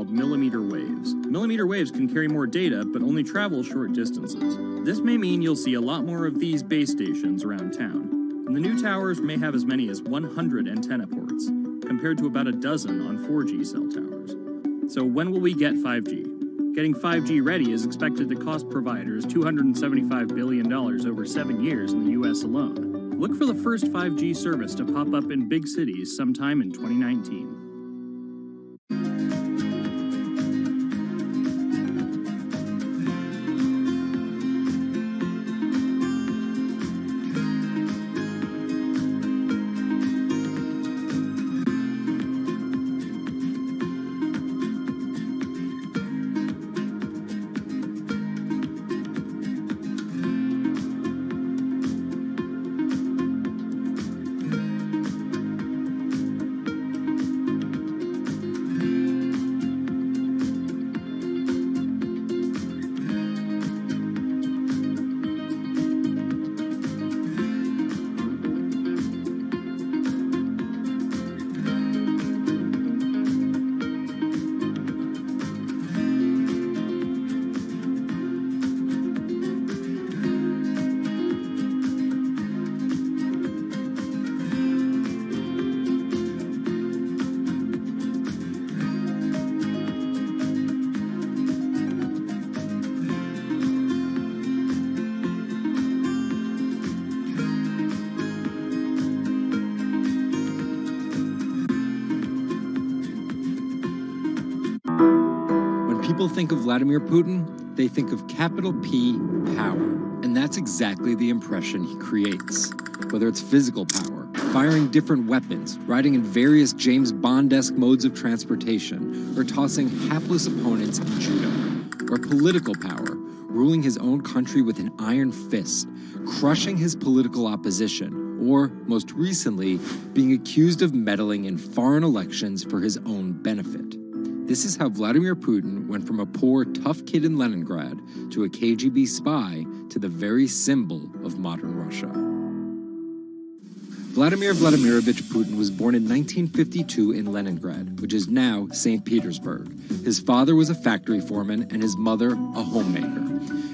called millimeter waves. Millimeter waves can carry more data, but only travel short distances. This may mean you'll see a lot more of these base stations around town. And the new towers may have as many as 100 antenna ports, compared to about a dozen on 4G cell towers. So when will we get 5G? Getting 5G ready is expected to cost providers $275 billion over 7 years in the US alone. Look for the first 5G service to pop up in big cities sometime in 2019. People think of Vladimir Putin, they think of capital P, power. And that's exactly the impression he creates. Whether it's physical power, firing different weapons, riding in various James Bond-esque modes of transportation, or tossing hapless opponents in judo. Or political power, ruling his own country with an iron fist, crushing his political opposition, or, most recently, being accused of meddling in foreign elections for his own benefit. This is how Vladimir Putin went from a poor, tough kid in Leningrad to a KGB spy to the very symbol of modern Russia. Vladimir Vladimirovich Putin was born in 1952 in Leningrad, which is now St. Petersburg. His father was a factory foreman and his mother a homemaker.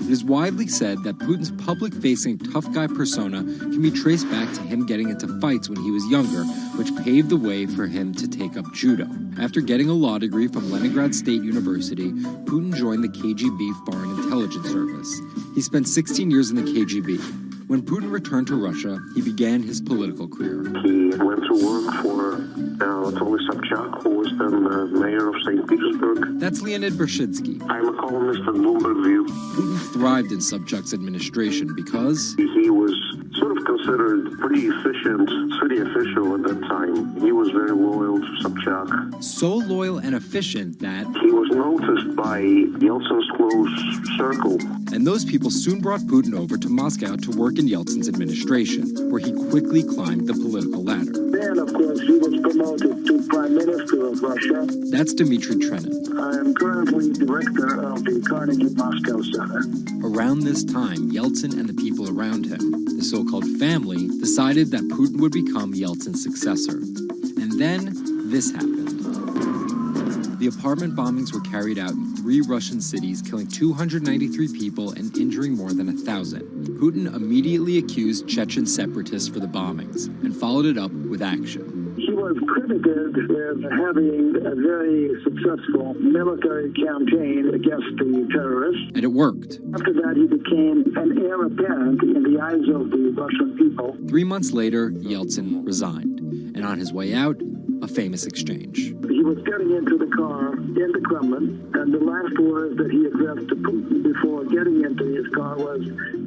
It is widely said that Putin's public-facing tough guy persona can be traced back to him getting into fights when he was younger, which paved the way for him to take up judo. After getting a law degree from Leningrad State University, Putin joined the KGB Foreign Intelligence Service. He spent 16 years in the KGB. When Putin returned to Russia, he began his political career. He went to work for Anatoly Sobchak, who was then the mayor of St. Petersburg. That's Leonid Bershidsky. I'm a columnist at Bloomberg View. Putin thrived in Sobchak's administration because he was sort of considered pretty efficient city official at that time. He was very loyal to Sobchak. So loyal and efficient that he was noticed by Yeltsin's close circle. And those people soon brought Putin over to Moscow to work in Yeltsin's administration, where he quickly climbed the political ladder. Then, of course, he was promoted to Prime Minister of Russia. That's Dmitry Trenin. I am currently director of the Carnegie Moscow Center. Around this time, Yeltsin and the people around him, the so-called family, decided that Putin would become Yeltsin's successor. And then, this happened. The apartment bombings were carried out in 3 Russian cities, killing 293 people and injuring more than 1,000. Putin immediately accused Chechen separatists for the bombings and followed it up with action. He was credited with having a very successful military campaign against the terrorists. And it worked. After that, he became an heir apparent in the eyes of the Russian people. 3 months later, Yeltsin resigned. And on his way out, a famous exchange. He was getting into the car in the Kremlin, and the last words that he addressed to Putin before getting into his car was,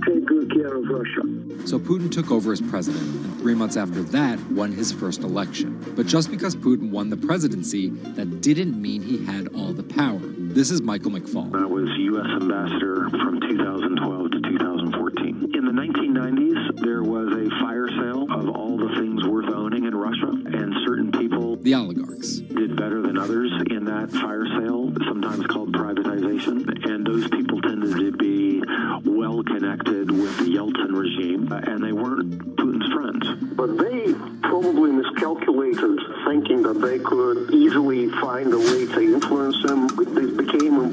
"Take good care of Russia." So Putin took over as president, and 3 months after that, won his first election. But just because Putin won the presidency, that didn't mean he had all the power. This is Michael McFall. I was U.S. ambassador from 2012 to 2014. In the 1990s, there was a fire sale of all the things worth owning in Russia, and certain people, the oligarchs, did better than others in that fire sale, sometimes called privatization, and those people tended to be well connected with the Yeltsin regime, and they weren't Putin's friends. But they probably miscalculated, thinking that they could easily find a way to influence him.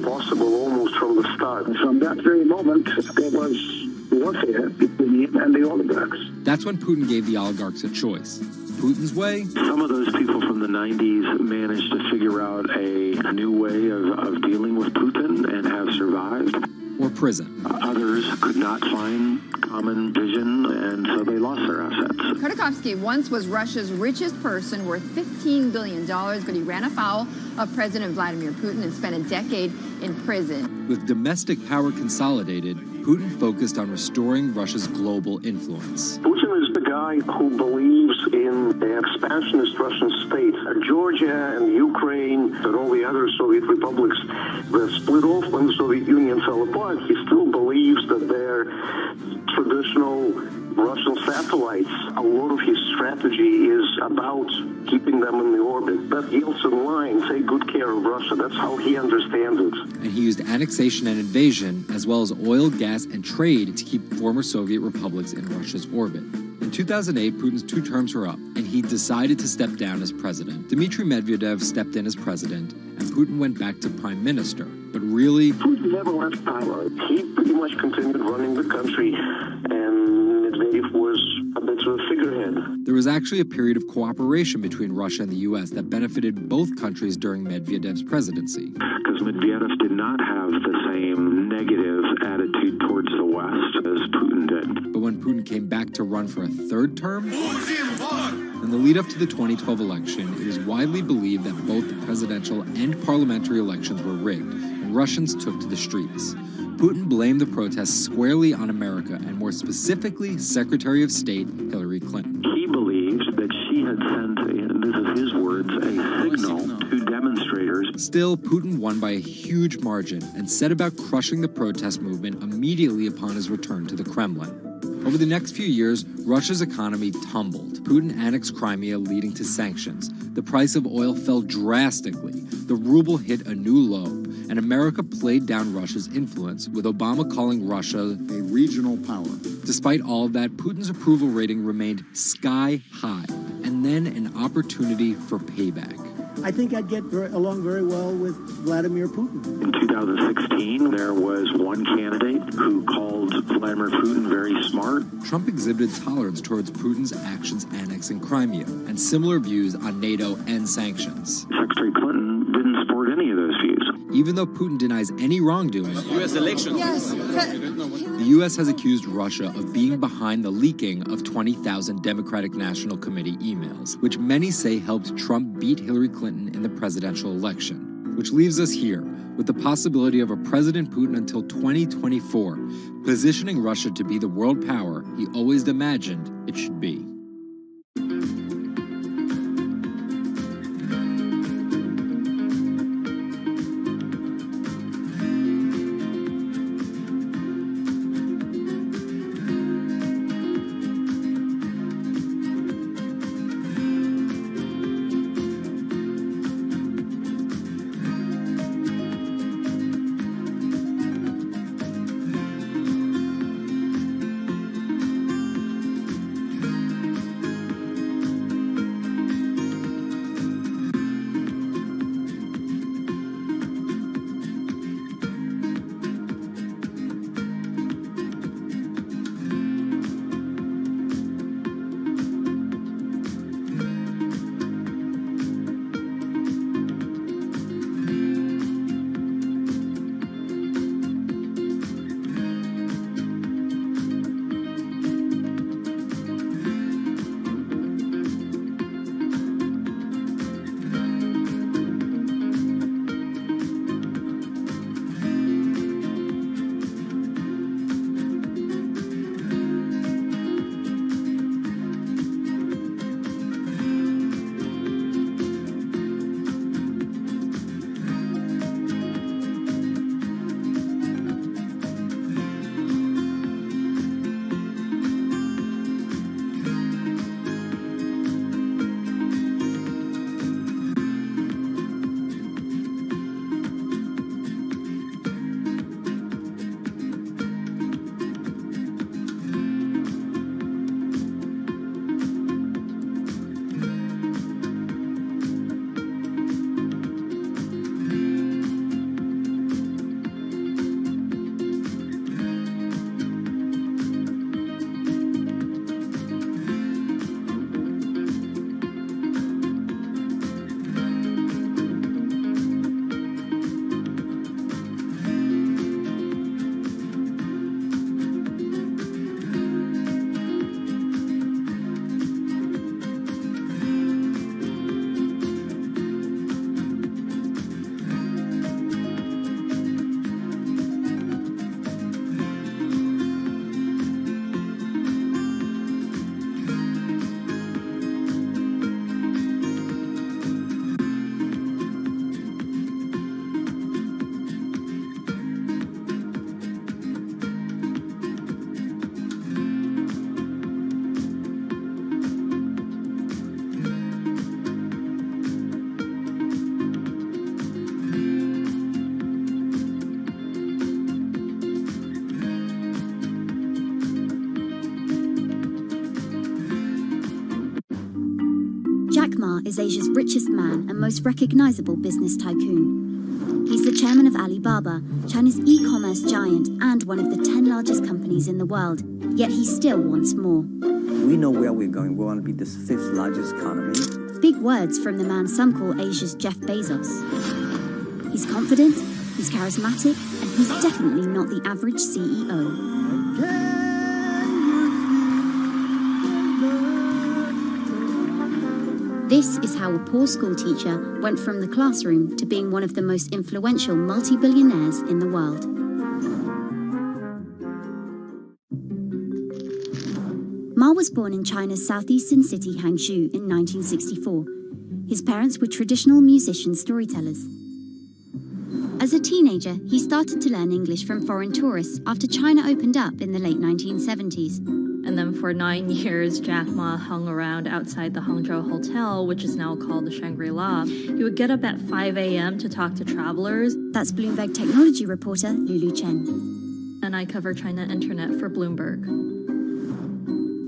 impossible almost from the start. From that very moment, there was warfare between him and the oligarchs. That's when Putin gave the oligarchs a choice. Putin's way, Some of those people from the 90s managed to figure out a new way of dealing with Putin and have survived. or prison. Others could not find common vision, and so they lost their assets. Khodorkovsky once was Russia's richest person, worth $15 billion, but he ran afoul of President Vladimir Putin and spent a decade in prison. With domestic power consolidated, Putin focused on restoring Russia's global influence. Putin is the guy who believes in the expansionist Russian state. Georgia and Ukraine and all the other Soviet republics that split off when the Soviet Union fell apart, he still believes that they're traditional Russian satellites. A lot of his strategy is about keeping them in the orbit. That Yeltsin line, take good care of Russia, that's how he understands it. And he used annexation and invasion, as well as oil, gas, and trade to keep former Soviet republics in Russia's orbit. In 2008, Putin's 2 terms were up, and he decided to step down as president. Dmitry Medvedev stepped in as president, and Putin went back to prime minister. But really, Putin never left power. He pretty much continued running the country, and Medvedev was a bit of a figurehead. there was actually a period of cooperation between Russia and the U.S. that benefited both countries during Medvedev's presidency. Because Medvedev did not have the same negative attitude towards the West as Putin did. But when Putin came back to run for a 3rd term, in the lead up to the 2012 election, it was widely believed that both the presidential and parliamentary elections were rigged, and Russians took to the streets. Putin blamed the protests squarely on America, and more specifically, Secretary of State Hillary Clinton. He believed that she had sent, and this is his words, a signal to demonstrators. Still, Putin won by a huge margin and set about crushing the protest movement immediately upon his return to the Kremlin. Over the next few years, Russia's economy tumbled. Putin annexed Crimea, leading to sanctions. The price of oil fell drastically. The ruble hit a new low, and America played down Russia's influence, with Obama calling Russia a regional power. Despite all of that, Putin's approval rating remained sky high, and then an opportunity for payback. I think I'd get along very well with Vladimir Putin. In 2016, there was one candidate who called Vladimir Putin very smart. Trump exhibited tolerance towards Putin's actions annexing Crimea, and similar views on NATO and sanctions. Secretary Clinton didn't support any of those views. Even though Putin denies any wrongdoing, U.S. elections. the U.S. has accused Russia of being behind the leaking of 20,000 Democratic National Committee emails, which many say helped Trump beat Hillary Clinton in the presidential election. Which leaves us here, with the possibility of a President Putin until 2024, positioning Russia to be the world power he always imagined it should be. Jack Ma is Asia's richest man and most recognizable business tycoon. He's the chairman of Alibaba, China's e-commerce giant and one of the 10 largest companies in the world. Yet he still wants more. We know where we're going. We want to be the 5th largest economy. Big words from the man some call Asia's Jeff Bezos. He's confident, he's charismatic, and he's definitely not the average CEO. This is how a poor school teacher went from the classroom to being one of the most influential multi-billionaires in the world. Ma was born in China's southeastern city Hangzhou in 1964. His parents were traditional musician storytellers. As a teenager, he started to learn English from foreign tourists after China opened up in the late 1970s. And then for 9 years, Jack Ma hung around outside the Hangzhou Hotel, which is now called the Shangri-La. He would get up at 5 a.m. to talk to travelers. That's Bloomberg technology reporter Lulu Chen. And I cover China Internet for Bloomberg.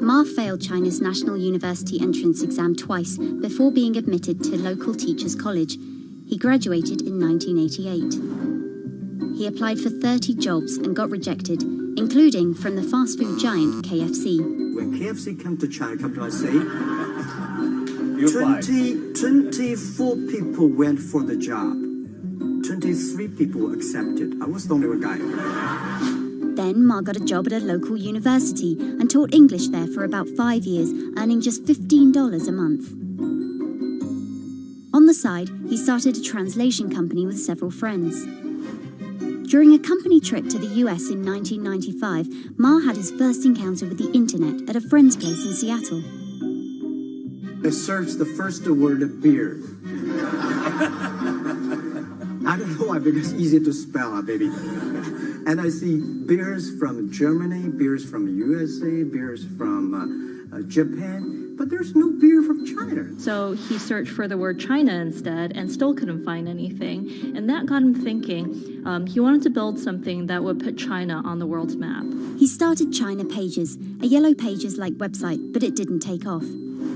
Ma failed China's National University entrance exam twice before being admitted to local teachers' college. He graduated in 1988. He applied for 30 jobs and got rejected, including from the fast food giant KFC. When KFC came to China, come to us say, 24 people went for the job. 23 people accepted. I was the only one guy. Then Ma got a job at a local university and taught English there for about 5 years, earning just $15 a month. On the side, he started a translation company with several friends. During a company trip to the US in 1995, Ma had his first encounter with the internet at a friend's place in Seattle. I searched the first word, beer. I don't know why, because it's easy to spell, baby. And I see beers from Germany, beers from USA, beers from Japan, but there's no beer from China. So he searched for the word China instead and still couldn't find anything. And that got him thinking. He wanted to build something that would put China on the world's map. He started China Pages, a Yellow Pages-like website, but it didn't take off.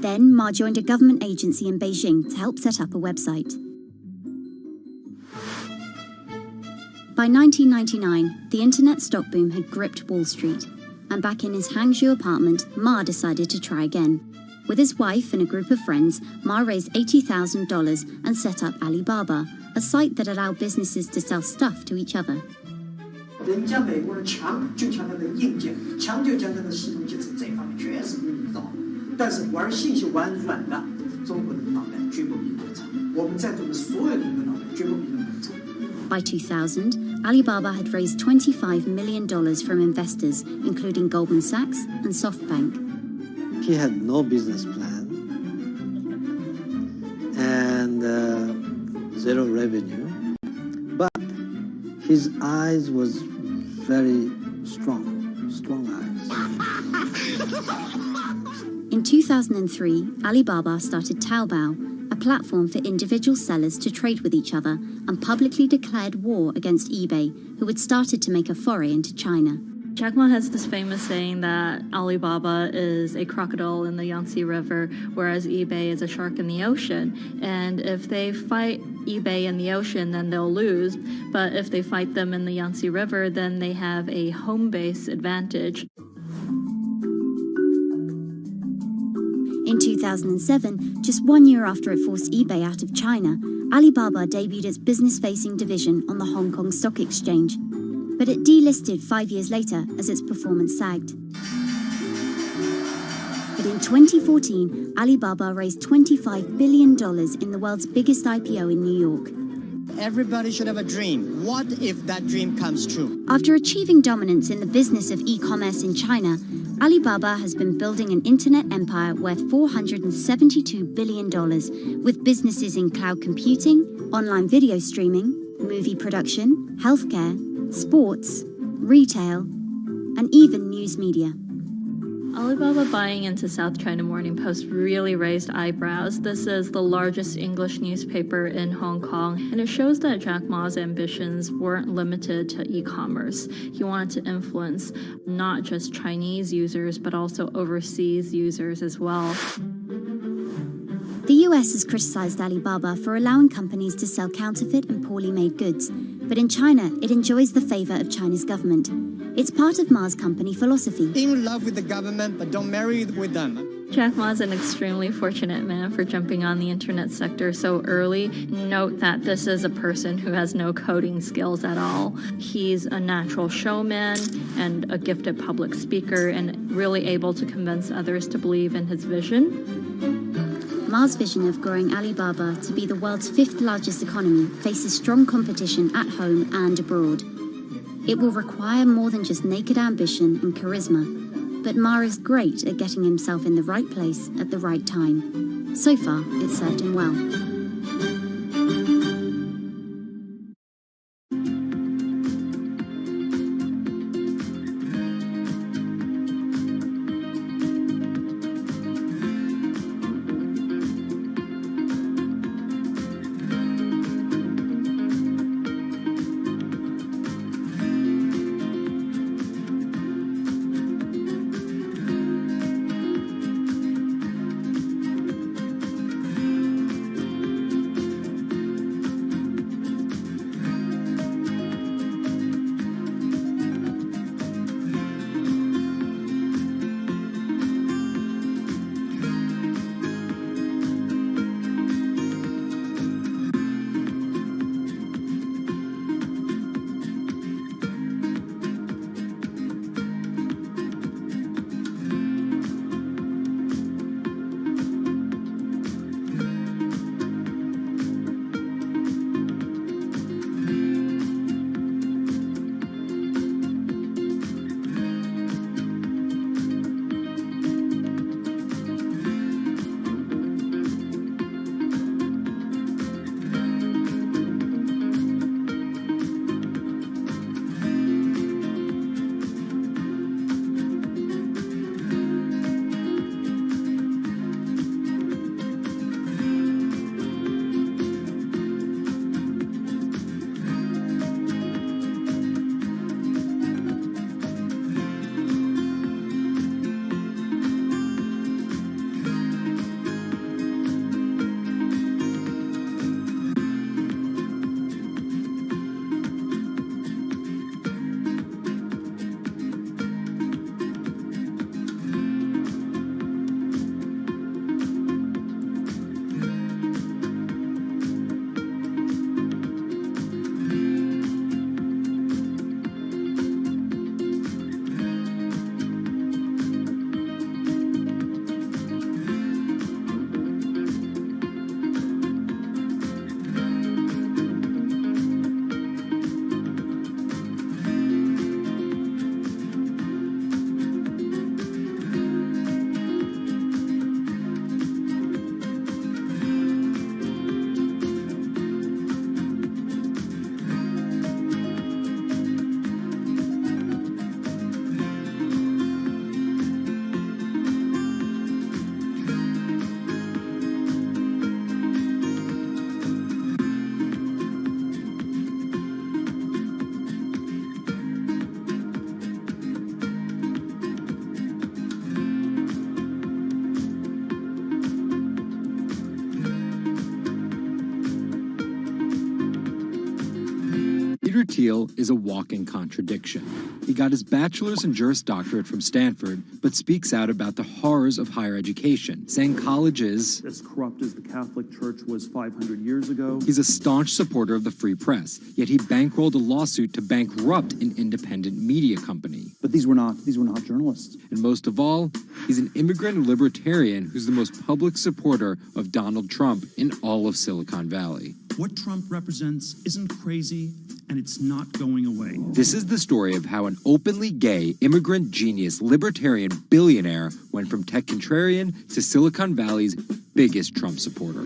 Then Ma joined a government agency in Beijing to help set up a website. By 1999, the internet stock boom had gripped Wall Street, and back in his Hangzhou apartment, Ma decided to try again. With his wife and a group of friends, Ma raised $80,000 and set up Alibaba, a site that allowed businesses to sell stuff to each other. 人家美国人强就强它的硬件，强就强它的系统建设，这方面确实比我们高。但是玩信息玩软的，中国人的脑袋绝不比我们差。我们在座的所有人的脑袋绝不比他们差。By 2000, Alibaba had raised $25 million from investors, including Goldman Sachs and SoftBank. He had no business plan and zero revenue, but his eyes was very strong eyes. In 2003, Alibaba started Taobao, a platform for individual sellers to trade with each other, and publicly declared war against eBay, who had started to make a foray into China. Jack Ma has this famous saying that Alibaba is a crocodile in the Yangtze River, whereas eBay is a shark in the ocean. And if they fight eBay in the ocean, then they'll lose. But if they fight them in the Yangtze River, then they have a home base advantage. In 2007, just 1 year after it forced eBay out of China, Alibaba debuted its business-facing division on the Hong Kong Stock Exchange. But it delisted 5 years later as its performance sagged. But in 2014, Alibaba raised $25 billion in the world's biggest IPO in New York. Everybody should have a dream. What if that dream comes true? After achieving dominance in the business of e-commerce in China, Alibaba has been building an internet empire worth $472 billion, with businesses in cloud computing, online video streaming, movie production, healthcare, sports, retail, and even news media. Alibaba buying into South China Morning Post really raised eyebrows. This is the largest English newspaper in Hong Kong, and it shows that Jack Ma's ambitions weren't limited to e-commerce. He wanted to influence not just Chinese users, but also overseas users as well. The US has criticized Alibaba for allowing companies to sell counterfeit and poorly made goods, but in China, it enjoys the favor of China's government. It's part of Ma's company philosophy. In love with the government, but don't marry with them. Jack Ma is an extremely fortunate man for jumping on the internet sector so early. Note that this is a person who has no coding skills at all. He's a natural showman and a gifted public speaker and really able to convince others to believe in his vision. Ma's vision of growing Alibaba to be the world's 5th largest economy faces strong competition at home and abroad. It will require more than just naked ambition and charisma. But Ma is great at getting himself in the right place at the right time. So far, it served him well. Peter Thiel is a walking contradiction. He got his bachelor's and Juris Doctorate from Stanford, but speaks out about the horrors of higher education, saying college is as corrupt as the Catholic Church was 500 years ago. He's a staunch supporter of the free press, yet he bankrolled a lawsuit to bankrupt an independent media company. But these were not journalists. And most of all, he's an immigrant and libertarian who's the most public supporter of Donald Trump in all of Silicon Valley. What Trump represents isn't crazy, and it's not going away. This is the story of how an openly gay, immigrant genius, libertarian billionaire went from tech contrarian to Silicon Valley's biggest Trump supporter.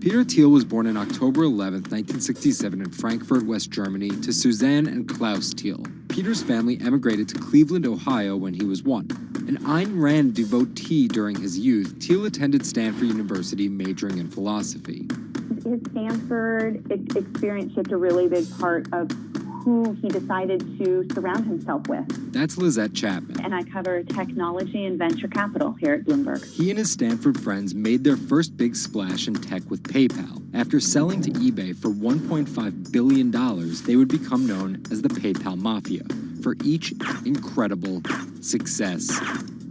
Peter Thiel was born on October 11, 1967 in Frankfurt, West Germany, to Suzanne and Klaus Thiel. Peter's family emigrated to Cleveland, Ohio when he was 1. An Ayn Rand devotee during his youth, Thiel attended Stanford University majoring in philosophy. His Stanford experience shaped a really big part of who he decided to surround himself with. That's Lizette Chapman. And I cover technology and venture capital here at Bloomberg. He and his Stanford friends made their first big splash in tech with PayPal. After selling to eBay for $1.5 billion, they would become known as the PayPal Mafia for each incredible success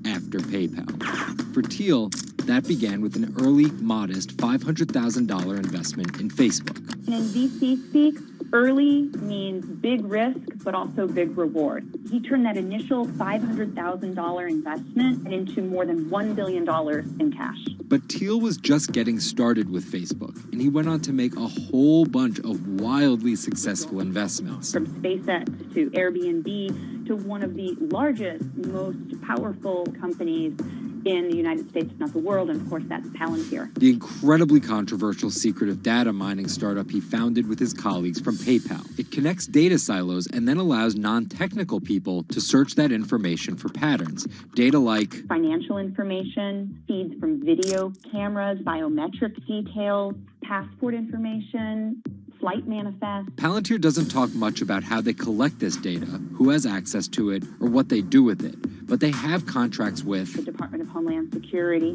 after PayPal. For Thiel, that began with an early, modest $500,000 investment in Facebook. And in VC speak, early means big risk, but also big reward. He turned that initial $500,000 investment into more than $1 billion in cash. But Thiel was just getting started with Facebook, and he went on to make a whole bunch of wildly successful investments. From SpaceX to Airbnb to one of the largest, most powerful companies in the United States, if not the world, and of course that's Palantir. The incredibly controversial secretive data mining startup he founded with his colleagues from PayPal. It connects data silos and then allows non-technical people to search that information for patterns. Data like financial information, feeds from video cameras, biometric details, passport information, flight manifest. Palantir doesn't talk much about how they collect this data, who has access to it, or what they do with it. But they have contracts with the Department of Homeland Security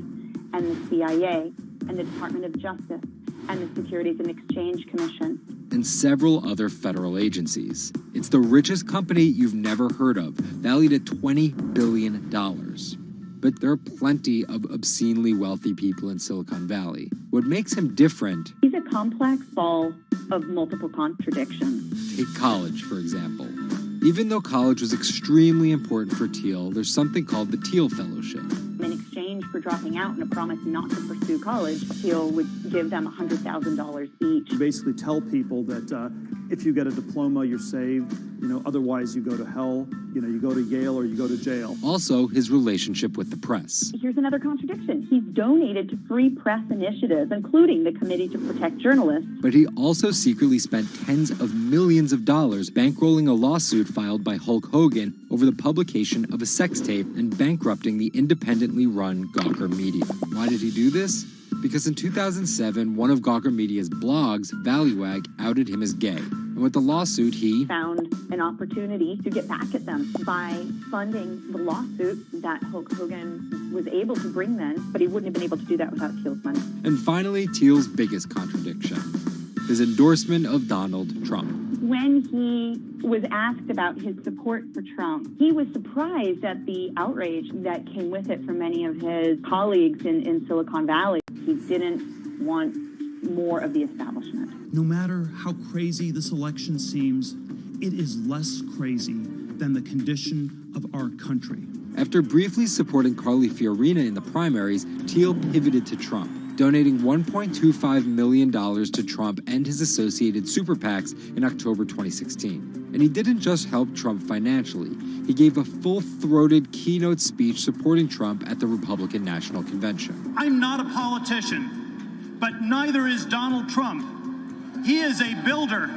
and the CIA and the Department of Justice and the Securities and Exchange Commission and several other federal agencies. It's the richest company you've never heard of, valued at $20 billion. But there are plenty of obscenely wealthy people in Silicon Valley. What makes him different... He's a complex ball of multiple contradictions. Take college, for example. Even though college was extremely important for Thiel, there's something called the Thiel Fellowship. In exchange for dropping out and a promise not to pursue college, Thiel would give them $100,000 each. You basically tell people that if you get a diploma, you're saved. Otherwise you go to hell. You go to Yale or you go to jail. Also, his relationship with the press. Here's another contradiction. He's donated to free press initiatives, including the Committee to Protect Journalists. But he also secretly spent tens of millions of dollars bankrolling a lawsuit filed by Hulk Hogan over the publication of a sex tape and bankrupting the independently run Gawker Media. Why did he do this? Because in 2007, one of Gawker Media's blogs, ValueAg, outed him as gay. And with the lawsuit, he found an opportunity to get back at them by funding the lawsuit that Hulk Hogan was able to bring then, but he wouldn't have been able to do that without Thiel's money. And finally, Thiel's biggest contradiction, his endorsement of Donald Trump. When he was asked about his support for Trump, he was surprised at the outrage that came with it from many of his colleagues in Silicon Valley. He didn't want more of the establishment. No matter how crazy this election seems, it is less crazy than the condition of our country. After briefly supporting Carly Fiorina in the primaries, Thiel pivoted to Trump, donating $1.25 million to Trump and his associated super PACs in October 2016. And he didn't just help Trump financially. He gave a full-throated keynote speech supporting Trump at the Republican National Convention. I'm not a politician, but neither is Donald Trump. He is a builder,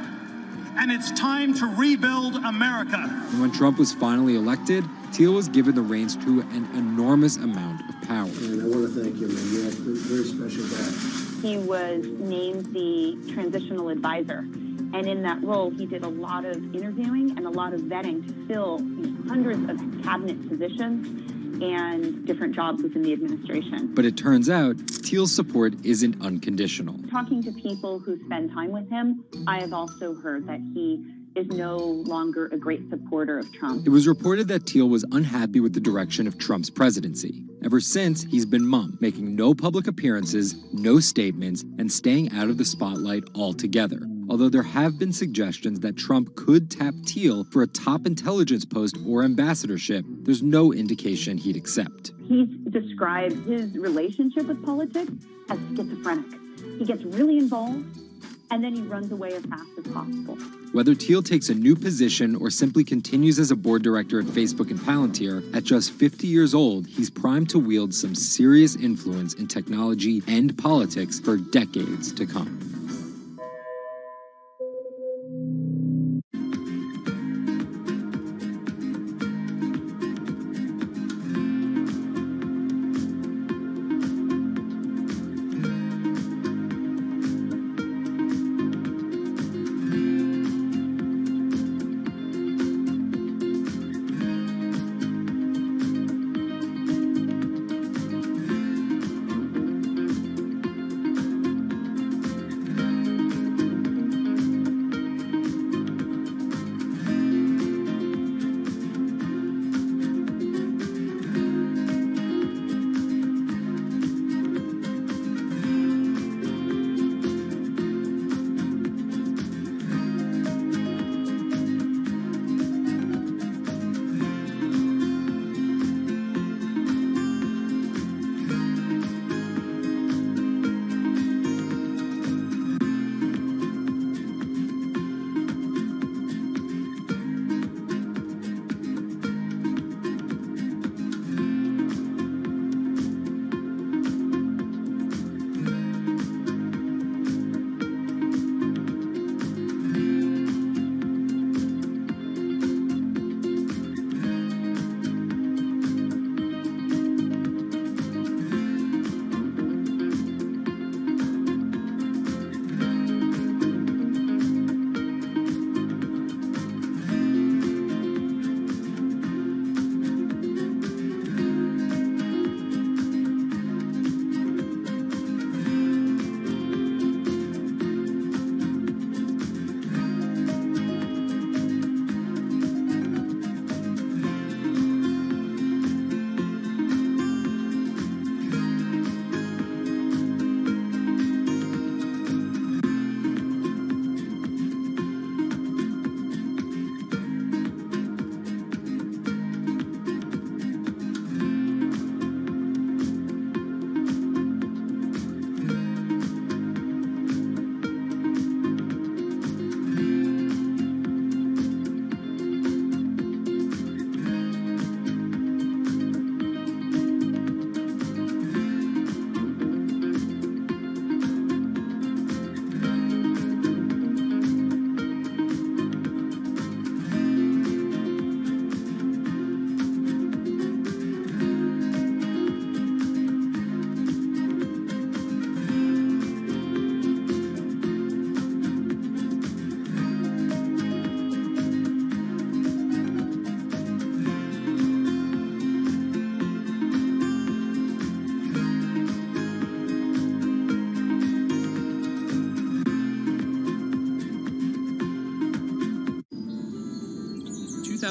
and it's time to rebuild America. And when Trump was finally elected, Thiel was given the reins to an enormous amount of power. And I want to thank you, man. You have a very special guy. He was named the transitional advisor. And in that role, he did a lot of interviewing and a lot of vetting to fill hundreds of cabinet positions and different jobs within the administration. But it turns out, Thiel's support isn't unconditional. Talking to people who spend time with him, I have also heard that he is no longer a great supporter of Trump. It was reported that Thiel was unhappy with the direction of Trump's presidency. Ever since, he's been mum, making no public appearances, no statements, and staying out of the spotlight altogether. Although there have been suggestions that Trump could tap Thiel for a top intelligence post or ambassadorship, there's no indication he'd accept. He's described his relationship with politics as schizophrenic. He gets really involved, and then he runs away as fast as possible. Whether Thiel takes a new position or simply continues as a board director at Facebook and Palantir, at just 50 years old, he's primed to wield some serious influence in technology and politics for decades to come.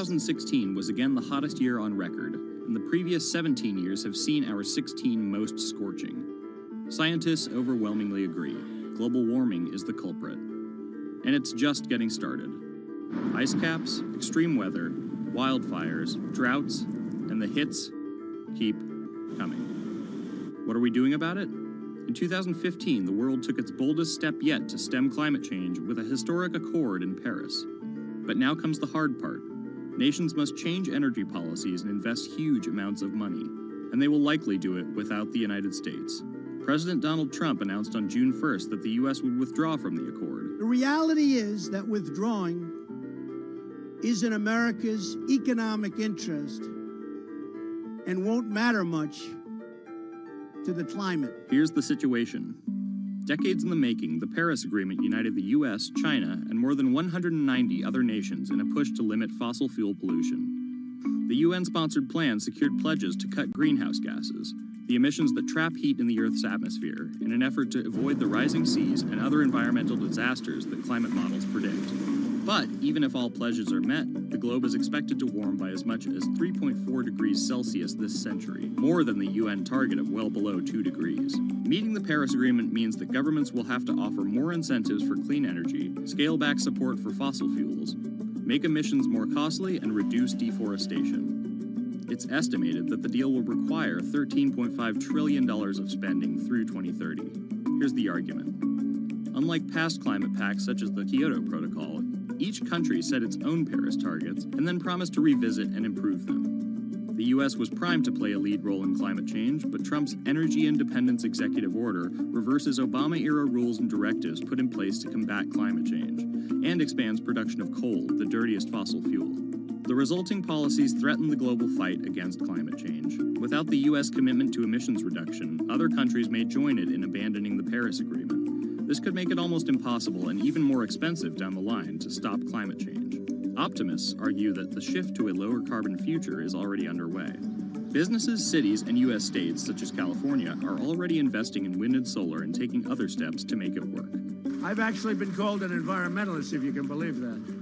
2016 was again the hottest year on record, and the previous 17 years have seen our 16 most scorching. Scientists overwhelmingly agree. Global warming is the culprit. And it's just getting started. Ice caps, extreme weather, wildfires, droughts, and the hits keep coming. What are we doing about it? In 2015, the world took its boldest step yet to stem climate change with a historic accord in Paris. But now comes the hard part. Nations must change energy policies and invest huge amounts of money, and they will likely do it without the United States. President Donald Trump announced on June 1st that the U.S. would withdraw from the accord. The reality is that withdrawing is in America's economic interest and won't matter much to the climate. Here's the situation. Decades in the making, the Paris Agreement united the U.S., China, and more than 190 other nations in a push to limit fossil fuel pollution. The UN-sponsored plan secured pledges to cut greenhouse gases, the emissions that trap heat in the Earth's atmosphere, in an effort to avoid the rising seas and other environmental disasters that climate models predict. But even if all pledges are met, the globe is expected to warm by as much as 3.4 degrees Celsius this century, more than the UN target of well below 2 degrees. Meeting the Paris Agreement means that governments will have to offer more incentives for clean energy, scale back support for fossil fuels, make emissions more costly, and reduce deforestation. It's estimated that the deal will require $13.5 trillion of spending through 2030. Here's the argument. Unlike past climate pacts such as the Kyoto Protocol, each country set its own Paris targets and then promised to revisit and improve them. The U.S. was primed to play a lead role in climate change, but Trump's Energy Independence Executive Order reverses Obama-era rules and directives put in place to combat climate change, and expands production of coal, the dirtiest fossil fuel. The resulting policies threaten the global fight against climate change. Without the U.S. commitment to emissions reduction, other countries may join it in abandoning the Paris Agreement. This could make it almost impossible and even more expensive down the line to stop climate change. Optimists argue that the shift to a lower carbon future is already underway. Businesses, cities, and U.S. states, such as California, are already investing in wind and solar and taking other steps to make it work. I've actually been called an environmentalist, if you can believe that.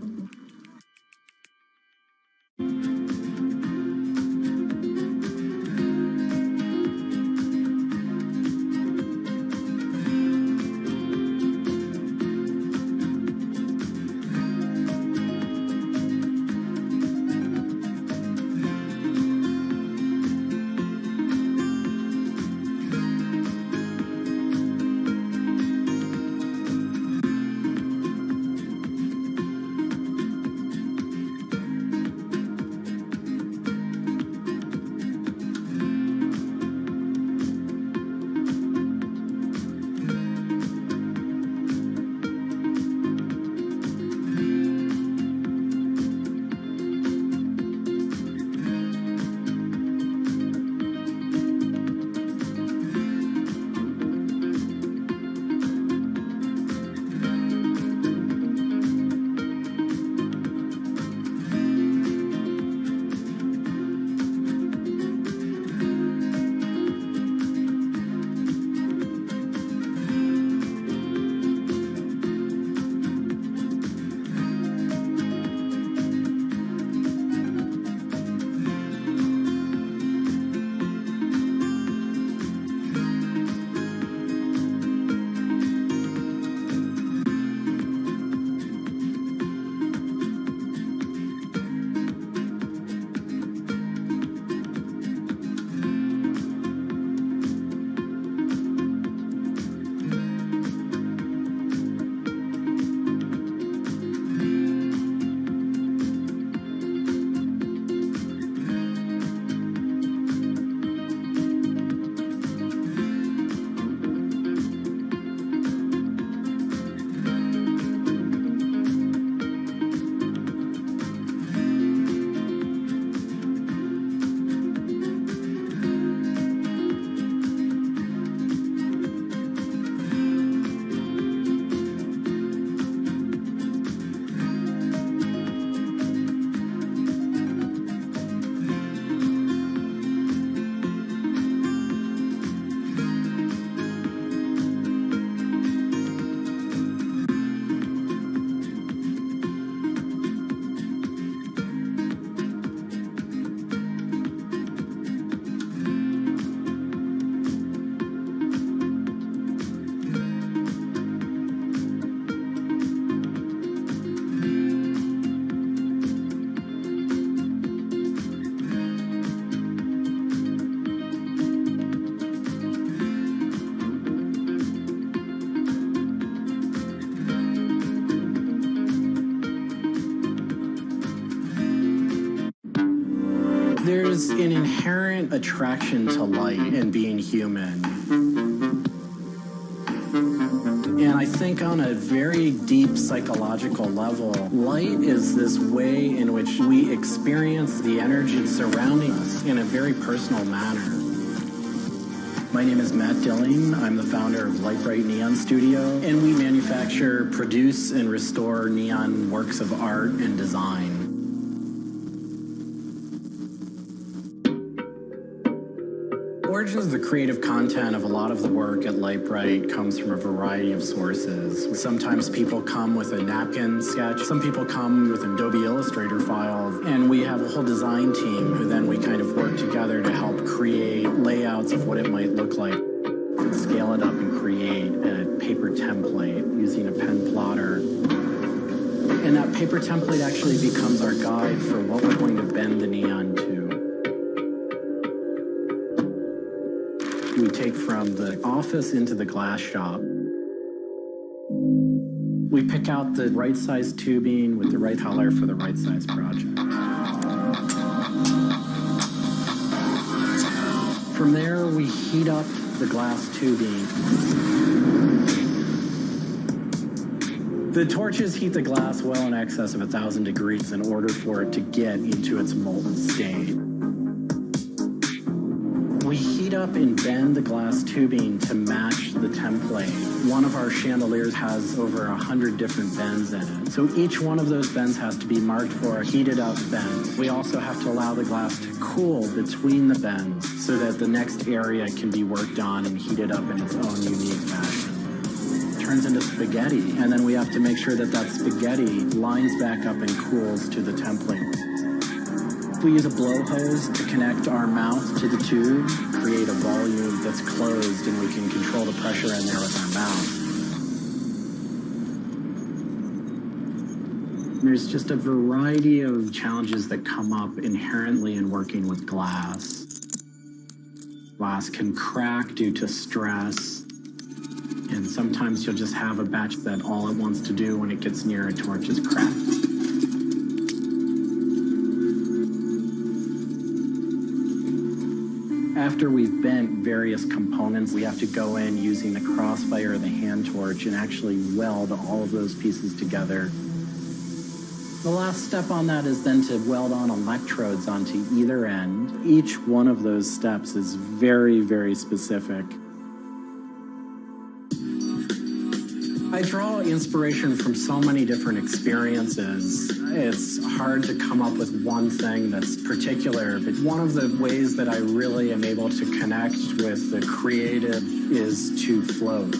There's an inherent attraction to light and being human. And I think on a very deep psychological level, light is this way in which we experience the energy surrounding us in a very personal manner. My name is Matt Dilling. I'm the founder of Light Bright Neon Studio, and we manufacture, produce, and restore neon works of art and design. Origins of the creative content of a lot of the work at Light Bright comes from a variety of sources. Sometimes people come with a napkin sketch, some people come with an Adobe Illustrator file, and we have a whole design team who then we kind of work together to help create layouts of what it might look like. Scale it up and create a paper template using a pen plotter. And that paper template actually becomes our guide for what we're going to bend the neon to. We take from the office into the glass shop. We pick out the right size tubing with the right color for the right size project. From there, we heat up the glass tubing. The torches heat the glass well in excess of 1,000 degrees in order for it to get into its molten state. We heat up and bend the glass tubing to match the template. One of our chandeliers has over 100 different bends in it. So each one of those bends has to be marked for a heated up bend. We also have to allow the glass to cool between the bends so that the next area can be worked on and heated up in its own unique fashion. It turns into spaghetti, and then we have to make sure that that spaghetti lines back up and cools to the template. We use a blow hose to connect our mouth to the tube, create a volume that's closed, and we can control the pressure in there with our mouth. There's just a variety of challenges that come up inherently in working with glass. Glass can crack due to stress, and sometimes you'll just have a batch that all it wants to do when it gets near a torch is crack. After we've bent various components, we have to go in using the crossfire or the hand torch and actually weld all of those pieces together. The last step on that is then to weld on electrodes onto either end. Each one of those steps is very, very specific. I draw inspiration from so many different experiences. It's hard to come up with one thing that's particular, but one of the ways that I really am able to connect with the creative is to float.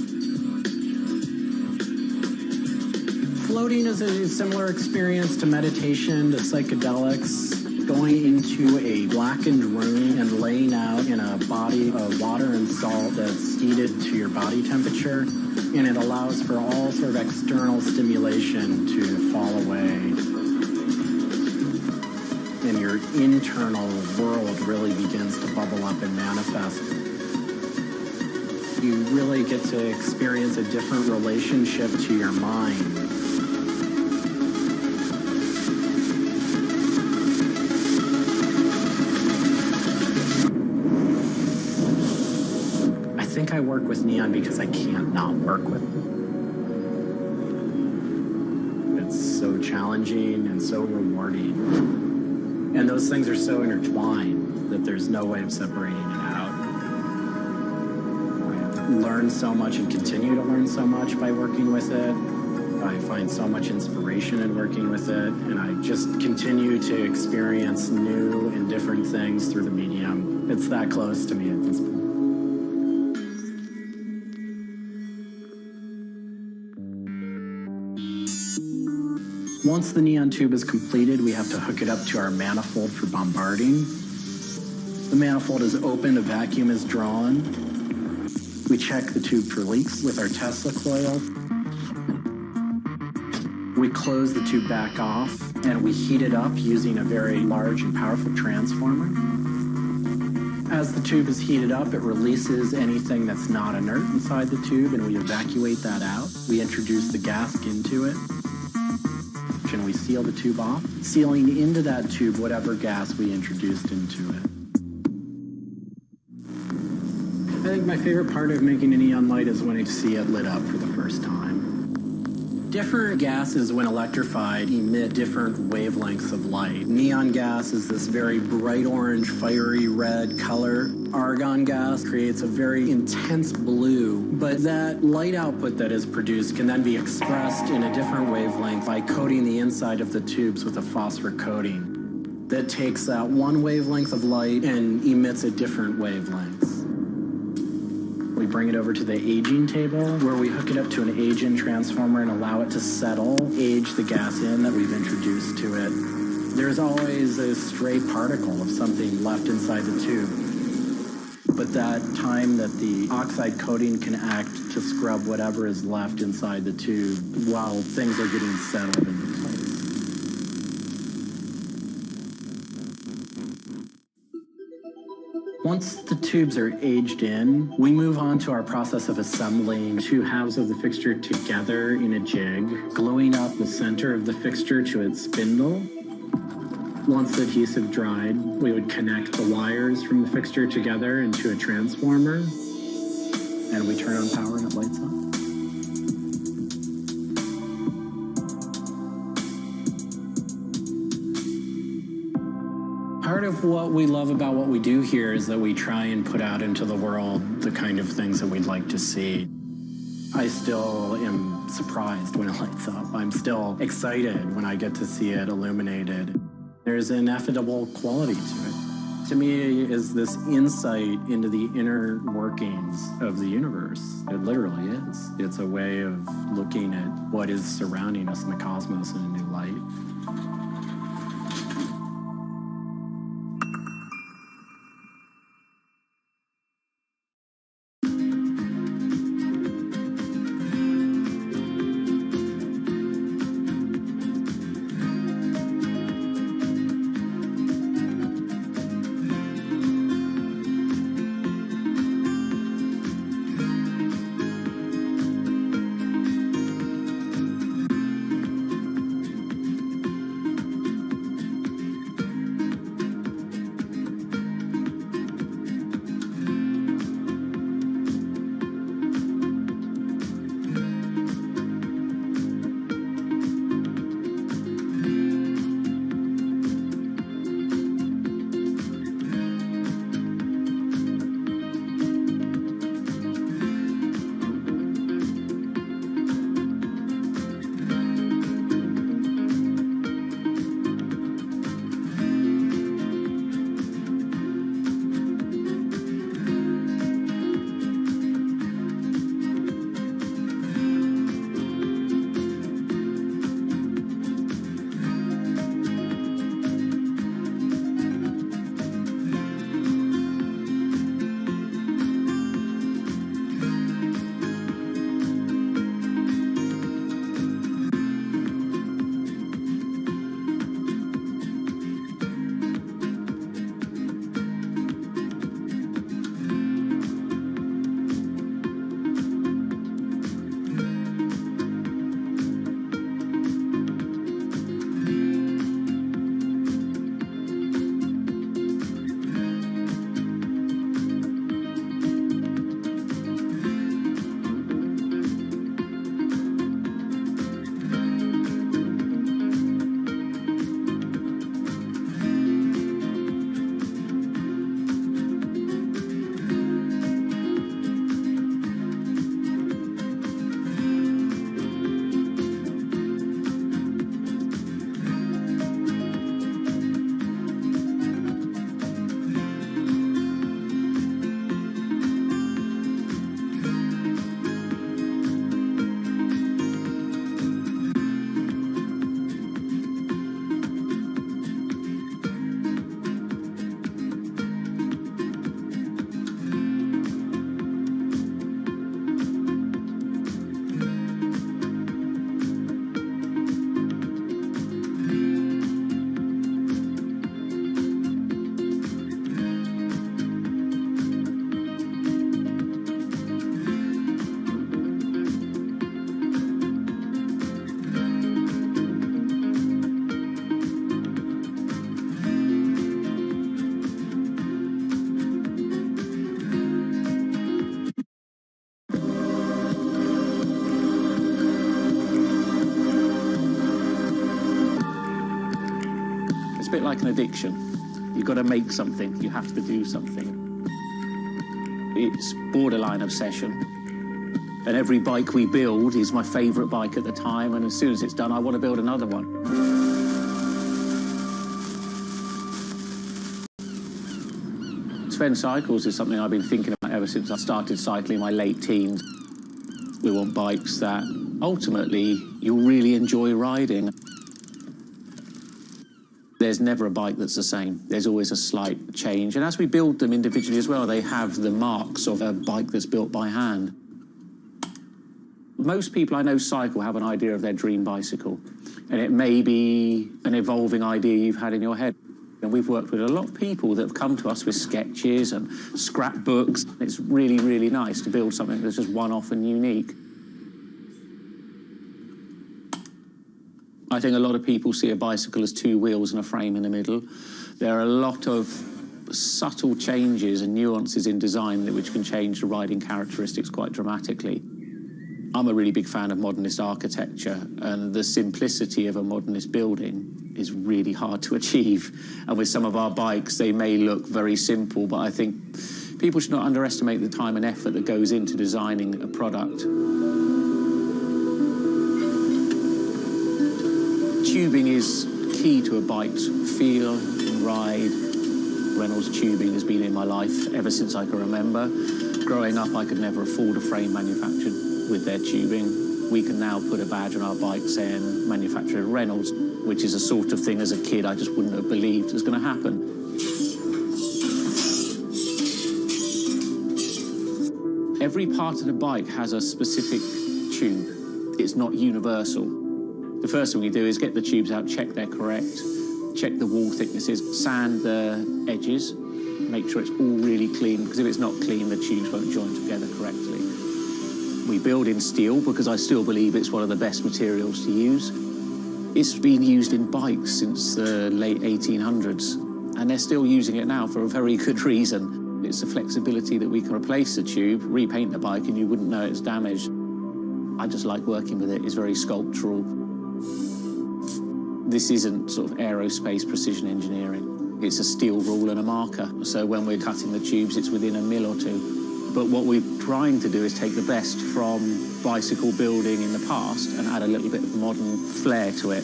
Floating is a similar experience to meditation, to psychedelics. Going into a blackened room and laying out in a body of water and salt that's heated to your body temperature, and it allows for all sort of external stimulation to fall away. And your internal world really begins to bubble up and manifest. You really get to experience a different relationship to your mind. I think I work with neon because I can't not work with it. It's so challenging and so rewarding. And those things are so intertwined that there's no way of separating it out. I learn so much and continue to learn so much by working with it. I find so much inspiration in working with it, and I just continue to experience new and different things through the medium. It's that close to me at this point. Once the neon tube is completed, we have to hook it up to our manifold for bombarding. The manifold is open, a vacuum is drawn. We check the tube for leaks with our Tesla coil. We close the tube back off, and we heat it up using a very large and powerful transformer. As the tube is heated up, it releases anything that's not inert inside the tube, and we evacuate that out. We introduce the gas into it. and we seal the tube off, sealing into that tube whatever gas we introduced into it. I think my favorite part of making a neon light is when I see it lit up for the first time. Different gases, when electrified, emit different wavelengths of light. Neon gas is this very bright orange, fiery red color. Argon gas creates a very intense blue, but that light output that is produced can then be expressed in a different wavelength by coating the inside of the tubes with a phosphor coating that takes that one wavelength of light and emits a different wavelength. We bring it over to the aging table where we hook it up to an age-in transformer and allow it to settle, age the gas in that we've introduced to it. There's always a stray particle of something left inside the tube. But that time that the oxide coating can act to scrub whatever is left inside the tube while things are getting settled into place. Once the tubes are aged in, we move on to our process of assembling two halves of the fixture together in a jig, gluing up the center of the fixture to its spindle. Once the adhesive dried, we would connect the wires from the fixture together into a transformer, and we turn on power and it lights up. Part of what we love about what we do here is that we try and put out into the world the kind of things that we'd like to see. I still am surprised when it lights up. I'm still excited when I get to see it illuminated. There's an ineffable quality to it. To me, is this insight into the inner workings of the universe. It literally is. It's a way of looking at what is surrounding us in the cosmos in a new light. bit like an addiction. You've got to make something. You have to do something. It's borderline obsession. And every bike we build is my favourite bike at the time, and as soon as it's done, I want to build another one. Sven Cycles is something I've been thinking about ever since I started cycling in my late teens. We want bikes that ultimately you'll really enjoy riding. There's never a bike that's the same. There's always a slight change. And as we build them individually as well, they have the marks of a bike that's built by hand. Most people I know cycle have an idea of their dream bicycle. And it may be an evolving idea you've had in your head. And we've worked with a lot of people that have come to us with sketches and scrapbooks. It's really, really nice to build something that's just one-off and unique. I think a lot of people see a bicycle as two wheels and a frame in the middle. There are a lot of subtle changes and nuances in design which can change the riding characteristics quite dramatically. I'm a really big fan of modernist architecture, and the simplicity of a modernist building is really hard to achieve. And with some of our bikes, they may look very simple, but I think people should not underestimate the time and effort that goes into designing a product. Tubing is key to a bike's feel and ride. Reynolds tubing has been in my life ever since I can remember. Growing up, I could never afford a frame manufactured with their tubing. We can now put a badge on our bike saying manufactured Reynolds, which is a sort of thing as a kid I just wouldn't have believed was going to happen. Every part of the bike has a specific tube. It's not universal. The first thing we do is get the tubes out, check they're correct, check the wall thicknesses, sand the edges, make sure it's all really clean, because if it's not clean, the tubes won't join together correctly. We build in steel because I still believe it's one of the best materials to use. It's been used in bikes since the late 1800s, and they're still using it now for a very good reason. It's the flexibility that we can replace the tube, repaint the bike, and you wouldn't know it's damaged. I just like working with it. It's very sculptural. This isn't sort of aerospace precision engineering. It's a steel rule and a marker. So when we're cutting the tubes, it's within a mil or two. But what we're trying to do is take the best from bicycle building in the past and add a little bit of modern flair to it.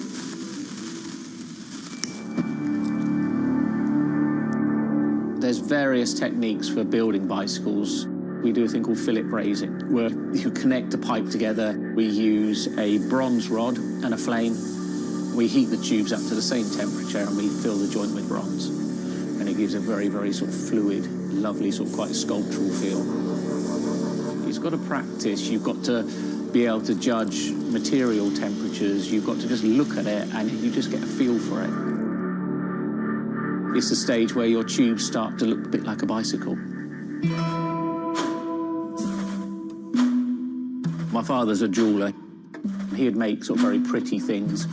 There's various techniques for building bicycles. We do a thing called fillet brazing, where you connect a pipe together. We use a bronze rod and a flame. We heat the tubes up to the same temperature and we fill the joint with bronze. And it gives a very, very sort of fluid, lovely, sort of quite sculptural feel. You've got to practice. You've got to be able to judge material temperatures. You've got to just look at it and you just get a feel for it. It's the stage where your tubes start to look a bit like a bicycle. My father's a jeweller. He'd make sort of very pretty things,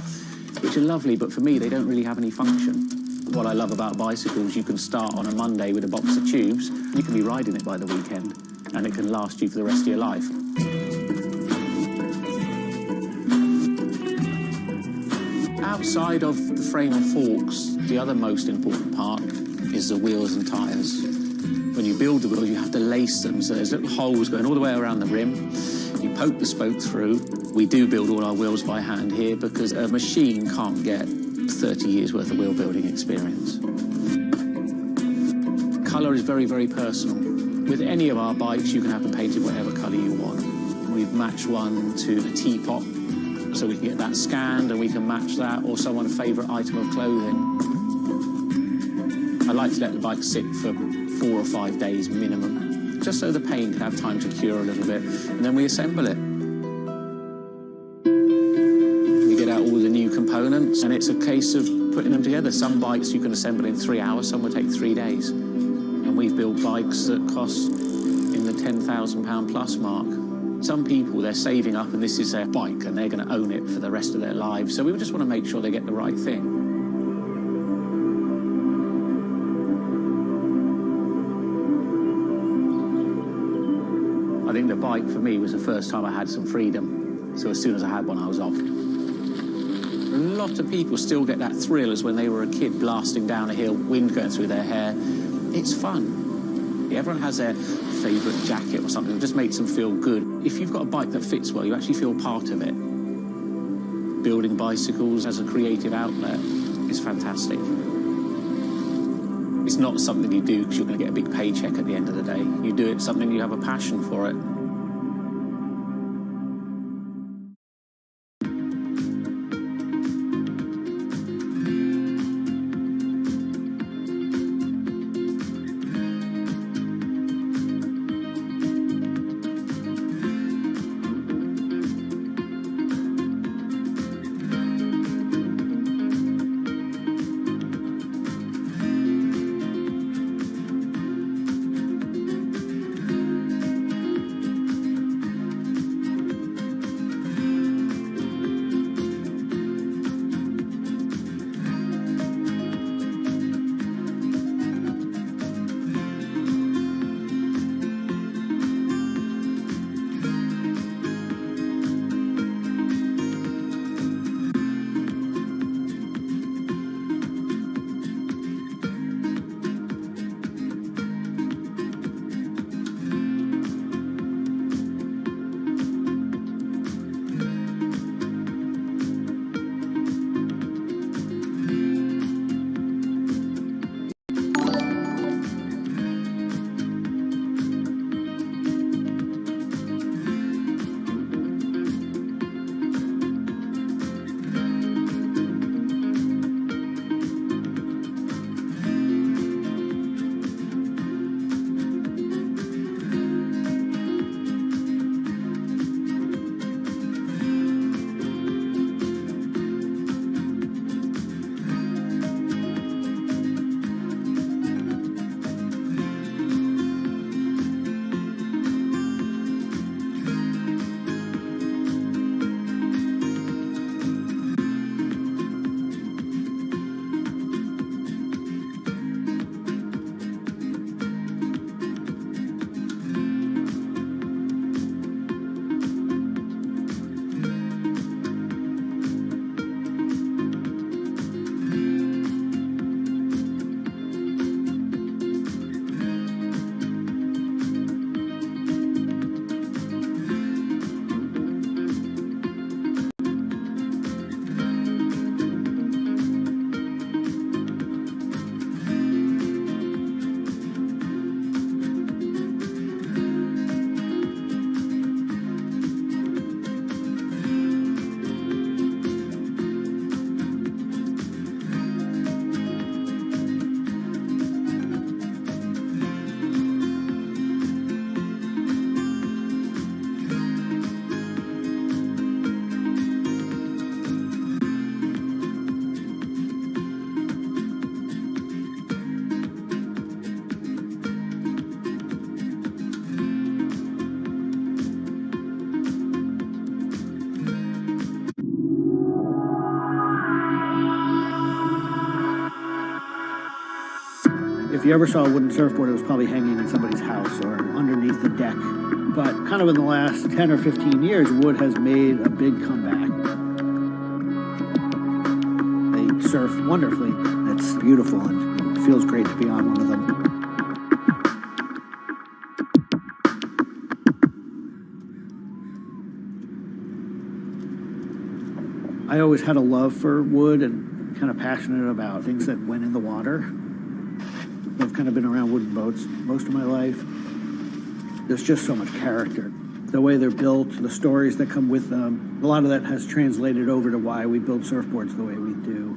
which are lovely, but for me, they don't really have any function. What I love about bicycles, you can start on a Monday with a box of tubes, and you can be riding it by the weekend, and it can last you for the rest of your life. Outside of the frame and forks, the other most important part is the wheels and tyres. When you build the wheels, you have to lace them, so there's little holes going all the way around the rim. You poke the spoke through. We do build all our wheels by hand here because a machine can't get 30 years worth of wheel building experience. Colour is very, very personal. With any of our bikes, you can have them painted whatever colour you want. We've matched one to a teapot, so we can get that scanned and we can match that, or someone's favourite item of clothing. I like to let the bike sit for 4 or 5 days minimum, just so the paint can have time to cure a little bit, and then we assemble it. We get out all the new components, and it's a case of putting them together. Some bikes you can assemble in 3 hours, some will take 3 days. And we've built bikes that cost in the £10,000 plus mark. Some people, they're saving up and this is their bike and they're going to own it for the rest of their lives. So we just want to make sure they get the right thing. I think the bike for me was the first time I had some freedom. So as soon as I had one, I was off. A lot of people still get that thrill as when they were a kid blasting down a hill, wind going through their hair. It's fun. Everyone has their favourite jacket or something that just makes them feel good. If you've got a bike that fits well, you actually feel part of it. Building bicycles as a creative outlet is fantastic. It's not something you do because you're going to get a big paycheck at the end of the day. You do it something you have a passion for it. If you ever saw a wooden surfboard, it was probably hanging in somebody's house or underneath the deck. But kind of in the last 10 or 15 years, wood has made a big comeback. They surf wonderfully. It's beautiful and it feels great to be on one of them. I always had a love for wood and kind of passionate about things that went in the water. I've kind of been around wooden boats most of my life. There's just so much character. The way they're built, the stories that come with them, a lot of that has translated over to why we build surfboards the way we do.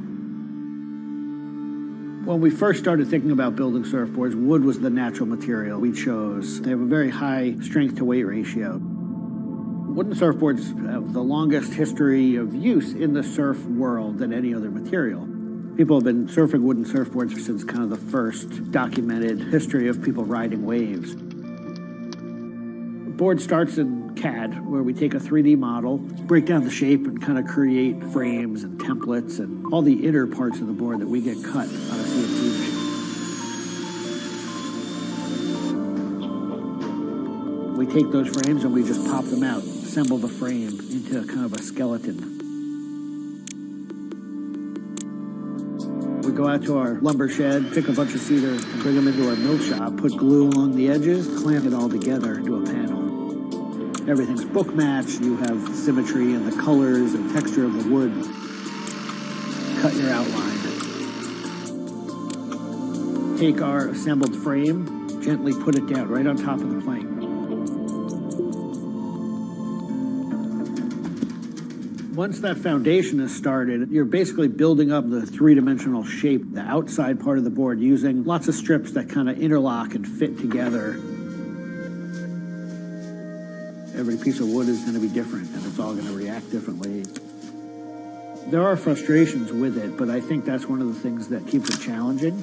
When we first started thinking about building surfboards, wood was the natural material we chose. They have a very high strength to weight ratio. Wooden surfboards have the longest history of use in the surf world than any other material. People have been surfing wooden surfboards since kind of the first documented history of people riding waves. The board starts in CAD, where we take a 3D model, break down the shape, and kind of create frames and templates and all the inner parts of the board that we get cut on a CNC machine. We take those frames and we just pop them out, assemble the frame into kind of a skeleton. go out to our lumber shed, pick a bunch of cedar, and bring them into our mill shop, put glue along the edges, clamp it all together into a panel. Everything's book matched, you have symmetry in the colors and texture of the wood. Cut your outline. Take our assembled frame, gently put it down right on top of the plank. Once that foundation is started, you're basically building up the three-dimensional shape, the outside part of the board, using lots of strips that kind of interlock and fit together. Every piece of wood is going to be different, and it's all going to react differently. There are frustrations with it, but I think that's one of the things that keeps it challenging.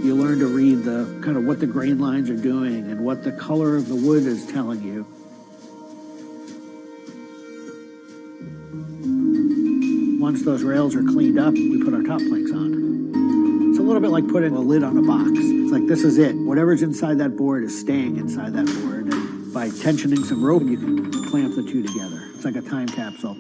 You learn to read the kind of what the grain lines are doing and what the color of the wood is telling you. Once those rails are cleaned up, we put our top planks on. It's a little bit like putting a lid on a box. It's like, this is it. Whatever's inside that board is staying inside that board. And by tensioning some rope, you can clamp the two together. It's like a time capsule.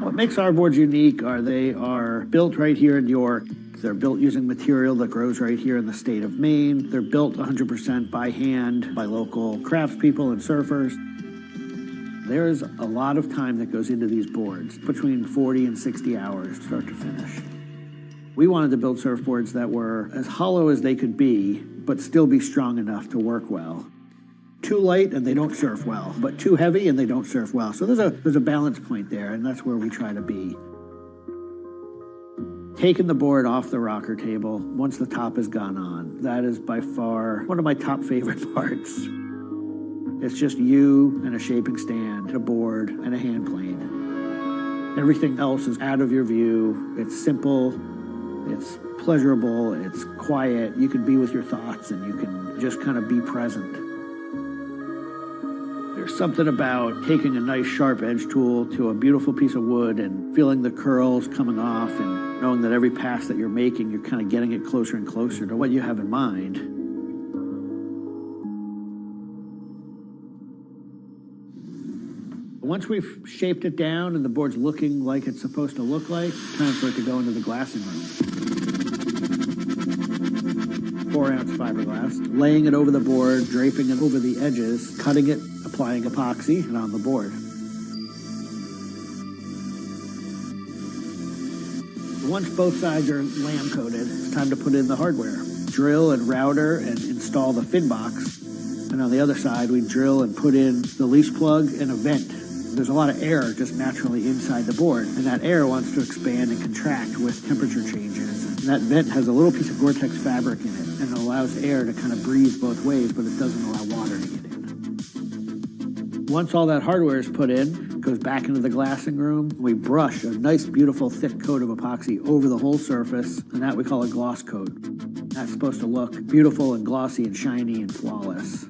What makes our boards unique are they are built right here in York. They're built using material that grows right here in the state of Maine. They're built 100% by hand by local craftspeople and surfers. There's a lot of time that goes into these boards, between 40 and 60 hours start to finish. We wanted to build surfboards that were as hollow as they could be, but still be strong enough to work well. Too light and they don't surf well, but too heavy and they don't surf well. So there's a balance point there, and that's where we try to be. Taking the board off the rocker table once the top has gone on, that is by far one of my top favorite parts. It's just you and a shaping stand, a board, and a hand plane. Everything else is out of your view. It's simple, it's pleasurable, it's quiet. You can be with your thoughts and you can just kind of be present. There's something about taking a nice sharp edge tool to a beautiful piece of wood and feeling the curls coming off and knowing that every pass that you're making, you're kind of getting it closer and closer to what you have in mind. Once we've shaped it down and the board's looking like it's supposed to look like, time for it to go into the glassing room. 4-ounce fiberglass, laying it over the board, draping it over the edges, cutting it, applying epoxy, and on the board. Once both sides are lamb coated, it's time to put in the hardware. Drill and router and install the fin box. And on the other side, we drill and put in the leash plug and a vent. There's a lot of air just naturally inside the board, and that air wants to expand and contract with temperature changes. And that vent has a little piece of Gore-Tex fabric in it, and it allows air to kind of breathe both ways, but it doesn't allow water to get in. Once all that hardware is put in, it goes back into the glassing room. We brush a nice, beautiful, thick coat of epoxy over the whole surface, and that we call a gloss coat. That's supposed to look beautiful and glossy and shiny and flawless.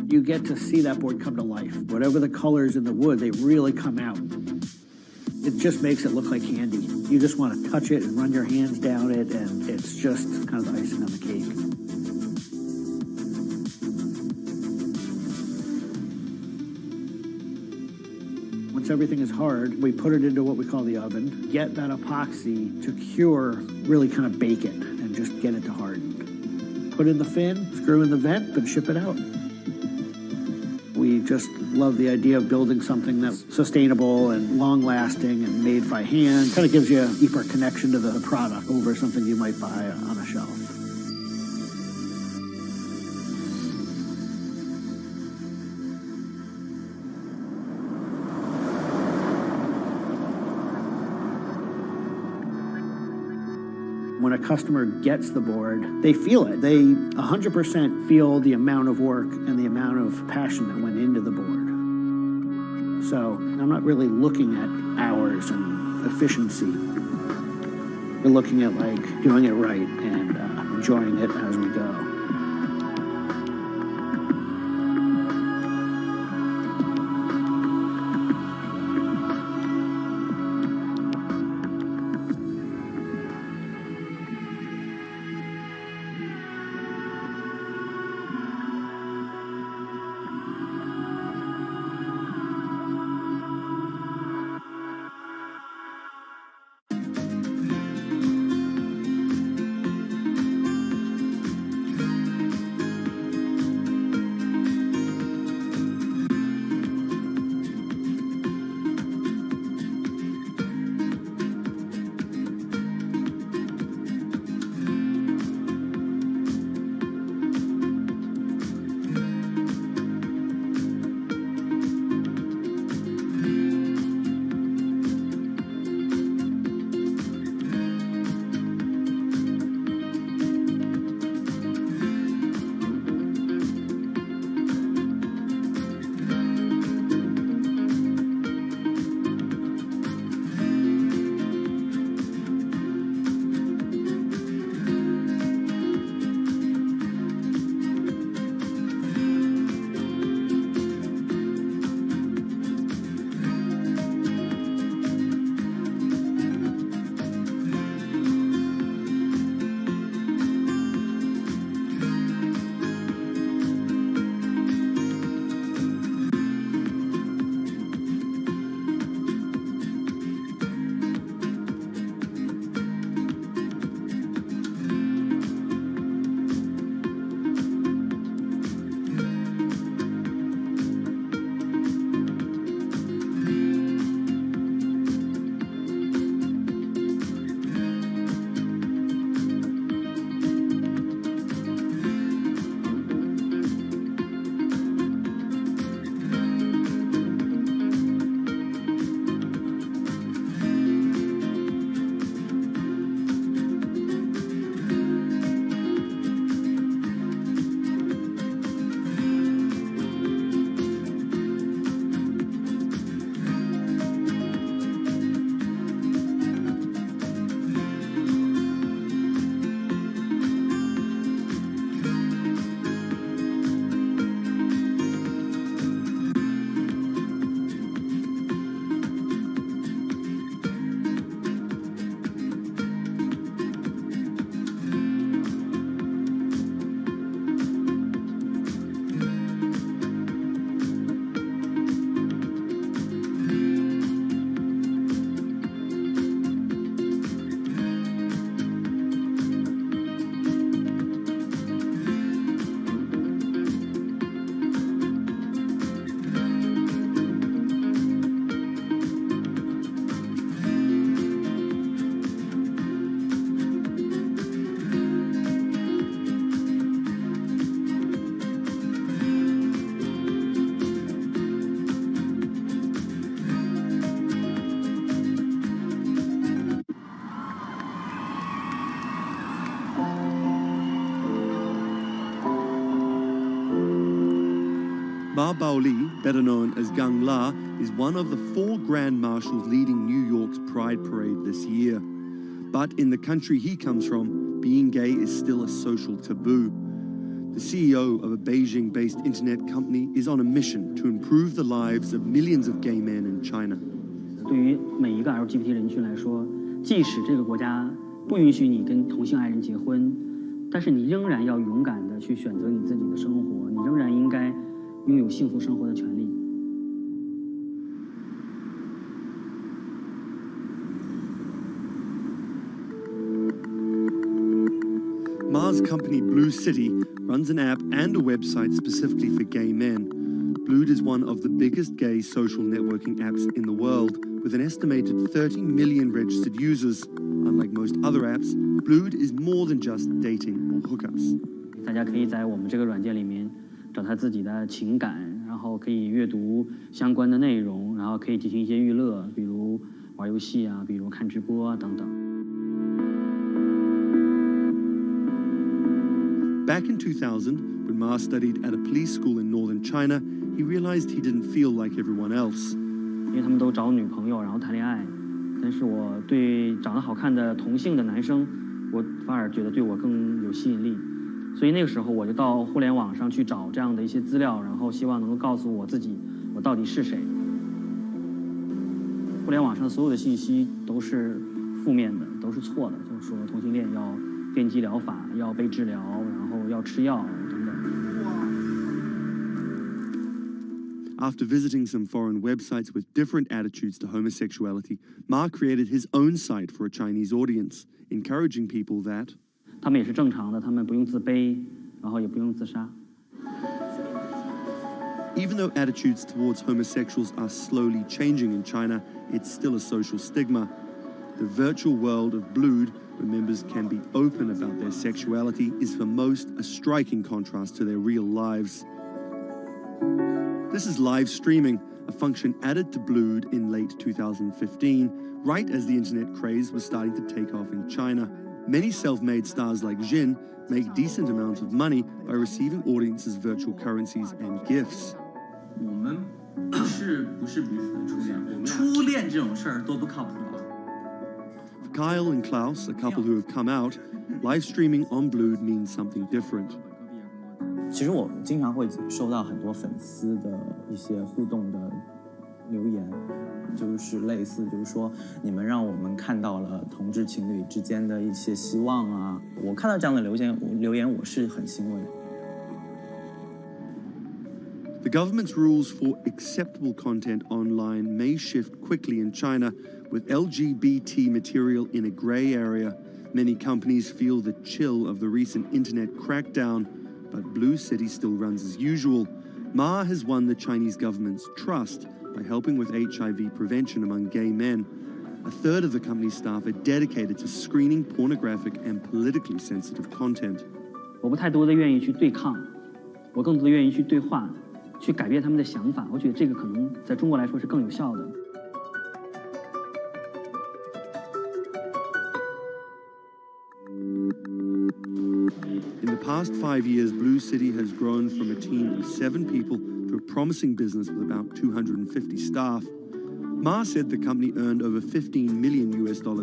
You get to see that board come to life. Whatever the colors in the wood, they really come out. It just makes it look like candy. You just want to touch it and run your hands down it, and it's just kind of the icing on the cake. Once everything is hard, we put it into what we call the oven, get that epoxy to cure, really kind of bake it, and just get it to harden. Put in the fin, screw in the vent, and ship it out. We just love the idea of building something that's sustainable and long-lasting and made by hand. Kind of gives you a deeper connection to the product over something you might buy on a shelf. When a customer gets the board, they feel it. They 100% feel the amount of work and the amount of passion that went into the board. So I'm not really looking at hours and efficiency. We're looking at like doing it right and enjoying it as we go. Ma Baoli, better known as Gang La, is one of the 4 grand marshals leading New York's Pride Parade this year. But in the country he comes from, being gay is still a social taboo. The CEO of a Beijing-based internet company is on a mission to improve the lives of millions of gay men in China. 对于每一个 LGBT 人群来说，即使这个国家不允许你跟同性爱人结婚，但是你仍然要勇敢地去选择你自己的生活，你仍然应该拥有幸福生活的权利。Ma's company Blue City runs an app and a website specifically for gay men. Blued is one of the biggest gay social networking apps in the world, with an estimated 30 million registered users. Unlike most other apps, Blued is more than just dating or hookups. 大家可以在我们这个软件里面找他自己的情感，然后可以阅读相关的内容，然后可以进行一些娱乐，比如玩游戏啊，比如看直播啊等等。Back in 2000, when Ma studied at a police school in northern China, he realized he didn't feel like everyone else. 因为他们都找女朋友，然后谈恋爱，但是我对长得好看的同性的男生，我反而觉得对我更有吸引力。所以那个时候我就到互联网上去找这样的一些资料，然后希望能够告诉我自己我到底是谁。互联网上所有的信息都是负面的，都是错的，就是说同性恋要电击疗法，要被治疗，然后要吃药等等。After visiting some foreign websites with different attitudes to homosexuality, Ma created his own site for a Chinese audience, encouraging people that 他们也是正常的，他们不用自卑，然后也不用自杀。Even though attitudes towards homosexuals are slowly changing in China, it's still a social stigma. The virtual world of Blued, where members can be open about their sexuality, is for most a striking contrast to their real lives. This is live streaming, a function added to Blued in late 2015, right as the internet craze was starting to take off in China. Many self-made stars like Jin make decent amounts of money by receiving audiences' virtual currencies and gifts. 我们不是彼此的初恋，初恋这种事儿多不靠谱啊。For Kyle and Klaus, a couple who have come out, live streaming on Blued means something different. 其实我经常会收到很多粉丝的一些互动的留言，就是类似就是说你们让我们看到了同志情侣之间的一些希望啊，我看到这样的留言我是很欣慰的。The government's rules for acceptable content online may shift quickly in China, with LGBT material in a grey area. Many companies feel the chill of the recent internet crackdown, but Blue City still runs as usual. Ma has won the Chinese government's trust by helping with HIV prevention among gay men. A third of the company's staff are dedicated to screening pornographic and politically sensitive content. 我不太多的愿意去对抗，我更多的愿意去对话，去改变他们的想法。我觉得这个可能在中国来说是更有效的。In the past 5 years, Blue City has grown from a team of 7 people to a promising business with about 250 staff. Ma said the company earned over $15 million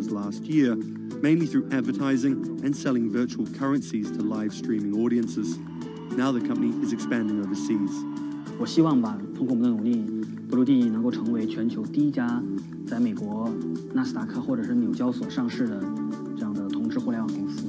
last year, mainly through advertising and selling virtual currencies to live streaming audiences. Now the company is expanding overseas. 我希望吧，通过我们的努力，Blue能够成为全球第一家在美国纳斯达克或者是纽交所上市的这样的同质互联网公司。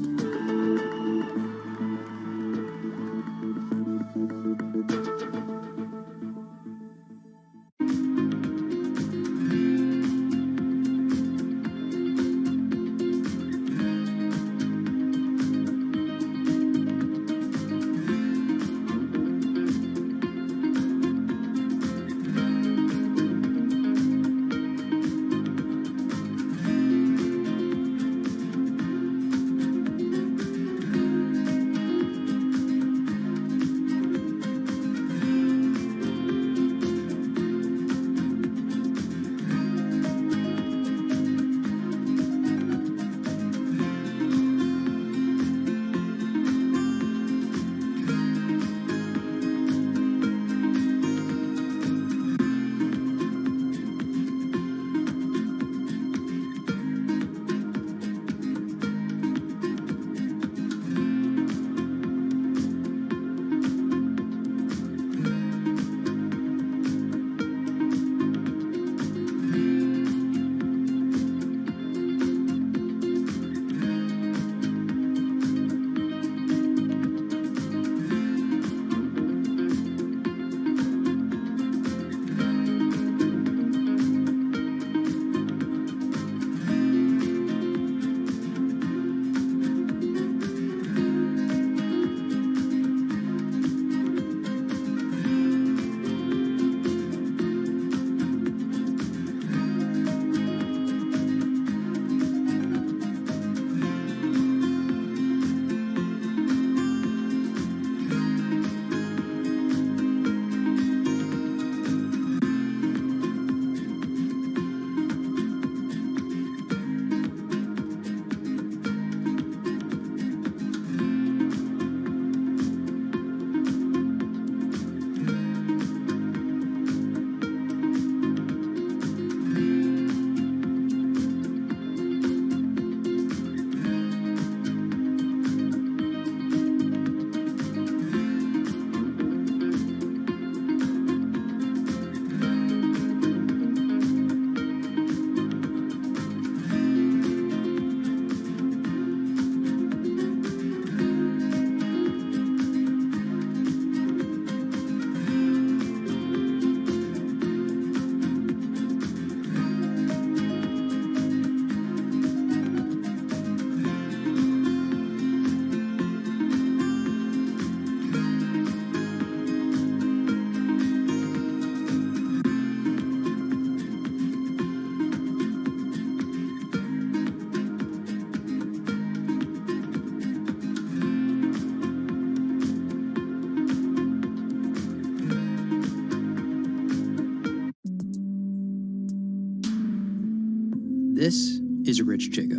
This is Rich Chiga.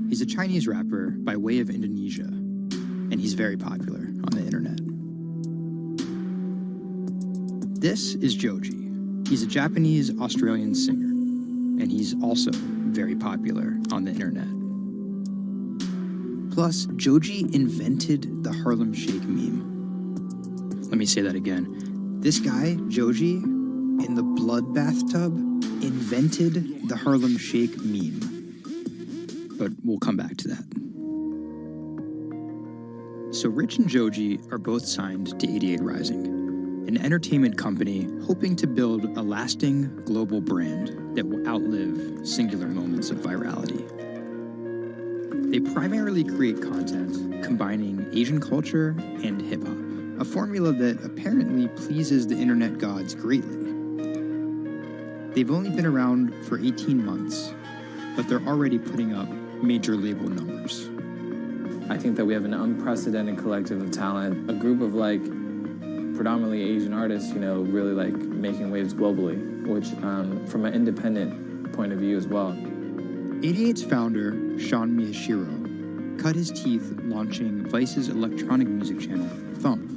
He's a Chinese rapper by way of Indonesia, and he's very popular on the internet. This is Joji. He's a Japanese-Australian singer, and he's also very popular on the internet. Plus, Joji invented the Harlem Shake meme. Let me say that again. This guy, Joji, in the blood bathtub, invented the Harlem Shake meme. But we'll come back to that. So Rich and Joji are both signed to 88 Rising, an entertainment company hoping to build a lasting global brand that will outlive singular moments of virality. They primarily create content combining Asian culture and hip-hop, a formula that apparently pleases the internet gods greatly. They've only been around for 18 months, but they're already putting up major label numbers. I think that we have an unprecedented collective of talent, a group of like predominantly Asian artists, you know, really like making waves globally, which from an independent point of view as well. 88's founder, Sean Miyashiro, cut his teeth launching Vice's electronic music channel, Thump.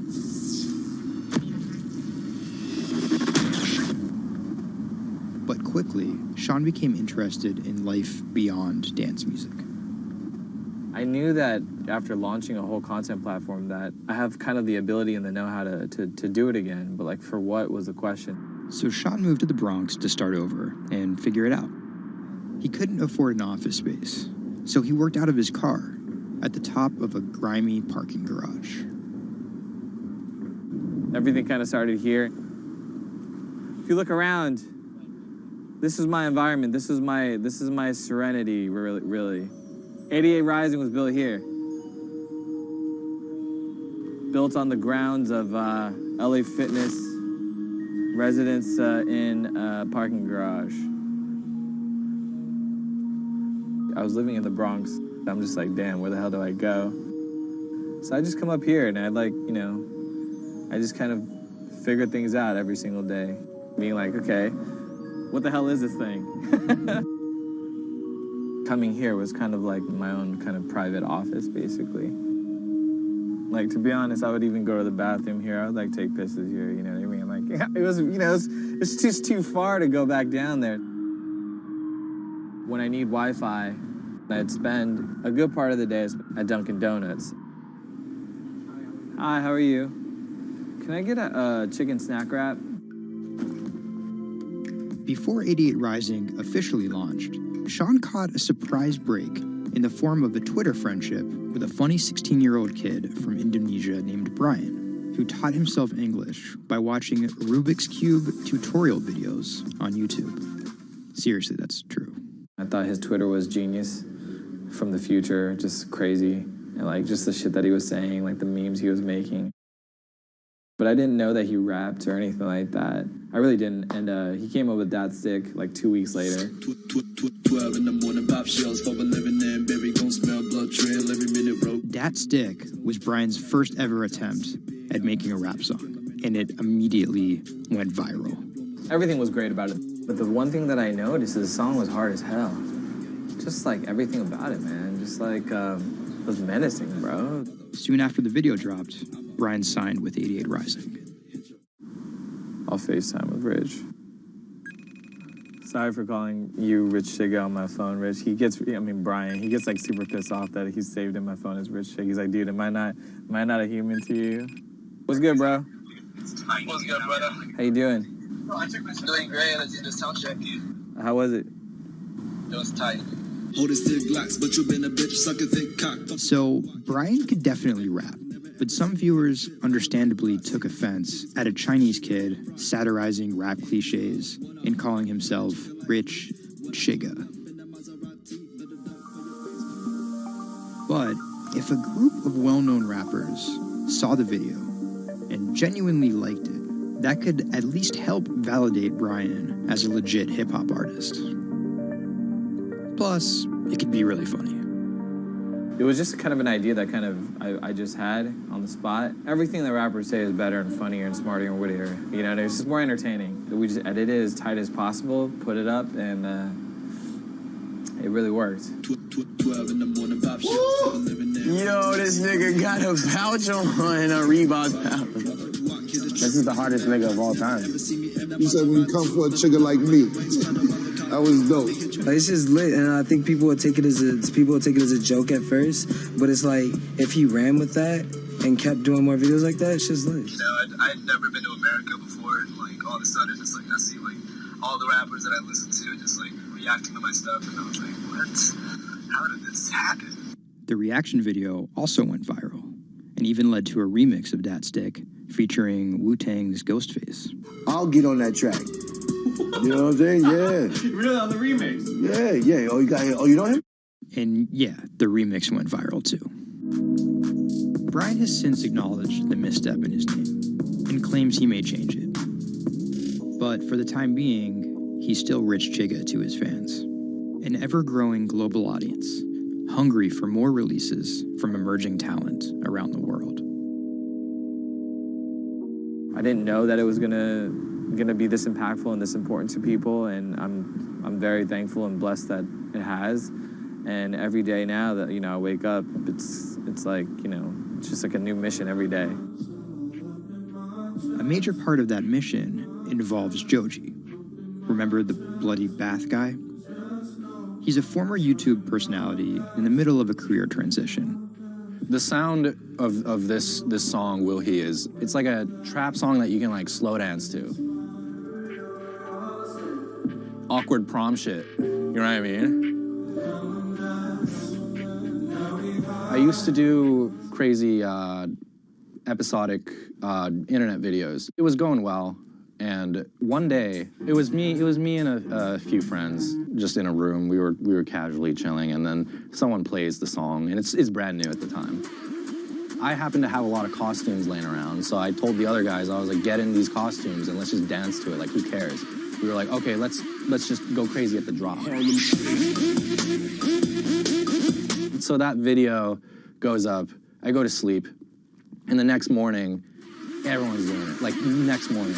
But quickly, Sean became interested in life beyond dance music. I knew that after launching a whole content platform that I have kind of the ability and the know-how to do it again, but like for what was the question. So Sean moved to the Bronx to start over and figure it out. He couldn't afford an office space, so he worked out of his car at the top of a grimy parking garage. Everything kind of started here. If you look around, this is my environment. This is my serenity, really. 88 Rising was built here. Built on the grounds of LA Fitness, residence in a parking garage. I was living in the Bronx. I'm just like, damn, where the hell do I go? So I just come up here and I I just kind of figure things out every single day. Being like, okay, what the hell is this thing? Coming here was kind of like my own kind of private office, basically. Like, to be honest, I would even go to the bathroom here. I would like take pisses here, you know what I mean? Like, it was, it's just too far to go back down there. When I need Wi-Fi, I'd spend a good part of the day at Dunkin' Donuts. Hi, how are you? Can I get a chicken snack wrap? Before 88 Rising officially launched, Sean caught a surprise break in the form of a Twitter friendship with a funny 16-year-old kid from Indonesia named Brian, who taught himself English by watching Rubik's Cube tutorial videos on YouTube. Seriously, that's true. I thought his Twitter was genius, from the future, just crazy, and like just the shit that he was saying, like the memes he was making. But I didn't know that he rapped or anything like that. I really didn't, and he came up with that stick like 2 weeks later. 12 in the morning, pop shells for a living and baby gon' smell blood trail every minute, bro. Dat Stick was Brian's first ever attempt at making a rap song, and it immediately went viral. Everything was great about it, but the one thing that I noticed is the song was hard as hell. Just like everything about it, man. Just like, it was menacing, bro. Soon after the video dropped, Brian signed with 88 Rising. I'll FaceTime with Rich. Sorry for calling you Rich Chiga on my phone, Rich. Brian, he gets like super pissed off that he's saved in my phone as Rich Chiga. He's like, dude, am I not a human to you? What's good, bro? What's good, brother? How you doing? Doing great. I did the sound check. How was it? It was tight. But you've been a bitch, suck a thick cock. So, Brian could definitely rap, but some viewers understandably took offense at a Chinese kid satirizing rap cliches and calling himself Rich Chiga. But if a group of well-known rappers saw the video and genuinely liked it, that could at least help validate Brian as a legit hip-hop artist. Plus, it could be really funny. It was just kind of an idea that I just had on the spot. Everything that rappers say is better and funnier and smarter and wittier. You know, it's just more entertaining. We just edit it as tight as possible, put it up, and it really worked. 12 in the morning, pop shit. Yo, this nigga got a pouch on and a Reebok pouch. This is the hardest nigga of all time. You said when you come for a trigger like me, that was dope. Like, it's just lit, and I think people will take it as a joke at first, but it's like if he ran with that and kept doing more videos like that, it's just lit. You know, I'd never been to America before, and like all of a sudden, it's like I see like all the rappers that I listen to just like reacting to my stuff, and I was like, what? How did this happen? The reaction video also went viral, and even led to a remix of Dat Stick featuring Wu-Tang's Ghostface. I'll get on that track. You know what I'm saying? Yeah. Really, on the remix? Yeah. Oh, you know him? And yeah, the remix went viral too. Brian has since acknowledged the misstep in his name and claims he may change it. But for the time being, he's still Rich Chigga to his fans. An ever-growing global audience, hungry for more releases from emerging talent around the world. I didn't know that it was gonna be this impactful and this important to people, and I'm very thankful and blessed that it has. And every day now that I wake up, it's like it's just like a new mission every day. A major part of that mission involves Joji. Remember the bloody bath guy? He's a former YouTube personality in the middle of a career transition. The sound of this song, Will He, it's like a trap song that you can like slow dance to. Awkward prom shit, you know what I mean? I used to do crazy episodic internet videos. It was going well, and one day it was me and a few friends just in a room. We were casually chilling, and then someone plays the song, and it's brand new at the time. I happened to have a lot of costumes laying around, so I told the other guys, I was like, get in these costumes and let's just dance to it. Like, who cares? We were like, okay, let's just go crazy at the drop. So that video goes up. I go to sleep, and the next morning, everyone's doing it. Like, next morning.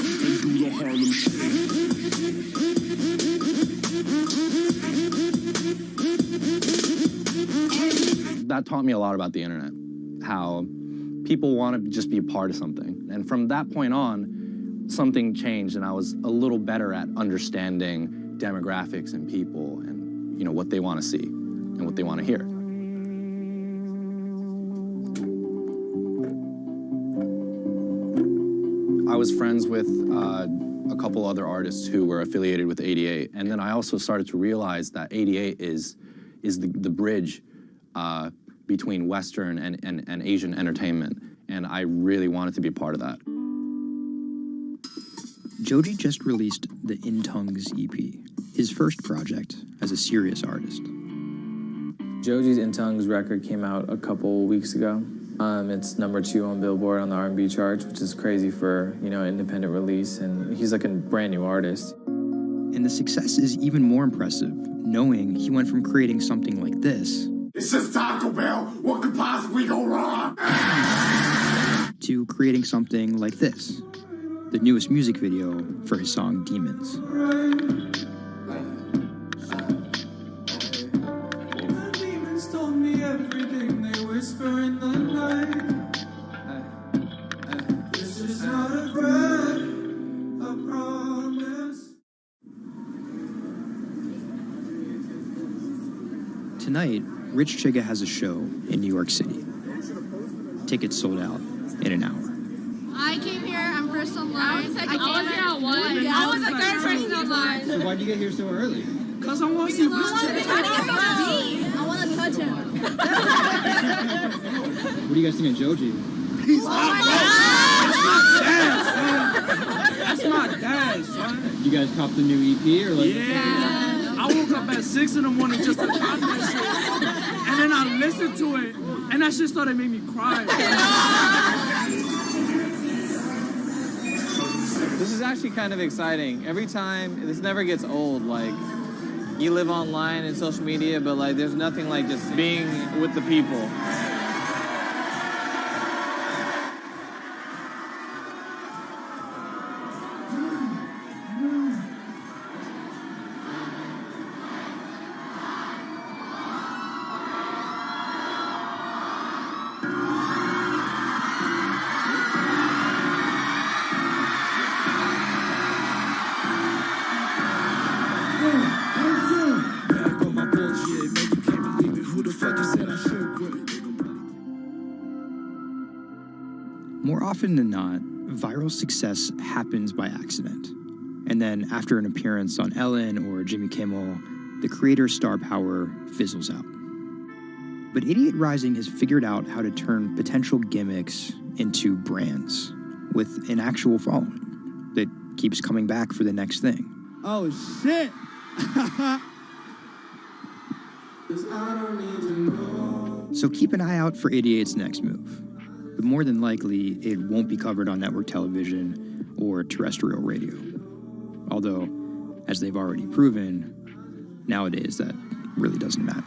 That taught me a lot about the internet, how people want to just be a part of something. And from that point on, something changed, and I was a little better at understanding demographics and people and, what they want to see and what they want to hear. I was friends with a couple other artists who were affiliated with 88, and then I also started to realize that 88 is the bridge between Western and Asian entertainment, and I really wanted to be part of that. Joji just released the In Tongues EP, his first project as a serious artist. Joji's In Tongues record came out a couple weeks ago. It's #2 on Billboard on the R&B charts, which is crazy for, independent release, and he's like a brand new artist. And the success is even more impressive, knowing he went from creating something like this, It's just Taco Bell. What could possibly go wrong? to creating something like this, the newest music video for his song Demons. Tonight, Rich Chigga has a show in New York City. Tickets sold out in an hour. I came here, I'm first online. I was here at 1. I was the third person online. So why'd you get here so early? Because I want to see Rich Chigga. I want to touch him. What do you guys think of Joji? He's hot. That's my dad, son. You guys cop the new EP or like? Yeah. I woke up at 6 in the morning just to cop that shit. And then I listened to it, and that shit started making me cry. This is actually kind of exciting. Every time, this never gets old. Like, you live online and social media, but like, there's nothing like just being with the people. More often than not, viral success happens by accident. And then after an appearance on Ellen or Jimmy Kimmel, the creator's star power fizzles out. But Idiot Rising has figured out how to turn potential gimmicks into brands with an actual following that keeps coming back for the next thing. Oh, shit! So keep an eye out for Idiot's next move. But more than likely, it won't be covered on network television or terrestrial radio. Although, as they've already proven, nowadays that really doesn't matter.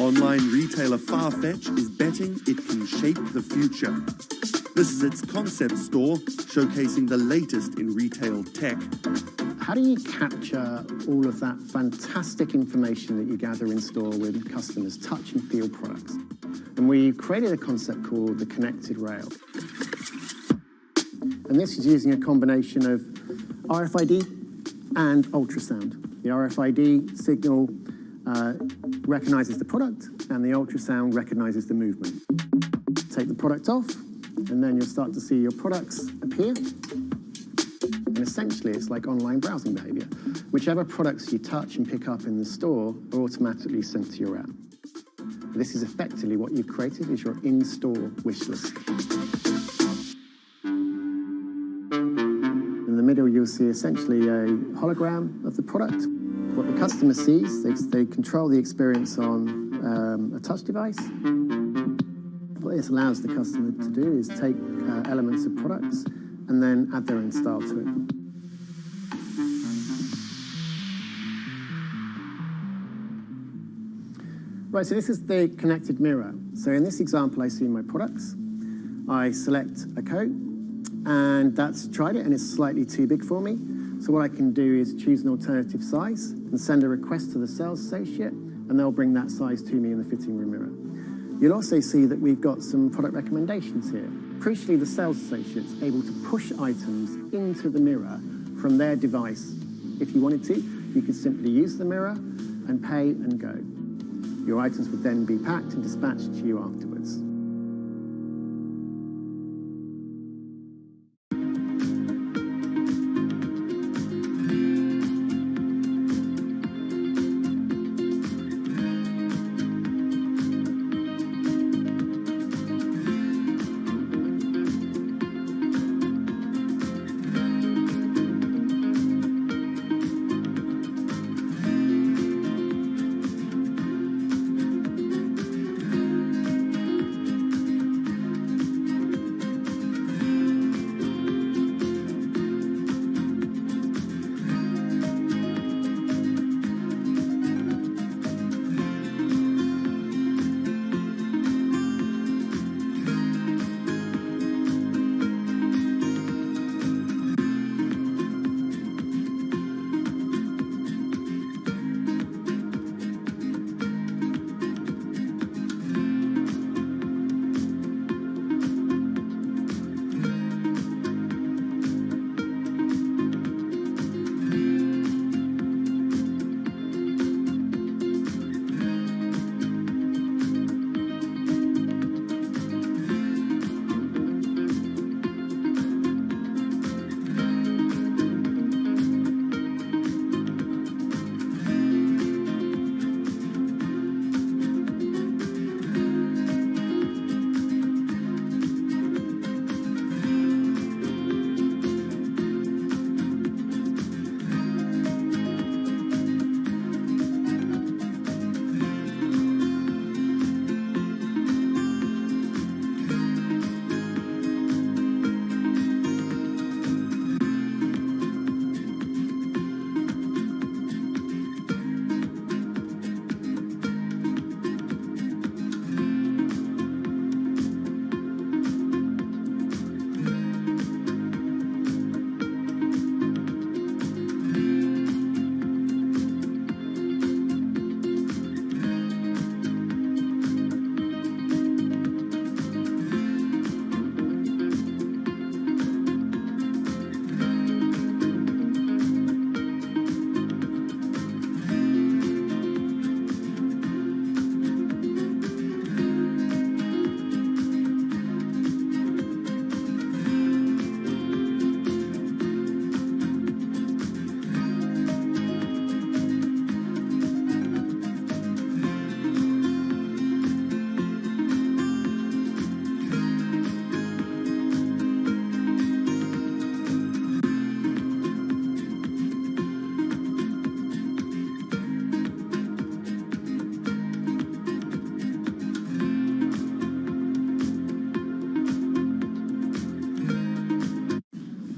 Online retailer Farfetch is betting it can shape the future. This is its concept store, showcasing the latest in retail tech. How do you capture all of that fantastic information that you gather in store with customers touch and feel products? And we created a concept called the connected rail. And this is using a combination of RFID and ultrasound. The RFID signal recognizes the product, and the ultrasound recognizes the movement. Take the product off, and then you'll start to see your products appear. And essentially, it's like online browsing behavior. Whichever products you touch and pick up in the store are automatically sent to your app. This is effectively what you've created is your in-store wish list. In the middle, you'll see essentially a hologram of the product. What the customer sees, they control the experience on a touch device. What this allows the customer to do is take elements of products and then add their own style to it. Right, so this is the connected mirror. So in this example, I see my products. I select a coat, and that's tried it, and it's slightly too big for me. So what I can do is choose an alternative size and send a request to the sales associate, and they'll bring that size to me in the fitting room mirror. You'll also see that we've got some product recommendations here. Crucially, the sales associate's able to push items into the mirror from their device. If you wanted to, you could simply use the mirror and pay and go. Your items would then be packed and dispatched to you afterwards.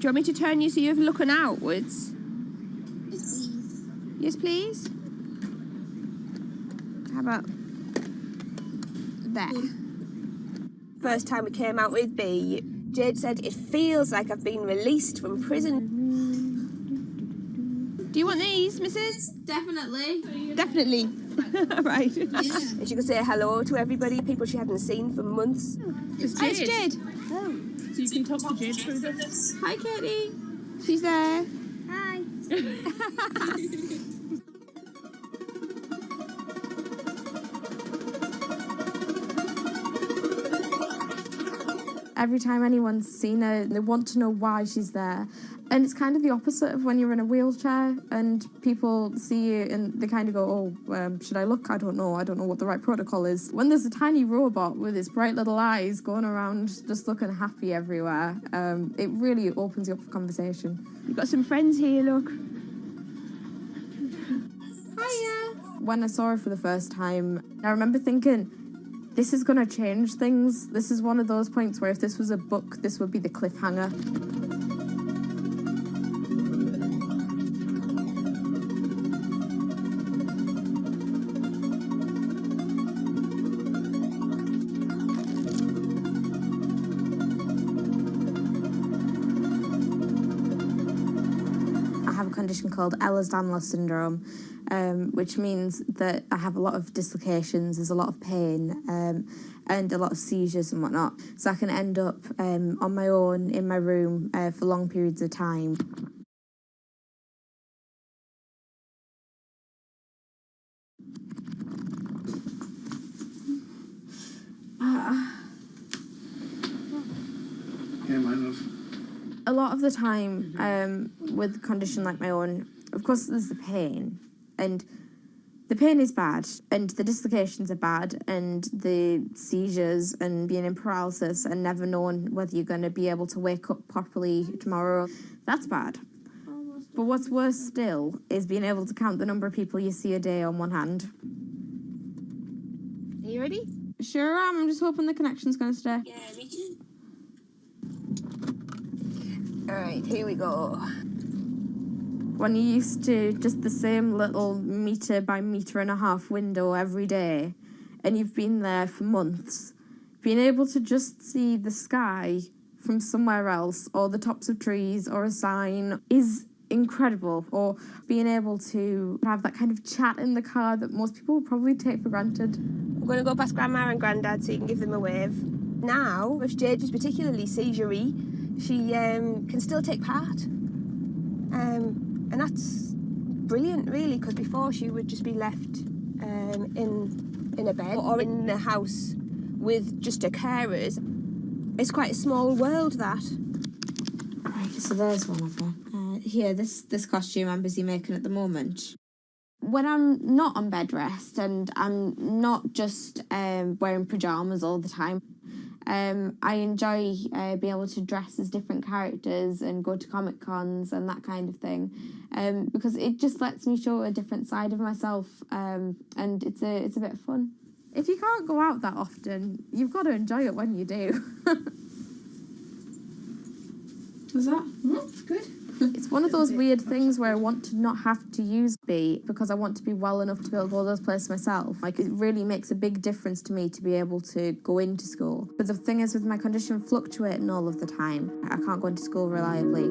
Do you want me to turn you so you're looking outwards? Yes, please. How about there? First time we came out with B, Jade said, "It feels like I've been released from prison." Do you want these, Mrs.? Definitely. Definitely. Right. Yeah. And she could say hello to everybody, people she hadn't seen for months. It's Hi, it's Jade. Jade. Oh. So you can talk to Jade through this. Hi, Katie. She's there. Hi. Every time anyone's seen her, they want to know why she's there. And it's kind of the opposite of when you're in a wheelchair and people see you and they kind of go, oh, should I look? I don't know what the right protocol is. When there's a tiny robot with its bright little eyes going around just looking happy everywhere, it really opens you up for conversation. You've got some friends here, look. Hiya. When I saw her for the first time, I remember thinking, this is going to change things. This is one of those points where if this was a book, this would be the cliffhanger. condition called Ehlers-Danlos syndrome, which means that I have a lot of dislocations, there's a lot of pain, and a lot of seizures and whatnot. So I can end up on my own in my room for long periods of time. Yeah, my love. A lot of the time, with a condition like my own, of course there's the pain, and the pain is bad, and the dislocations are bad, and the seizures and being in paralysis and never knowing whether you're going to be able to wake up properly tomorrow, that's bad. But what's worse still is being able to count the number of people you see a day on one hand. Are you ready? Sure am, I'm just hoping the connection's going to stay. Yeah, me too. Alright, here we go. When you're used to just the same little metre by metre and a half window every day, and you've been there for months, being able to just see the sky from somewhere else, or the tops of trees, or a sign, is incredible. Or being able to have that kind of chat in the car that most people would probably take for granted. I'm going to go past Grandma and Grandad so you can give them a wave. Now, if Jade is particularly seizure-y, she can still take part. And that's brilliant, really, because before she would just be left in a bed or in the house with just her carers. It's quite a small world, that. Right, so there's one of them. Here, this costume I'm busy making at the moment. When I'm not on bed rest and I'm not just wearing pyjamas all the time, I enjoy being able to dress as different characters and go to Comic Cons and that kind of thing, because it just lets me show a different side of myself, and it's a bit of fun. If you can't go out that often, you've got to enjoy it when you do. Was that? Good. It's one of those weird things where I want to not have to use B because I want to be well enough to be able to go to those places myself. Like, it really makes a big difference to me to be able to go into school. But the thing is, with my condition fluctuating all of the time, I can't go into school reliably.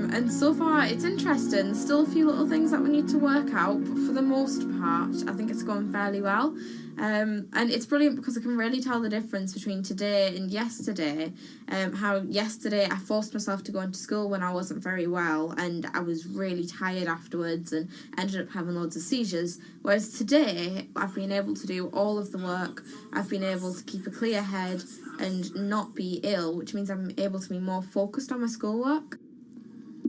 And so far it's interesting. Still a few little things that we need to work out, but for the most part I think it's going fairly well, and it's brilliant because I can really tell the difference between today and yesterday. How yesterday I forced myself to go into school when I wasn't very well and I was really tired afterwards and ended up having loads of seizures, whereas today I've been able to do all of the work. I've been able to keep a clear head and not be ill, which means I'm able to be more focused on my schoolwork.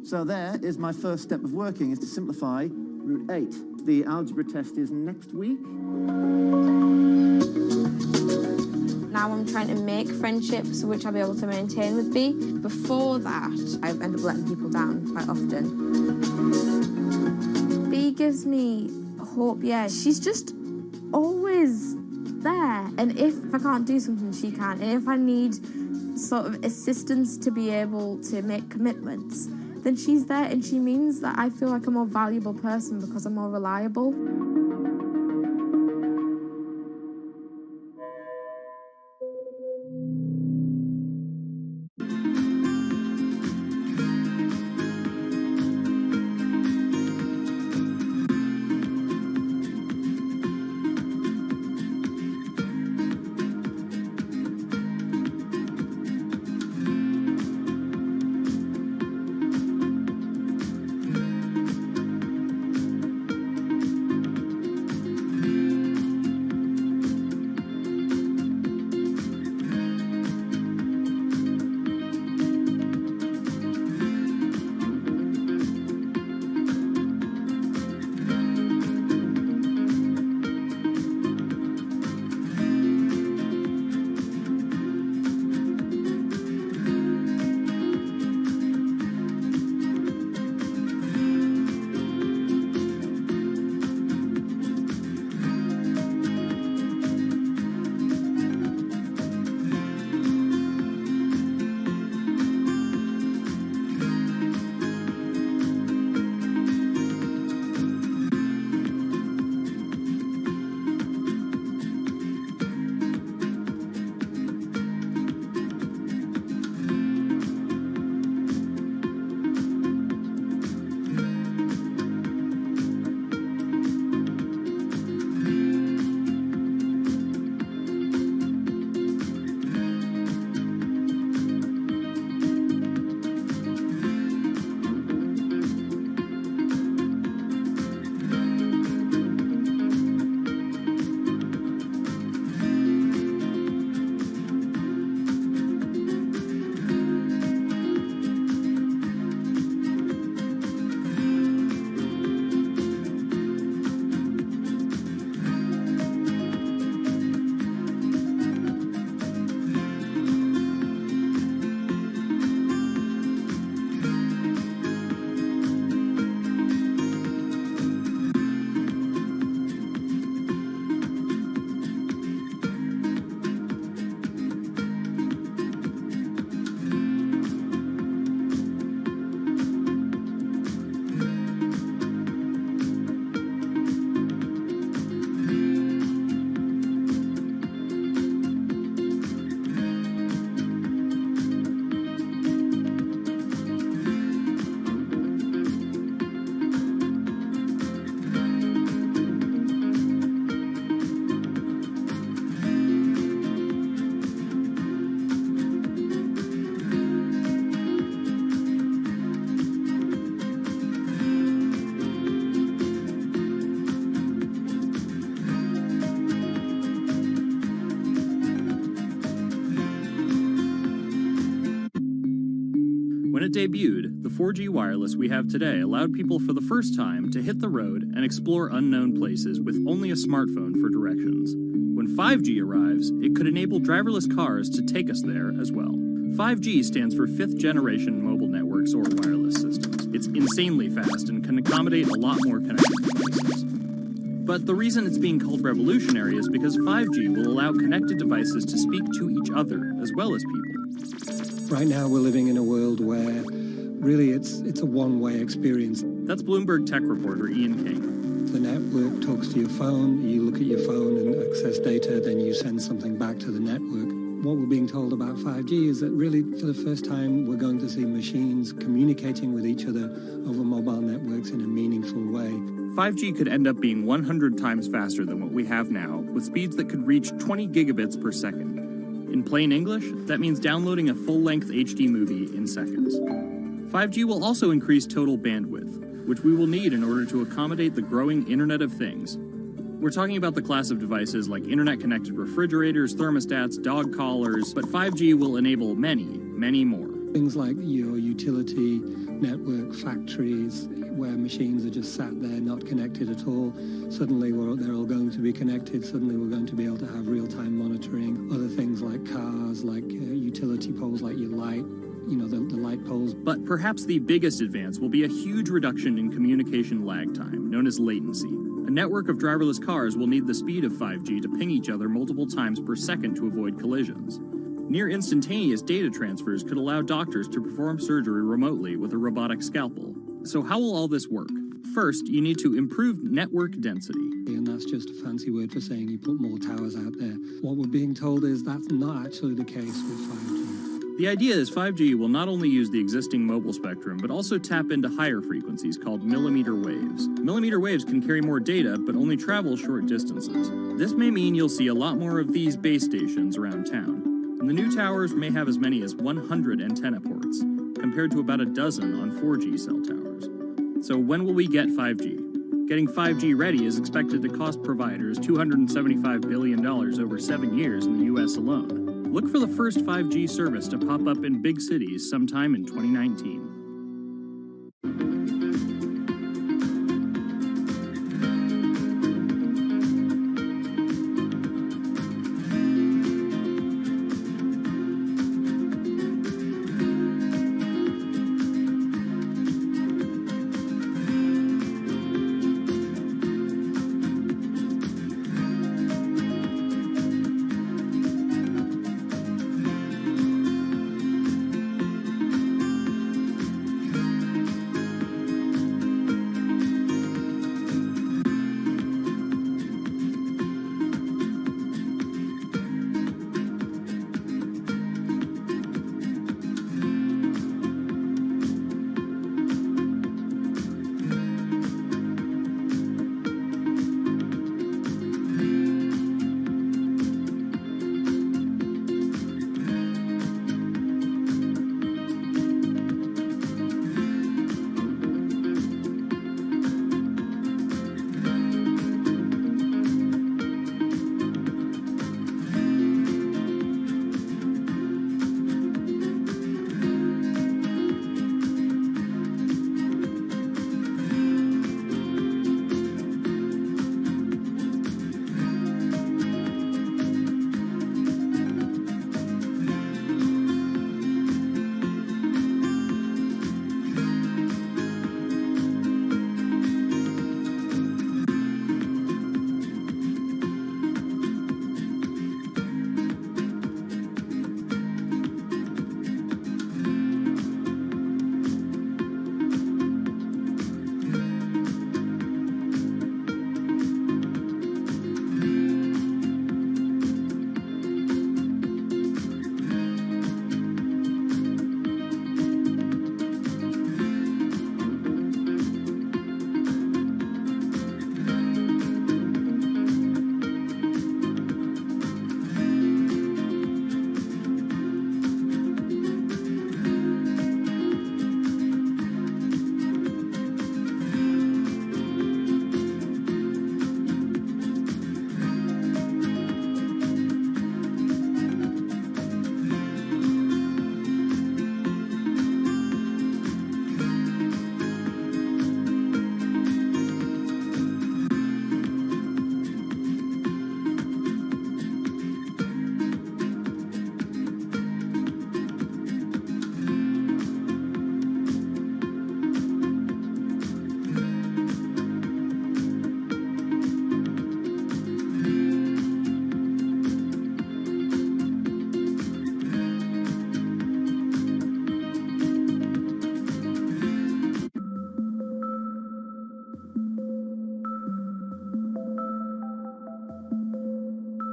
So there is my first step of working, is to simplify root 8. The algebra test is next week. Now I'm trying to make friendships which I'll be able to maintain with B. Before that, I end up letting people down quite often. B gives me hope, yeah. She's just always there. And if I can't do something, she can. And if I need sort of assistance to be able to make commitments, then she's there, and she means that I feel like a more valuable person because I'm more reliable. it debuted, the 4G wireless we have today allowed people for the first time to hit the road and explore unknown places with only a smartphone for directions. When 5G arrives, it could enable driverless cars to take us there as well. 5G stands for 5th generation mobile networks or wireless systems. It's insanely fast and can accommodate a lot more connected devices. But the reason it's being called revolutionary is because 5G will allow connected devices to speak to each other as well as people. Right now we're living in a world where really it's a one-way experience. That's Bloomberg tech reporter Ian King. The network talks to your phone, you look at your phone and access data, then you send something back to the network. What we're being told about 5G is that really for the first time we're going to see machines communicating with each other over mobile networks in a meaningful way. 5G could end up being 100 times faster than what we have now, with speeds that could reach 20 gigabits per second. In plain English, that means downloading a full-length HD movie in seconds. 5G will also increase total bandwidth, which we will need in order to accommodate the growing Internet of Things. We're talking about the class of devices like internet-connected refrigerators, thermostats, dog collars, but 5G will enable many, many more. Things like your utility network, factories, where machines are just sat there, not connected at all. Suddenly they're all going to be connected. Suddenly we're going to be able to have real-time monitoring. Other things like cars, like utility poles, like your light, the light poles. But perhaps the biggest advance will be a huge reduction in communication lag time, known as latency. A network of driverless cars will need the speed of 5G to ping each other multiple times per second to avoid collisions. Near instantaneous data transfers could allow doctors to perform surgery remotely with a robotic scalpel. So how will all this work? First, you need to improve network density. And that's just a fancy word for saying you put more towers out there. What we're being told is that's not actually the case with 5G. The idea is 5G will not only use the existing mobile spectrum, but also tap into higher frequencies called millimeter waves. Millimeter waves can carry more data, but only travel short distances. This may mean you'll see a lot more of these base stations around town. And the new towers may have as many as 100 antenna ports, compared to about a dozen on 4G cell towers. So when will we get 5G? Getting 5G ready is expected to cost providers $275 billion over 7 years in the US alone. Look for the first 5G service to pop up in big cities sometime in 2019.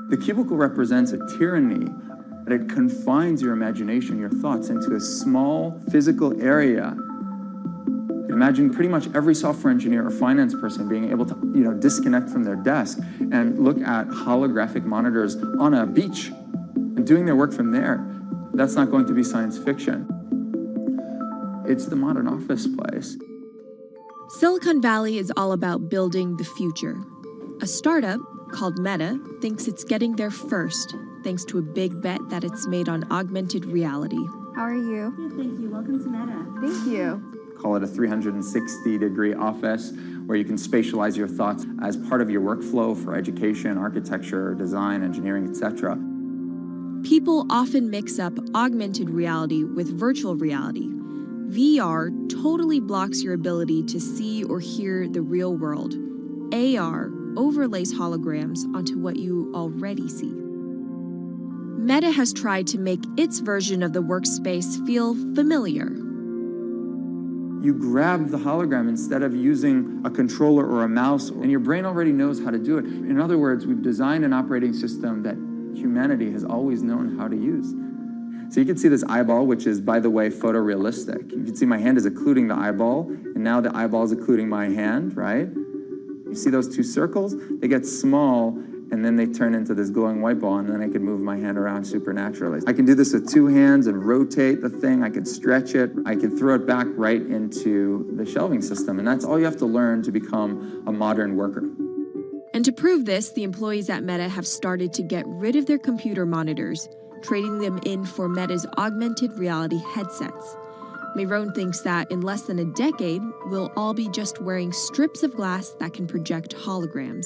The cubicle represents a tyranny. It confines your imagination, your thoughts, into a small physical area. Imagine pretty much every software engineer or finance person being able to, disconnect from their desk and look at holographic monitors on a beach and doing their work from there. That's not going to be science fiction. It's the modern office place. Silicon Valley is all about building the future. A startup called Meta thinks it's getting there first, thanks to a big bet that it's made on augmented reality. How are you? Good, thank you. Welcome to Meta. Thank you. Call it a 360-degree office where you can spatialize your thoughts as part of your workflow for education, architecture, design, engineering, etc. People often mix up augmented reality with virtual reality. VR totally blocks your ability to see or hear the real world. AR overlays holograms onto what you already see. Meta has tried to make its version of the workspace feel familiar. You grab the hologram instead of using a controller or a mouse, and your brain already knows how to do it. In other words, we've designed an operating system that humanity has always known how to use. So you can see this eyeball, which is, by the way, photorealistic. You can see my hand is occluding the eyeball, and now the eyeball is occluding my hand, right? You see those two circles? They get small, and then they turn into this glowing white ball, and then I can move my hand around supernaturally. I can do this with two hands and rotate the thing. I can stretch it. I can throw it back right into the shelving system, and that's all you have to learn to become a modern worker. And to prove this, the employees at Meta have started to get rid of their computer monitors, trading them in for Meta's augmented reality headsets. Mayron thinks that in less than a decade, we'll all be just wearing strips of glass that can project holograms.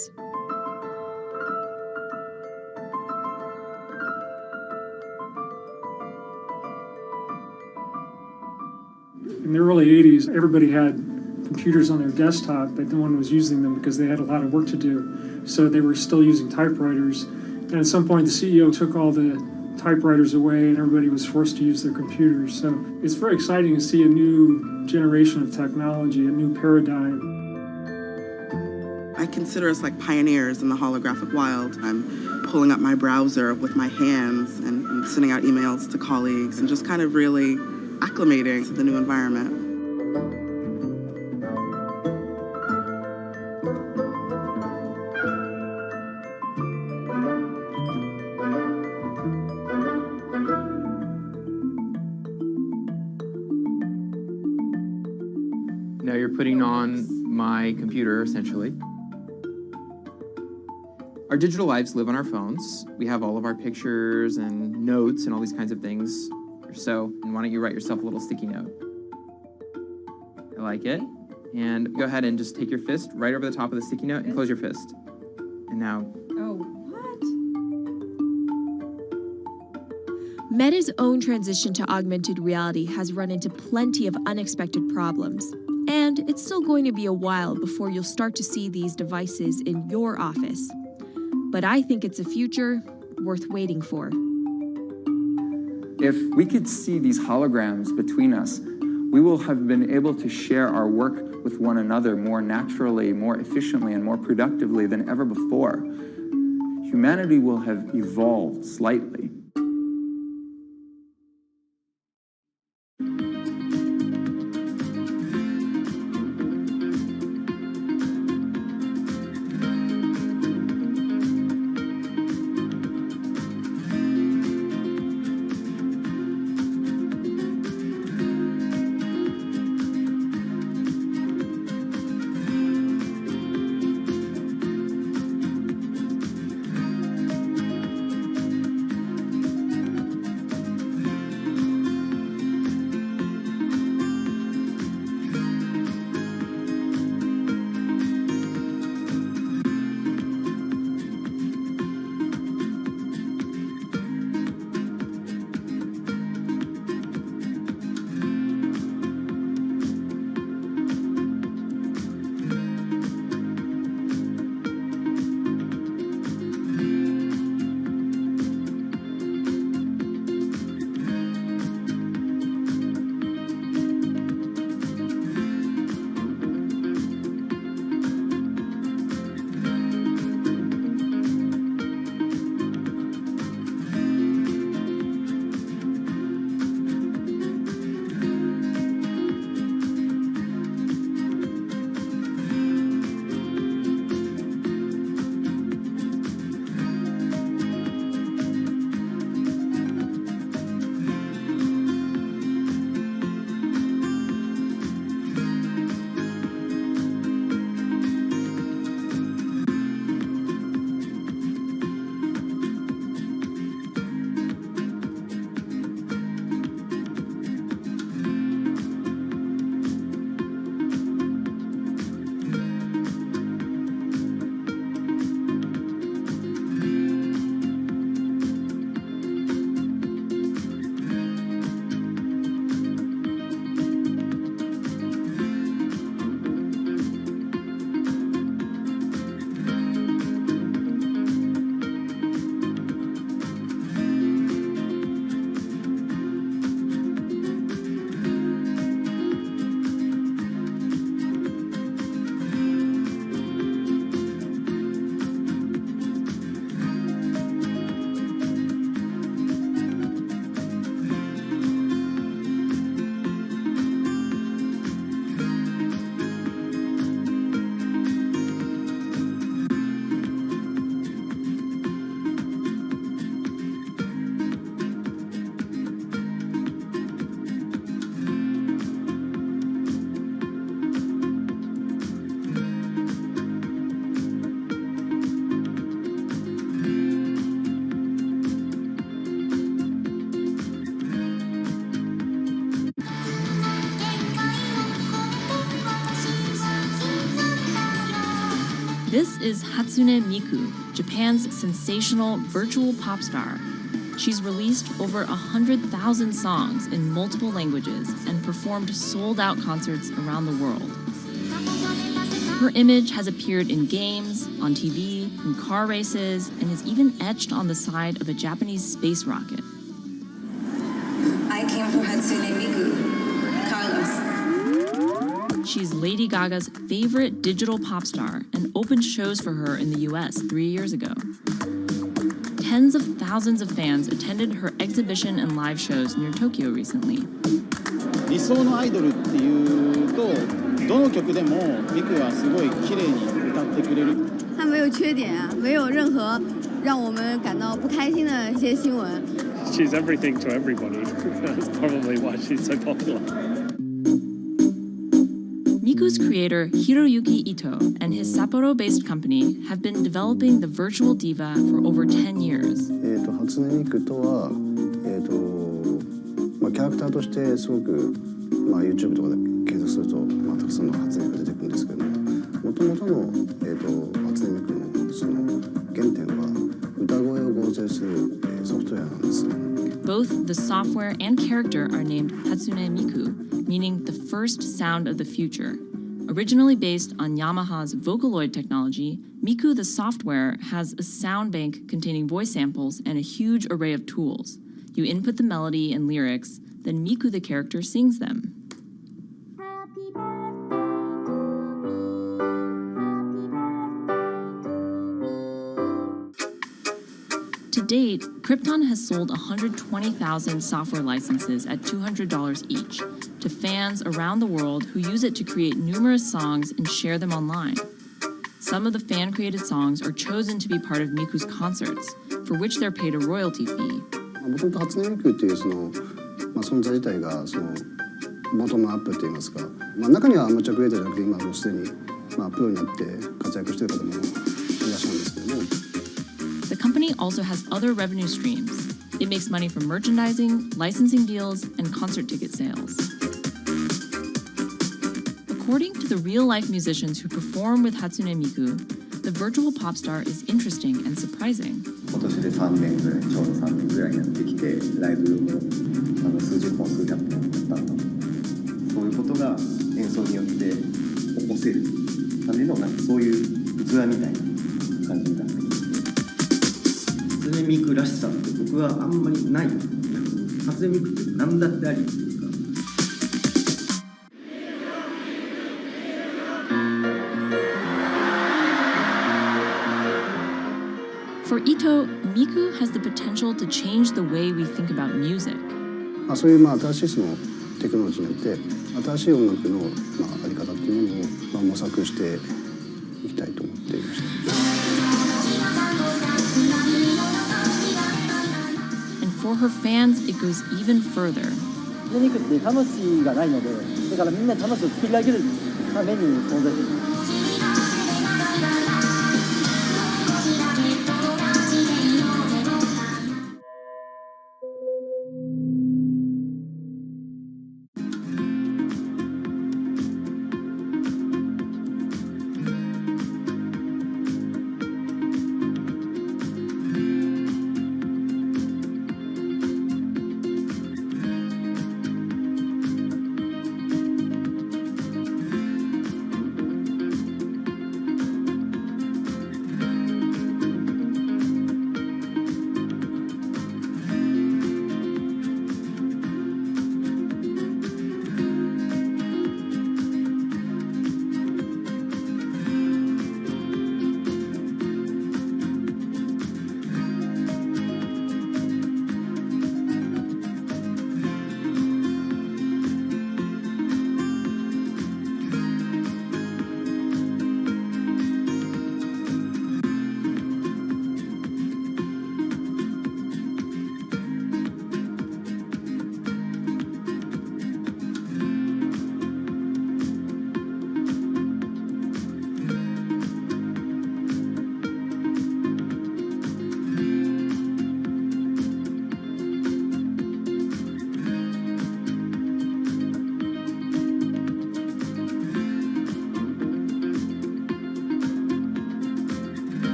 In the early 80s, everybody had computers on their desktop, but no one was using them because they had a lot of work to do. So they were still using typewriters. And at some point, the CEO took all the typewriters away and everybody was forced to use their computers. So it's very exciting to see a new generation of technology, a new paradigm. I consider us like pioneers in the holographic world. I'm pulling up my browser with my hands and sending out emails to colleagues and just kind of really acclimating to the new environment. Now you're putting on my computer, essentially. Our digital lives live on our phones. We have all of our pictures and notes and all these kinds of things. So, and why don't you write yourself a little sticky note? I like it. And go ahead and just take your fist right over the top of the sticky note and close your fist. And now... Oh, what? Meta's own transition to augmented reality has run into plenty of unexpected problems. And it's still going to be a while before you'll start to see these devices in your office. But I think it's a future worth waiting for. If we could see these holograms between us, we will have been able to share our work with one another more naturally, more efficiently, and more productively than ever before. Humanity will have evolved slightly. This is Hatsune Miku, Japan's sensational virtual pop star. She's released over 100,000 songs in multiple languages and performed sold-out concerts around the world. Her image has appeared in games, on TV, in car races, and is even etched on the side of a Japanese space rocket. I came for Hatsune Miku, Carlos. She's Lady Gaga's favorite digital pop star and opened shows for her in the US 3 years ago. Tens of thousands of fans attended her exhibition and live shows near Tokyo recently. 理想のアイドルっていうとどの曲でもミクはすごい綺麗に歌ってくれる。他没有缺点啊，没有任何让我们感到不开心的一些新闻。She's everything to everybody. That's probably why she's so popular. Miku's creator Hiroyuki Ito and his Sapporo-based company have been developing the virtual diva for over 10 years. 初音ミクとはキャラクターとしてすごくYouTube とかで検索するとたくさんの初音ミクが出てくるんですけども、元々の初音ミクのその原点は歌声を合成するソフトウェアなんです。Both the software and character are named Hatsune Miku, meaning the first sound of the future. Originally based on Yamaha's Vocaloid technology, Miku the software has a sound bank containing voice samples and a huge array of tools. You input the melody and lyrics, then Miku the character sings them. To date, Krypton has sold 120,000 software licenses at $200 each to fans around the world who use it to create numerous songs and share them online. Some of the fan-created songs are chosen to be part of Miku's concerts, for which they're paid a royalty fee. もともと初音ミクっていう存在自体がボトムアップって言いますか、中にはアマチュアクリエイターじゃなくて今もうすでにプロになって活躍している方もいらっしゃるんですけども。The company also has other revenue streams. It makes money from merchandising, licensing deals, and concert ticket sales. According to the real-life musicians who perform with Hatsune Miku, the virtual pop star is interesting and surprising. 今年で3年ぐらい、ちょうど3年ぐらいやってきて、ライブも数十本、数百本だったと。そういうことが演奏によって起こせるためのそういう器みたいな感じになってきて。初音ミクらしさって僕はあんまりない。初音ミクって何だってあり。For Ito, Miku has the potential to change the way we think about music. そういう新しいテクノロジーによって新しい音楽のあり方っていうものを模索していきたいと思っていました。And for her fans, it goes even further. ミクって魂がないので、だからみんな魂を作り上げるために存在する。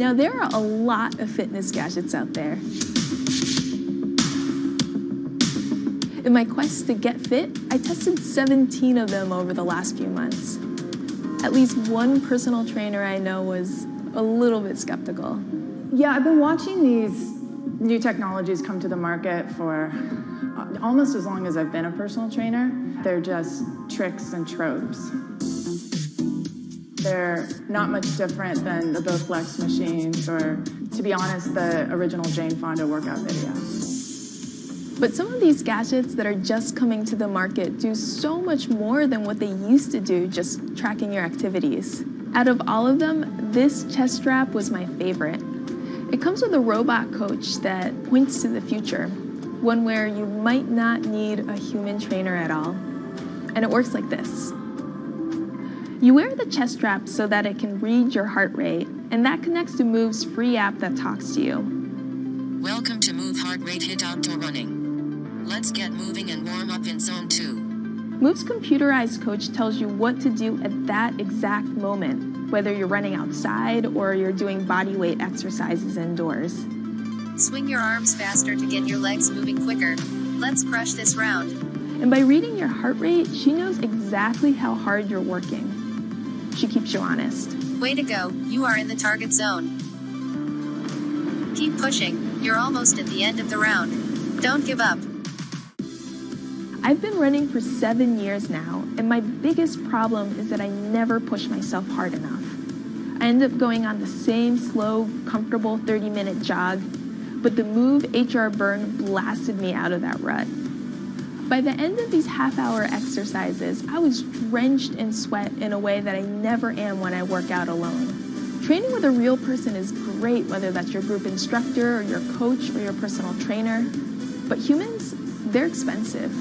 Now, there are a lot of fitness gadgets out there. In my quest to get fit, I tested 17 of them over the last few months. At least one personal trainer I know was a little bit skeptical. Yeah, I've been watching these new technologies come to the market for almost as long as I've been a personal trainer. They're just tricks and tropes. They're not much different than the Bowflex machines or, to be honest, the original Jane Fonda workout video. But some of these gadgets that are just coming to the market do so much more than what they used to do, just tracking your activities. Out of all of them, this chest strap was my favorite. It comes with a robot coach that points to the future, one where you might not need a human trainer at all. And it works like this. You wear the chest strap so that it can read your heart rate, and that connects to Move's free app that talks to you. Welcome to Move Heart Rate Hit Outdoor Running. Let's get moving and warm up in Zone 2. Move's computerized coach tells you what to do at that exact moment, whether you're running outside or you're doing body weight exercises indoors. Swing your arms faster to get your legs moving quicker. Let's crush this round. And by reading your heart rate, she knows exactly how hard you're working. She keeps you honest. Way to go, you are in the target zone. Keep pushing, you're almost at the end of the round. Don't give up. I've been running for 7 years now, and my biggest problem is that I never push myself hard enough. I end up going on the same slow, comfortable 30-minute jog, but the Move HR Burn blasted me out of that rut. By the end of these half-hour exercises, I was drenched in sweat in a way that I never am when I work out alone. Training with a real person is great, whether that's your group instructor or your coach or your personal trainer, but humans, they're expensive.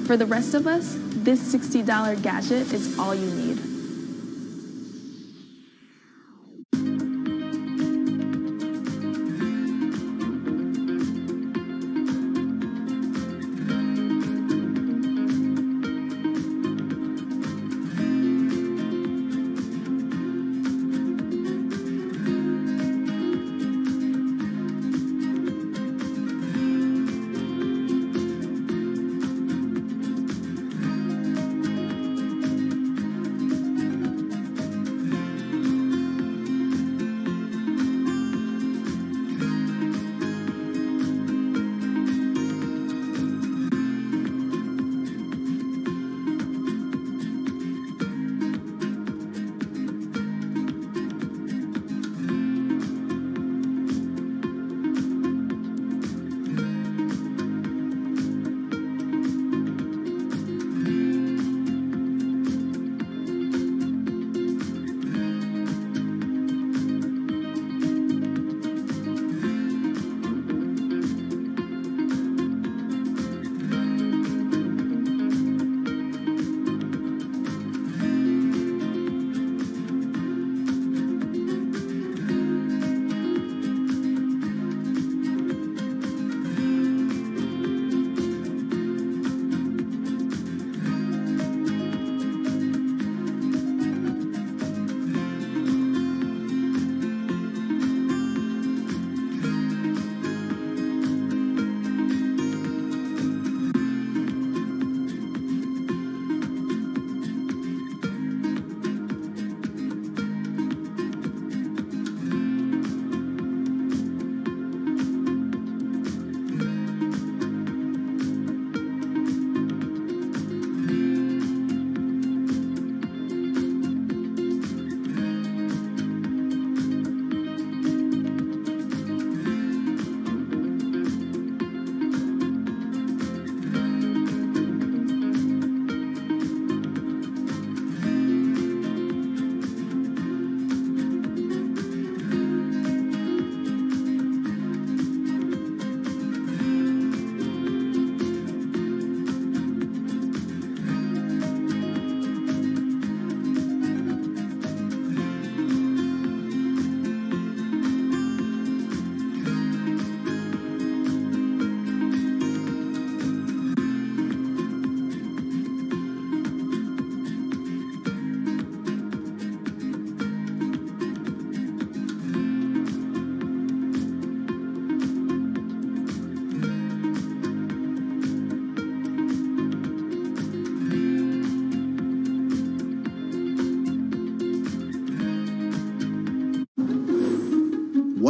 For the rest of us, this $60 gadget is all you need.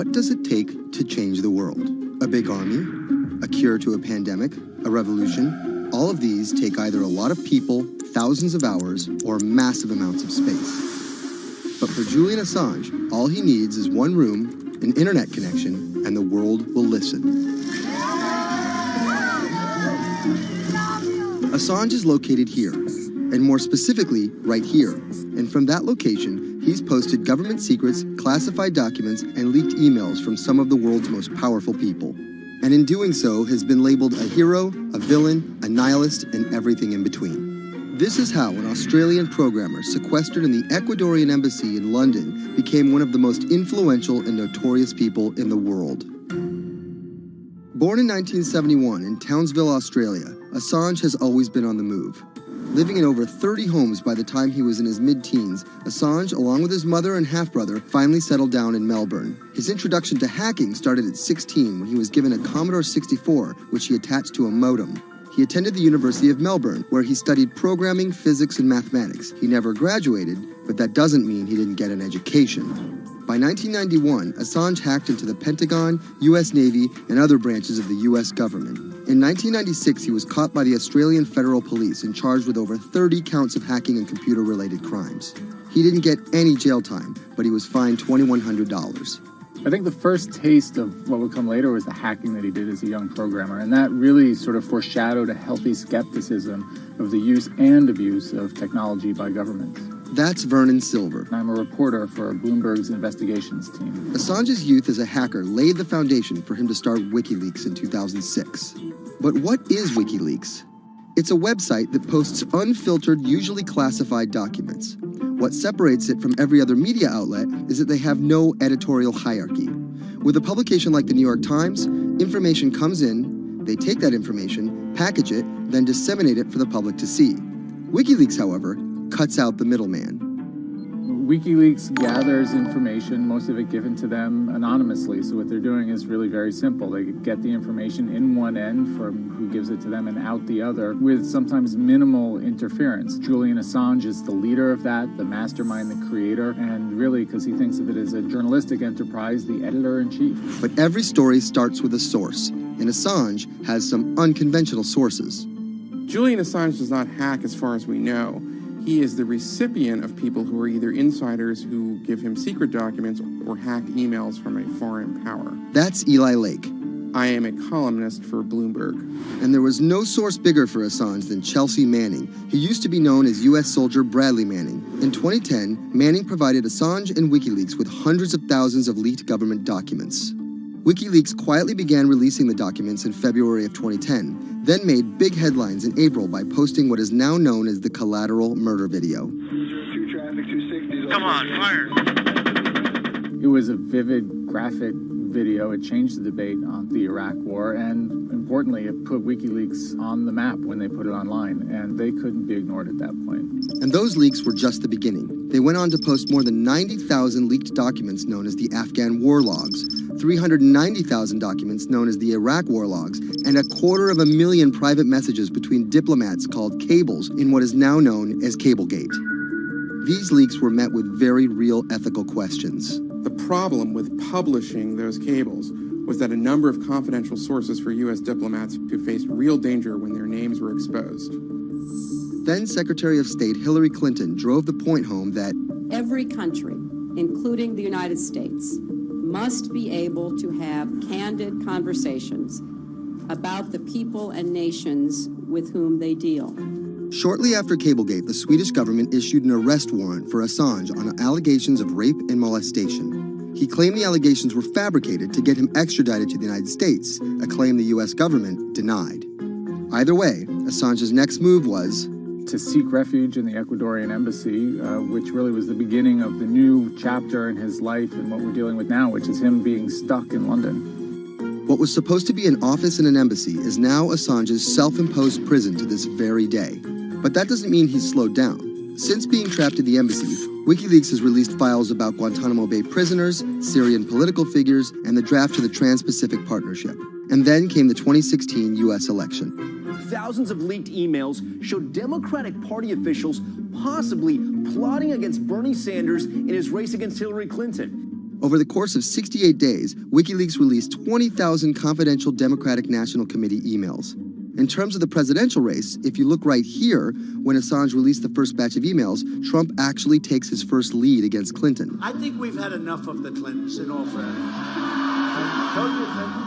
what does it take to change the world? A big army? A cure to a pandemic? A revolution? All of these take either a lot of people, thousands of hours, or massive amounts of space. But for Julian Assange, all he needs is one room, an internet connection, and the world will listen. Assange is located here, and more specifically, right here. And from that location, he's posted government secrets, classified documents, and leaked emails from some of the world's most powerful people. And in doing so, has been labeled a hero, a villain, a nihilist, and everything in between. This is how an Australian programmer sequestered in the Ecuadorian embassy in London became one of the most influential and notorious people in the world. Born in 1971 in Townsville, Australia, Assange has always been on the move. Living in over 30 homes by the time he was in his mid-teens, Assange, along with his mother and half-brother, finally settled down in Melbourne. His introduction to hacking started at 16 when he was given a Commodore 64, which he attached to a modem. He attended the University of Melbourne, where he studied programming, physics, and mathematics. He never graduated, but that doesn't mean he didn't get an education. By 1991, Assange hacked into the Pentagon, U.S. Navy, and other branches of the U.S. government. In 1996, he was caught by the Australian Federal Police and charged with over 30 counts of hacking and computer-related crimes. He didn't get any jail time, but he was fined $2,100. I think the first taste of what would come later was the hacking that he did as a young programmer, and that really sort of foreshadowed a healthy skepticism of the use and abuse of technology by governments. That's Vernon Silver. I'm a reporter for Bloomberg's investigations team. Assange's youth as a hacker laid the foundation for him to start WikiLeaks in 2006. But what is WikiLeaks? It's a website that posts unfiltered, usually classified documents. What separates it from every other media outlet is that they have no editorial hierarchy. With a publication like the New York Times, information comes in, they take that information, package it, then disseminate it for the public to see. WikiLeaks, however, cuts out the middleman. WikiLeaks gathers information, most of it given to them anonymously. So what they're doing is really very simple. They get the information in one end from who gives it to them and out the other with sometimes minimal interference. Julian Assange is the leader of that, the mastermind, the creator, and really, because he thinks of it as a journalistic enterprise, the editor-in-chief. But every story starts with a source, and Assange has some unconventional sources. Julian Assange does not hack as far as we know. He is the recipient of people who are either insiders who give him secret documents or hacked emails from a foreign power. That's Eli Lake. I am a columnist for Bloomberg. And there was no source bigger for Assange than Chelsea Manning. He used to be known as U.S. soldier Bradley Manning. In 2010, Manning provided Assange and WikiLeaks with hundreds of thousands of leaked government documents. WikiLeaks quietly began releasing the documents in February of 2010, then made big headlines in April by posting what is now known as the collateral murder video. Come on, fire! It was a vivid, graphic video. It changed the debate on the Iraq War, and importantly, it put WikiLeaks on the map when they put it online, and they couldn't be ignored at that point. And those leaks were just the beginning. They went on to post more than 90,000 leaked documents known as the Afghan war logs, 390,000 documents known as the Iraq war logs, and 250,000 private messages between diplomats called cables in what is now known as Cablegate. These leaks were met with very real ethical questions. The problem with publishing those cables was that a number of confidential sources for U.S. diplomats who faced real danger when their names were exposed. Then Secretary of State Hillary Clinton drove the point home that every country, including the United States, must be able to have candid conversations about the people and nations with whom they deal. Shortly after Cablegate, the Swedish government issued an arrest warrant for Assange on allegations of rape and molestation. He claimed the allegations were fabricated to get him extradited to the United States, a claim the U.S. government denied. Either way, Assange's next move was to seek refuge in the Ecuadorian embassy, which really was the beginning of the new chapter in his life and what we're dealing with now, which is him being stuck in London. What was supposed to be an office in an embassy is now Assange's self-imposed prison to this very day. But that doesn't mean he's slowed down. Since being trapped at the embassy, WikiLeaks has released files about Guantanamo Bay prisoners, Syrian political figures, and the draft to the Trans-Pacific Partnership. And then came the 2016 U.S. election. Thousands of leaked emails showed Democratic Party officials possibly plotting against Bernie Sanders in his race against Hillary Clinton. Over the course of 68 days, WikiLeaks released 20,000 confidential Democratic National Committee emails. In terms of the presidential race, if you look right here, when Assange released the first batch of emails, Trump actually takes his first lead against Clinton. I think we've had enough of the Clintons, in all fairness.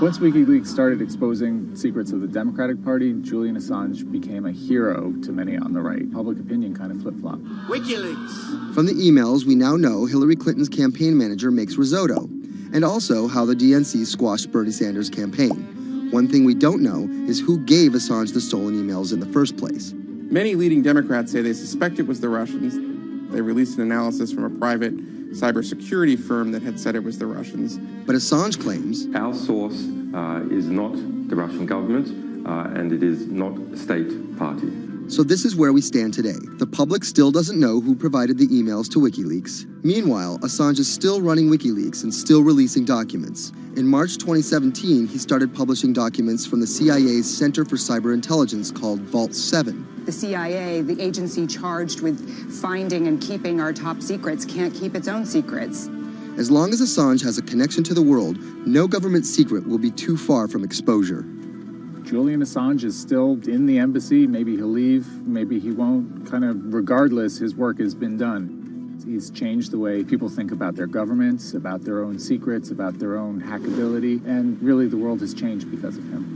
Once WikiLeaks started exposing secrets of the Democratic Party, Julian Assange became a hero to many on the right. Public opinion kind of flip-flopped. WikiLeaks. From the emails, we now know Hillary Clinton's campaign manager makes risotto, and also how the DNC squashed Bernie Sanders' campaign. One thing we don't know is who gave Assange the stolen emails in the first place. Many leading Democrats say they suspect it was the Russians. They released an analysis from a private cybersecurity firm that had said it was the Russians. But Assange claims our source is not the Russian government, and it is not a state party. So this is where we stand today. The public still doesn't know who provided the emails to WikiLeaks. Meanwhile, Assange is still running WikiLeaks and still releasing documents. In March 2017, he started publishing documents from the CIA's Center for Cyber Intelligence called Vault 7. The CIA, the agency charged with finding and keeping our top secrets, can't keep its own secrets. As long as Assange has a connection to the world, no government secret will be too far from exposure. Julian Assange is still in the embassy. Maybe he'll leave, maybe he won't. Kind of regardless, his work has been done. He's changed the way people think about their governments, about their own secrets, about their own hackability, and really the world has changed because of him.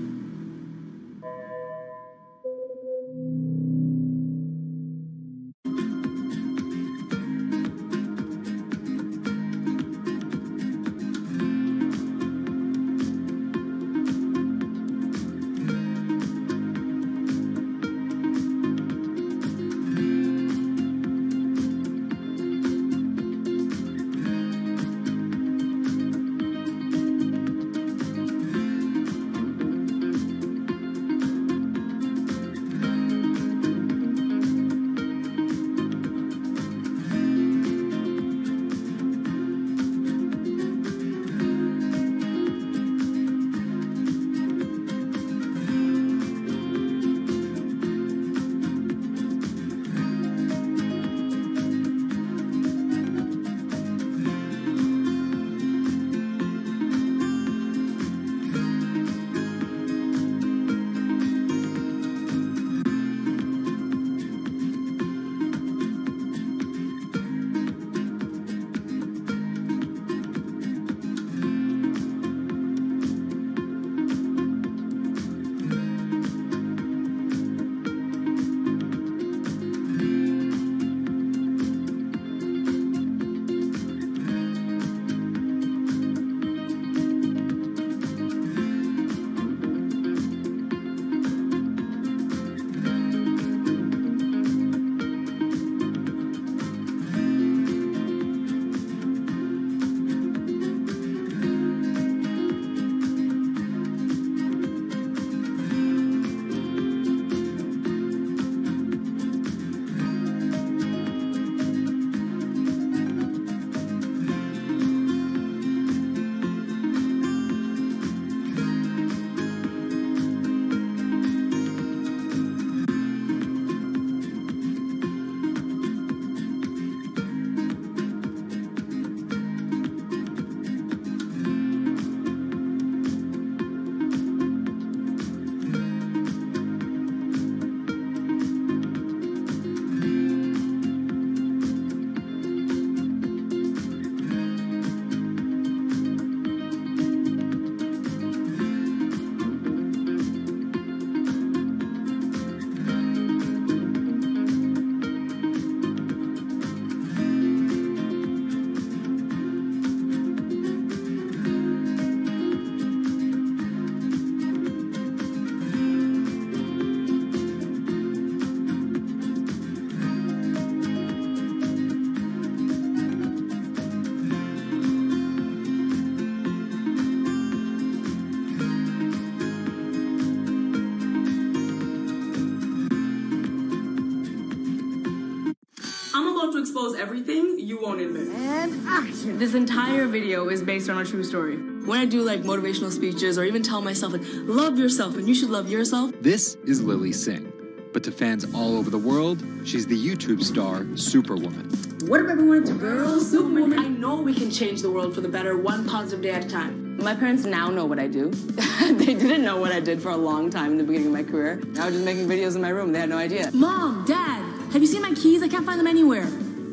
Expose everything you won't admit. And action. This entire video is based on a true story. When I do like motivational speeches or even tell myself like love yourself and you should love yourself. This is Lily Singh. But to fans all over the world, she's the YouTube star Superwoman. What if everyone it's a girl, Superwoman? I know we can change the world for the better, one positive day at a time. My parents now know what I do. They didn't know what I did for a long time in the beginning of my career. I was just making videos in my room. They had no idea. Mom, Dad, have you seen my keys? I can't find them anywhere.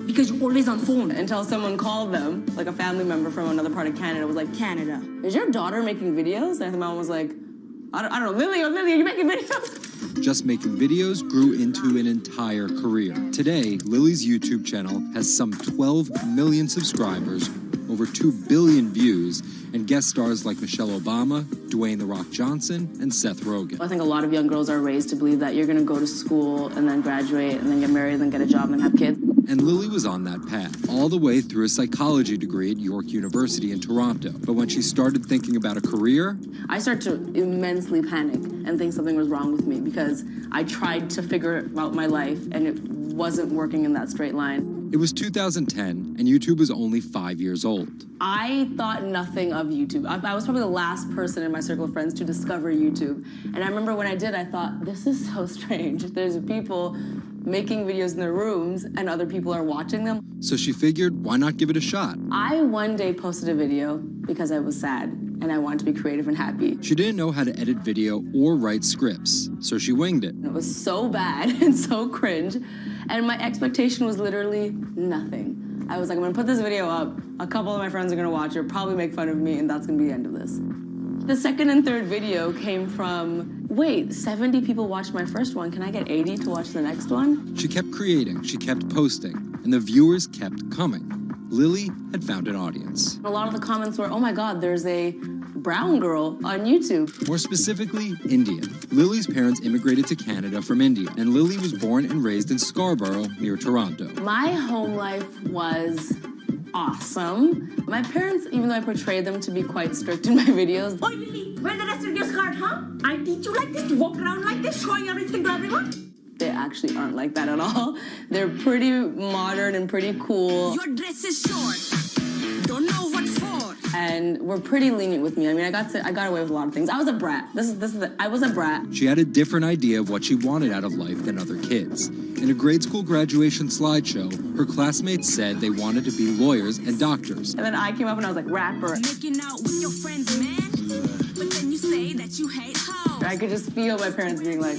Because you're always on phone. Until someone called them, like a family member from another part of Canada, was like, Canada, is your daughter making videos? And the mom was like, I don't know, Lily, are you making videos? Just making videos grew into an entire career. Today, Lily's YouTube channel has some 12 million subscribers, over 2 billion views, and guest stars like Michelle Obama, Dwayne "The Rock" Johnson, and Seth Rogen. I think a lot of young girls are raised to believe that you're going to go to school and then graduate and then get married and then get a job and have kids. And Lily was on that path, all the way through a psychology degree at York University in Toronto. But when she started thinking about a career, I started to immensely panic and think something was wrong with me because I tried to figure out my life and it wasn't working in that straight line. It was 2010, and YouTube was only 5 years old. I thought nothing of YouTube. I was probably the last person in my circle of friends to discover YouTube. And I remember when I did, I thought, this is so strange. There's people making videos in their rooms, and other people are watching them. So she figured, why not give it a shot? I one day posted a video because I was sad, and I wanted to be creative and happy. She didn't know how to edit video or write scripts, so she winged it. It was so bad and so cringe, and my expectation was literally nothing. I was like, I'm gonna put this video up, a couple of my friends are gonna watch it, probably make fun of me, and that's gonna be the end of this. The second and third video came from, wait, 70 people watched my first one, can I get 80 to watch the next one? She kept creating, she kept posting, and the viewers kept coming. Lily had found an audience. A lot of the comments were, oh my God, there's a brown girl on YouTube. More specifically, Indian. Lily's parents immigrated to Canada from India, and Lily was born and raised in Scarborough, near Toronto. My home life was awesome. My parents, even though I portrayed them to be quite strict in my videos. Oh, Lily, where the rest of your skirt, huh? I teach you like this, to walk around like this, showing everything to everyone? They actually aren't like that at all. They're pretty modern and pretty cool. Your dress is short. Don't know what for. And we're pretty lenient with me. I mean, I got away with a lot of things. I was a brat. I was a brat. She had a different idea of what she wanted out of life than other kids. In a grade school graduation slideshow, her classmates said they wanted to be lawyers and doctors. And then I came up and I was like, rapper. Making out with your friends, man. But then you say that you hate hoes. I could just feel my parents being like,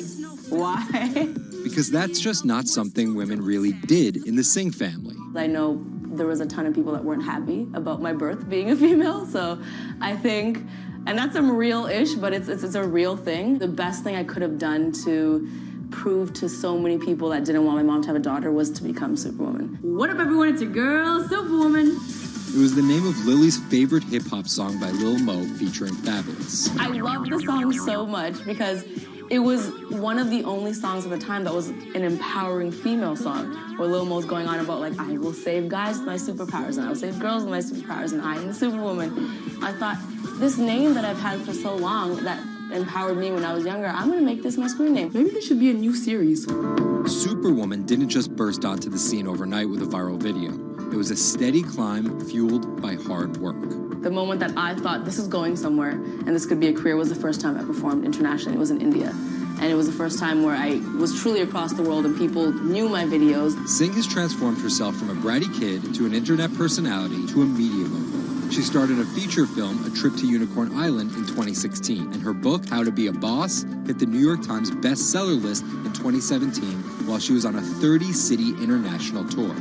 why? Because that's just not something women really did in the Singh family. I know there was a ton of people that weren't happy about my birth being a female, so I think, and that's some real-ish, but it's a real thing. The best thing I could have done to prove to so many people that didn't want my mom to have a daughter was to become Superwoman. What up, everyone? It's your girl, Superwoman. It was the name of Lily's favorite hip-hop song by Lil Mo featuring Fabulous. I love the song so much because it was one of the only songs at the time that was an empowering female song, where Lil Mo's going on about, like, I will save guys with my superpowers, and I will save girls with my superpowers, and I am the Superwoman. I thought, this name that I've had for so long that empowered me when I was younger, I'm gonna make this my screen name. Maybe there should be a new series. Superwoman didn't just burst onto the scene overnight with a viral video. It was a steady climb fueled by hard work. The moment that I thought this is going somewhere and this could be a career was the first time I performed internationally. It was in India. And it was the first time where I was truly across the world and people knew my videos. Singh has transformed herself from a bratty kid to an internet personality to a media mogul. She started a feature film, A Trip to Unicorn Island, in 2016. And her book, How to Be a Boss, hit the New York Times bestseller list in 2017 while she was on a 30-city international tour.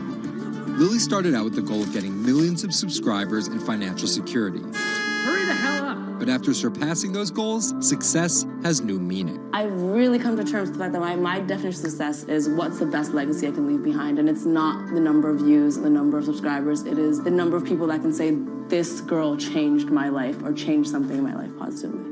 Lily started out with the goal of getting millions of subscribers and financial security. Hurry the hell up! But after surpassing those goals, success has new meaning. I've really come to terms with the fact that my definition of success is what's the best legacy I can leave behind. And it's not the number of views and the number of subscribers. It is the number of people that can say, this girl changed my life or changed something in my life positively.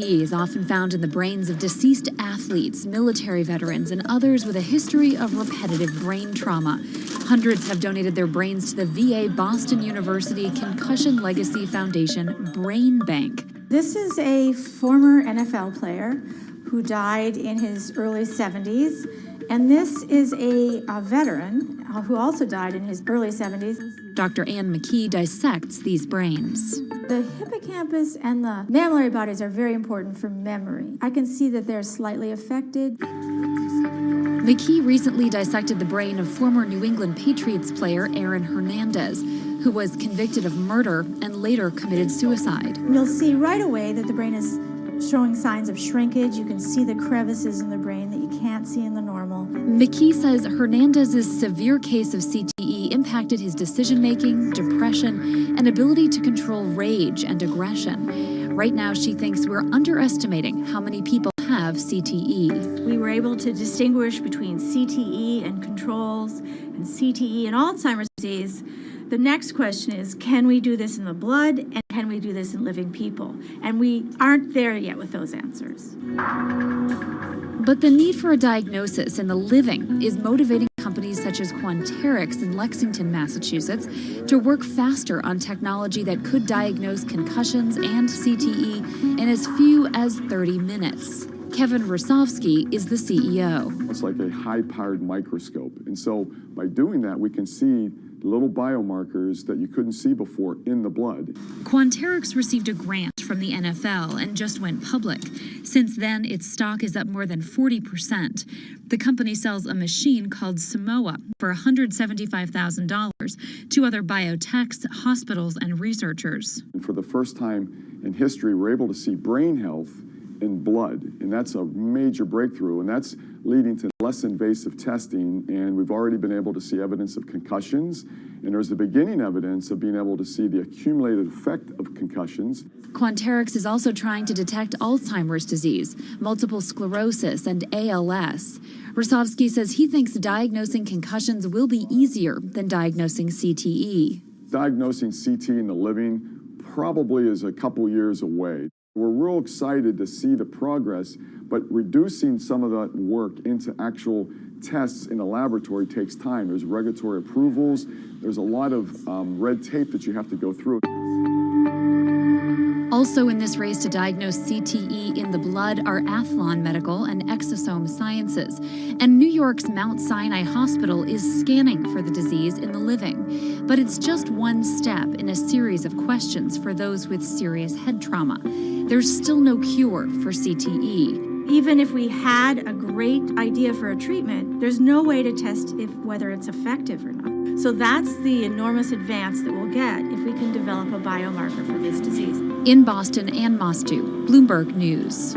CTE is often found in the brains of deceased athletes, military veterans, and others with a history of repetitive brain trauma. Hundreds have donated their brains to the VA Boston University Concussion Legacy Foundation Brain Bank. This is a former NFL player who died in his early 70s, and this is a veteran who also died in his early 70s. Dr. Ann McKee dissects these brains. The hippocampus and the mammillary bodies are very important for memory. I can see that they're slightly affected. McKee recently dissected the brain of former New England Patriots player Aaron Hernandez, who was convicted of murder and later committed suicide. You'll see right away that the brain is showing signs of shrinkage. You can see the crevices in the brain that you can't see in the normal. McKee says Hernandez's severe case of CTE impacted his decision-making, depression, and ability to control rage and aggression. Right now, she thinks we're underestimating how many people have CTE. We were able to distinguish between CTE and controls and CTE and Alzheimer's disease. The next question is, can we do this in the blood, and can we do this in living people? And we aren't there yet with those answers. But the need for a diagnosis in the living is motivating companies such as Quanterix in Lexington, Massachusetts, to work faster on technology that could diagnose concussions and CTE in as few as 30 minutes. Kevin Rosovsky is the CEO. It's like a high-powered microscope. And so by doing that, we can see little biomarkers that you couldn't see before in the blood. Quanterix received a grant from the NFL and just went public. Since then, its stock is up more than 40%. The company sells a machine called Simoa for $175,000 to other biotechs, hospitals, and researchers. And for the first time in history, we're able to see brain health in blood, and that's a major breakthrough, and that's leading to less invasive testing, and we've already been able to see evidence of concussions, and there's the beginning evidence of being able to see the accumulated effect of concussions. Quanterix is also trying to detect Alzheimer's disease, multiple sclerosis, and ALS. Rosovsky says he thinks diagnosing concussions will be easier than diagnosing CTE. Diagnosing CT in the living probably is a couple years away. We're real excited to see the progress, but reducing some of that work into actual tests in a laboratory takes time. There's regulatory approvals. There's a lot of red tape that you have to go through. Also in this race to diagnose CTE in the blood are Athlon Medical and Exosome Sciences. And New York's Mount Sinai Hospital is scanning for the disease in the living. But it's just one step in a series of questions for those with serious head trauma. There's still no cure for CTE. Even if we had a great idea for a treatment, there's no way to test whether it's effective or not. So that's the enormous advance that we'll get if we can develop a biomarker for this disease. In Boston, Ann Mostu, Bloomberg News.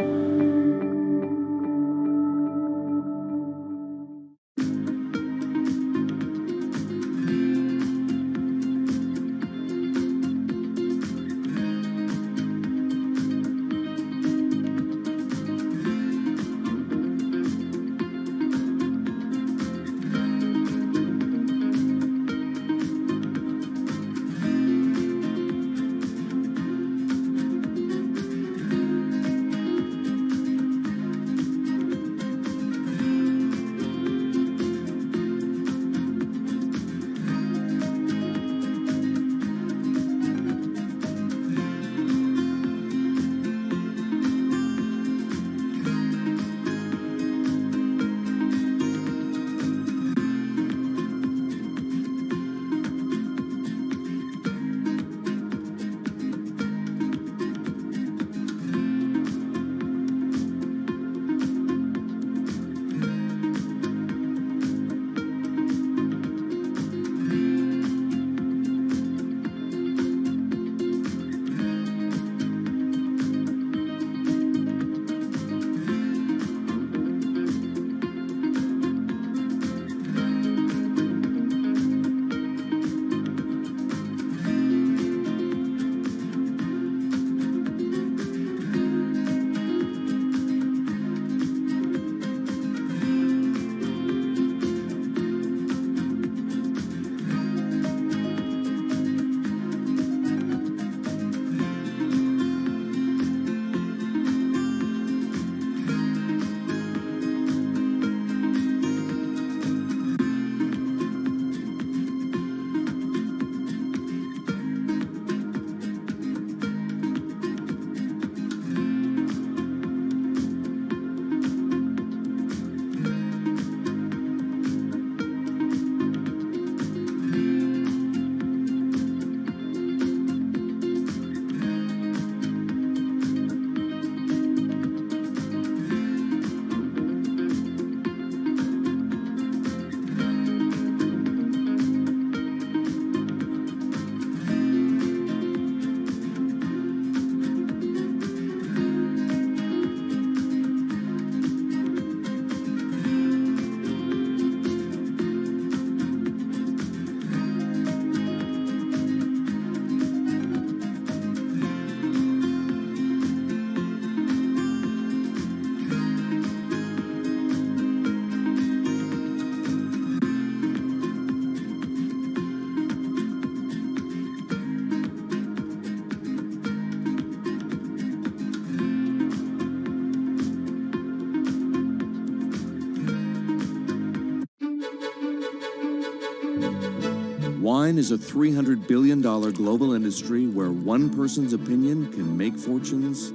Wine is a $300 billion global industry where one person's opinion can make fortunes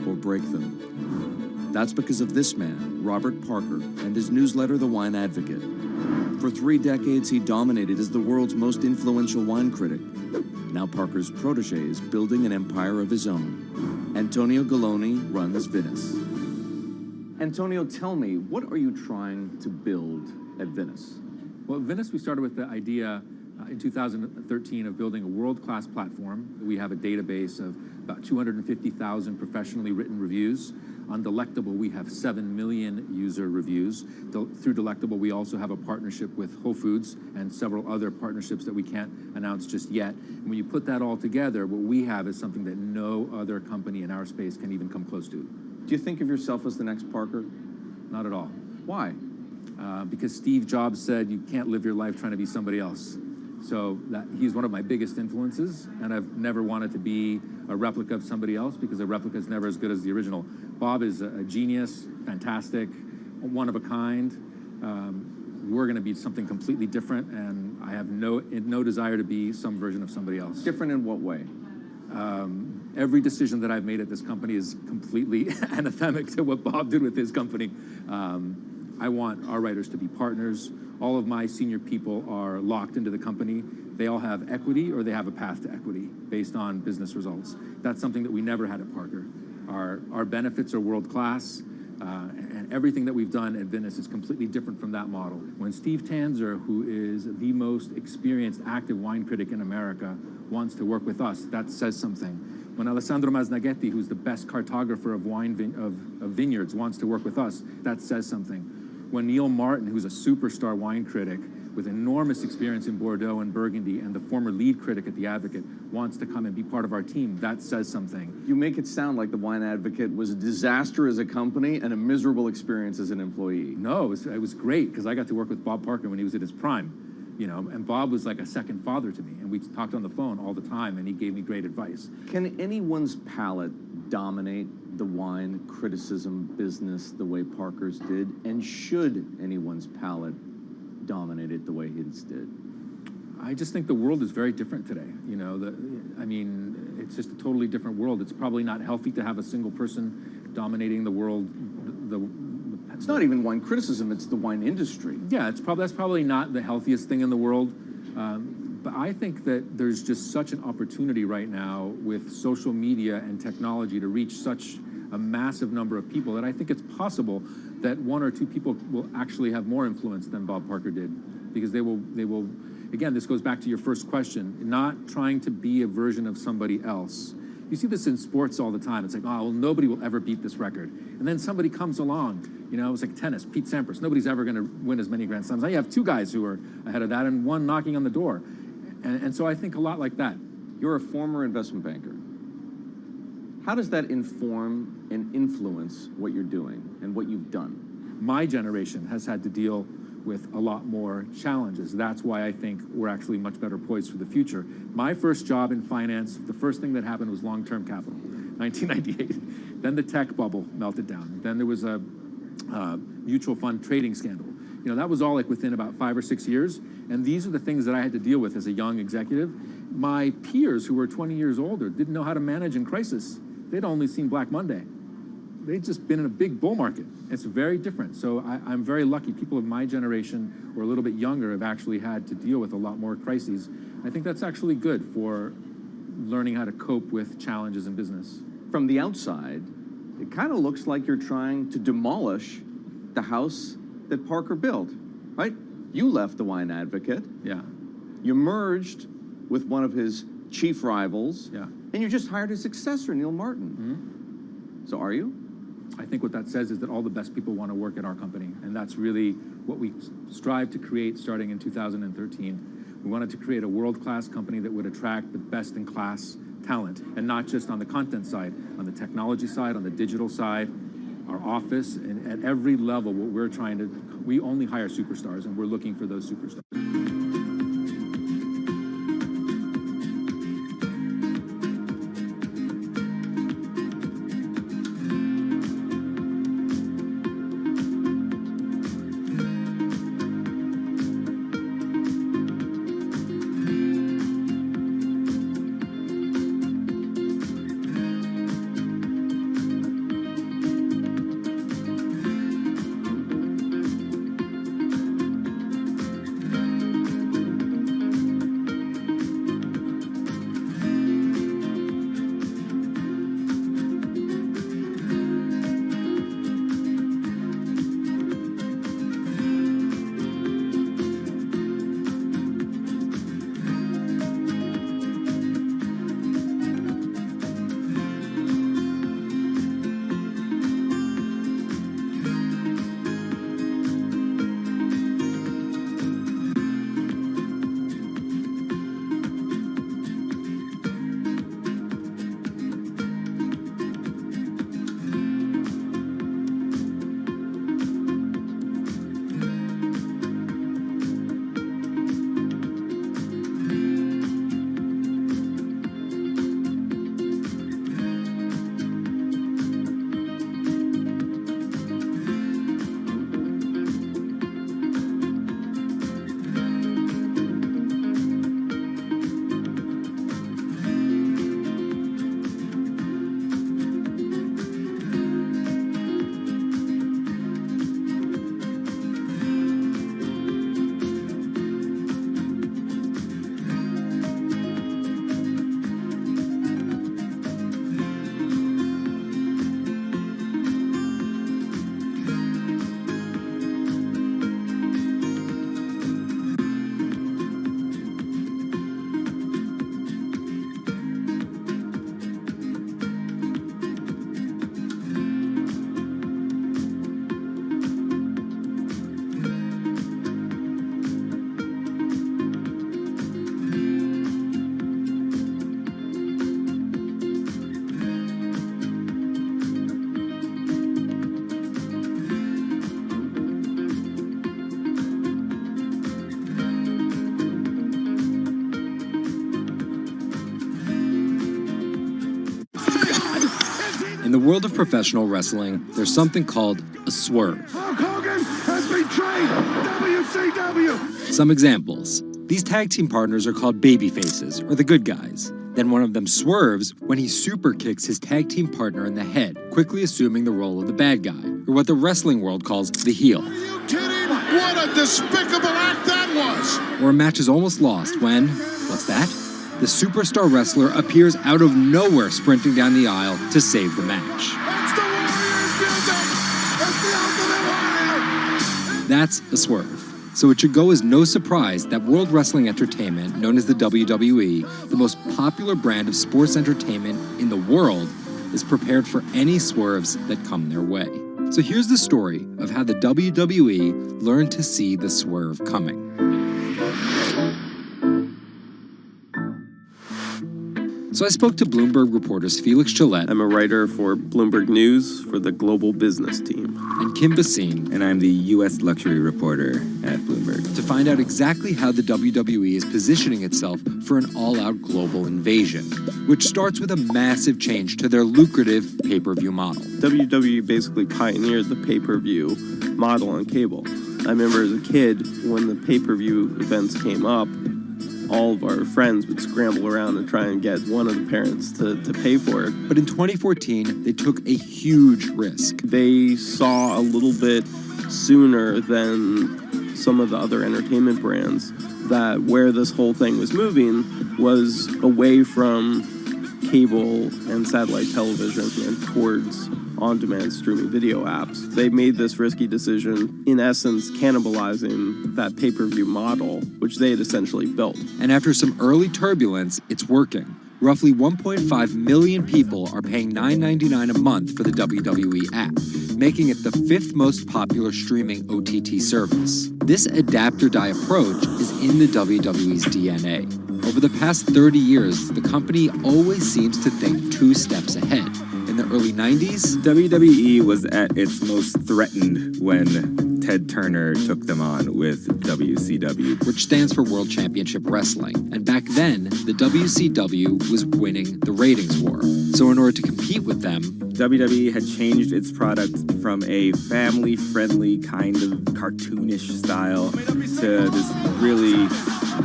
or break them. That's because of this man, Robert Parker, and his newsletter, The Wine Advocate. For 3 decades, he dominated as the world's most influential wine critic. Now Parker's protege is building an empire of his own. Antonio Galloni runs Venice. Antonio, tell me, what are you trying to build at Venice? Well, at Venice, we started with the idea in 2013 of building a world-class platform. We have a database of about 250,000 professionally written reviews. On Delectable, we have 7 million user reviews. Through Delectable, we also have a partnership with Whole Foods and several other partnerships that we can't announce just yet. And when you put that all together, what we have is something that no other company in our space can even come close to. Do you think of yourself as the next Parker? Not at all. Why? Because Steve Jobs said you can't live your life trying to be somebody else. So he's one of my biggest influences, and I've never wanted to be a replica of somebody else because a replica is never as good as the original. Bob is a genius, fantastic, one of a kind. We're going to be something completely different, and I have no desire to be some version of somebody else. Different in what way? Every decision that I've made at this company is completely anathemic to what Bob did with his company. I want our writers to be partners. All of my senior people are locked into the company. They all have equity or they have a path to equity based on business results. That's something that we never had at Parker. Our benefits are world-class, and everything that we've done at Venice is completely different from that model. When Steve Tanzer, who is the most experienced active wine critic in America, wants to work with us, that says something. When Alessandro Masnaghetti, who's the best cartographer of vineyards, wants to work with us, that says something. When Neil Martin, who's a superstar wine critic with enormous experience in Bordeaux and Burgundy and the former lead critic at The Advocate, wants to come and be part of our team, that says something. You make it sound like The Wine Advocate was a disaster as a company and a miserable experience as an employee. No, it was great because I got to work with Bob Parker when he was at his prime, and Bob was like a second father to me, and we talked on the phone all the time, and he gave me great advice. Can anyone's palate dominate the wine criticism business the way Parker's did? And should anyone's palate dominate it the way his did? I just think the world is very different today. It's just a totally different world. It's probably not healthy to have a single person dominating the world. It's not even wine criticism, it's the wine industry. Yeah, that's probably not the healthiest thing in the world. But I think that there's just such an opportunity right now with social media and technology to reach such a massive number of people that I think it's possible that 1 or 2 people will actually have more influence than Bob Parker did, because they will, again, this goes back to your first question, not trying to be a version of somebody else. You see this in sports all the time. It's like, oh, well, nobody will ever beat this record. And then somebody comes along, it's like tennis, Pete Sampras. Nobody's ever going to win as many Grand Slams. Now you have 2 guys who are ahead of that and 1 knocking on the door. And so I think a lot like that. You're a former investment banker. How does that inform and influence what you're doing and what you've done? My generation has had to deal with a lot more challenges. That's why I think we're actually much better poised for the future. My first job in finance, the first thing that happened was long-term capital, 1998. Then the tech bubble melted down. Then there was a mutual fund trading scandal. That was all like within about 5 or 6 years. And these are the things that I had to deal with as a young executive. My peers who were 20 years older didn't know how to manage in crisis. They'd only seen Black Monday. They'd just been in a big bull market. It's very different. So I'm very lucky. People of my generation or a little bit younger have actually had to deal with a lot more crises. I think that's actually good for learning how to cope with challenges in business. From the outside, it kind of looks like you're trying to demolish the house that Parker built, right? You left The Wine Advocate. Yeah. You merged with one of his chief rivals. Yeah. And you just hired his successor, Neil Martin. Mm-hmm. So are you? I think what that says is that all the best people want to work at our company. And that's really what we strive to create starting in 2013. We wanted to create a world-class company that would attract the best-in-class talent, and not just on the content side, on the technology side, on the digital side, our office, and at every level, what we're trying to, we only hire superstars, and we're looking for those superstars. In the world of professional wrestling, there's something called a swerve. Hulk Hogan has betrayed WCW. Some examples. These tag team partners are called babyfaces, or the good guys. Then one of them swerves when he super kicks his tag team partner in the head, quickly assuming the role of the bad guy, or what the wrestling world calls the heel. Are you kidding? What a despicable act that was! Or a match is almost lost when, what's that? The superstar wrestler appears out of nowhere sprinting down the aisle to save the match. That's the Warriors music! That's the Ultimate Warrior! That's a swerve. So it should go as no surprise that World Wrestling Entertainment, known as the WWE, the most popular brand of sports entertainment in the world, is prepared for any swerves that come their way. So here's the story of how the WWE learned to see the swerve coming. So I spoke to Bloomberg reporters Felix Gillette. I'm a writer for Bloomberg News for the global business team. And Kim Basine. And I'm the U.S. luxury reporter at Bloomberg. To find out exactly how the WWE is positioning itself for an all-out global invasion, which starts with a massive change to their lucrative pay-per-view model. WWE basically pioneered the pay-per-view model on cable. I remember as a kid, when the pay-per-view events came up, all of our friends would scramble around and try and get one of the parents to pay for it. But in 2014, they took a huge risk. They saw a little bit sooner than some of the other entertainment brands that where this whole thing was moving was away from cable and satellite television and towards on-demand streaming video apps. They made this risky decision, in essence cannibalizing that pay-per-view model, which they had essentially built. And after some early turbulence, it's working. Roughly 1.5 million people are paying $9.99 a month for the WWE app, making it the 5th most popular streaming OTT service. This adapt-or-die approach is in the WWE's DNA. Over the past 30 years, the company always seems to think 2 steps ahead. In the early 90s, WWE was at its most threatened when Ted Turner took them on with WCW, which stands for World Championship Wrestling. And back then, the WCW was winning the ratings war. So in order to compete with them, WWE had changed its product from a family-friendly kind of cartoonish style to this really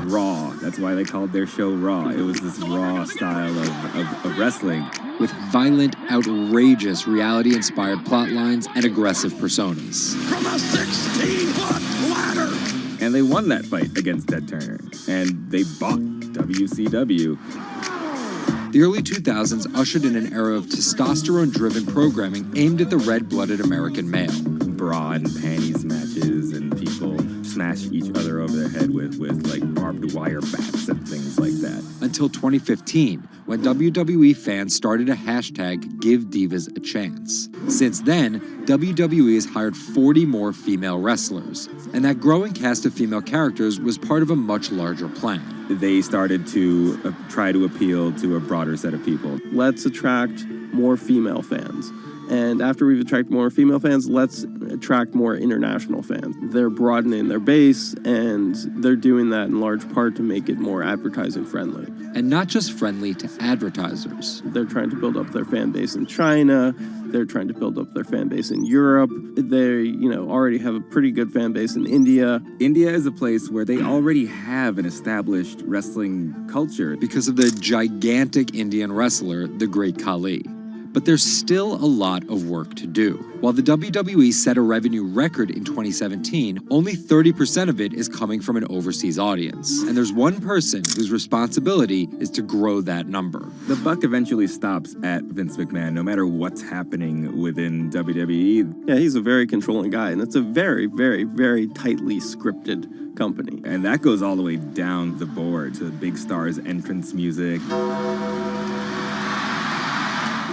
raw. That's why they called their show Raw. It was this raw style of wrestling. With violent, outrageous, reality-inspired plot lines and aggressive personas. From a 16-foot ladder! And they won that fight against Ted Turner. And they bought WCW. The early 2000s ushered in an era of testosterone-driven programming aimed at the red-blooded American male. Bra and panties matches, and people smash each other over their head with like barbed wire bats and things like that. Until 2015, when WWE fans started a hashtag Give Divas a Chance. Since then, WWE has hired 40 more female wrestlers, and that growing cast of female characters was part of a much larger plan. They started to try to appeal to a broader set of people. Let's attract more female fans. And after we've attracted more female fans, let's attract more international fans. They're broadening their base, and they're doing that in large part to make it more advertising friendly. And not just friendly to advertisers. They're trying to build up their fan base in China. They're trying to build up their fan base in Europe. They, already have a pretty good fan base in India. India is a place where they already have an established wrestling culture. Because of the gigantic Indian wrestler, the Great Khali. But there's still a lot of work to do. While the WWE set a revenue record in 2017, only 30% of it is coming from an overseas audience. And there's one person whose responsibility is to grow that number. The buck eventually stops at Vince McMahon, no matter what's happening within WWE. Yeah, he's a very controlling guy, and it's a very, very, very tightly scripted company. And that goes all the way down the board to big stars' entrance music.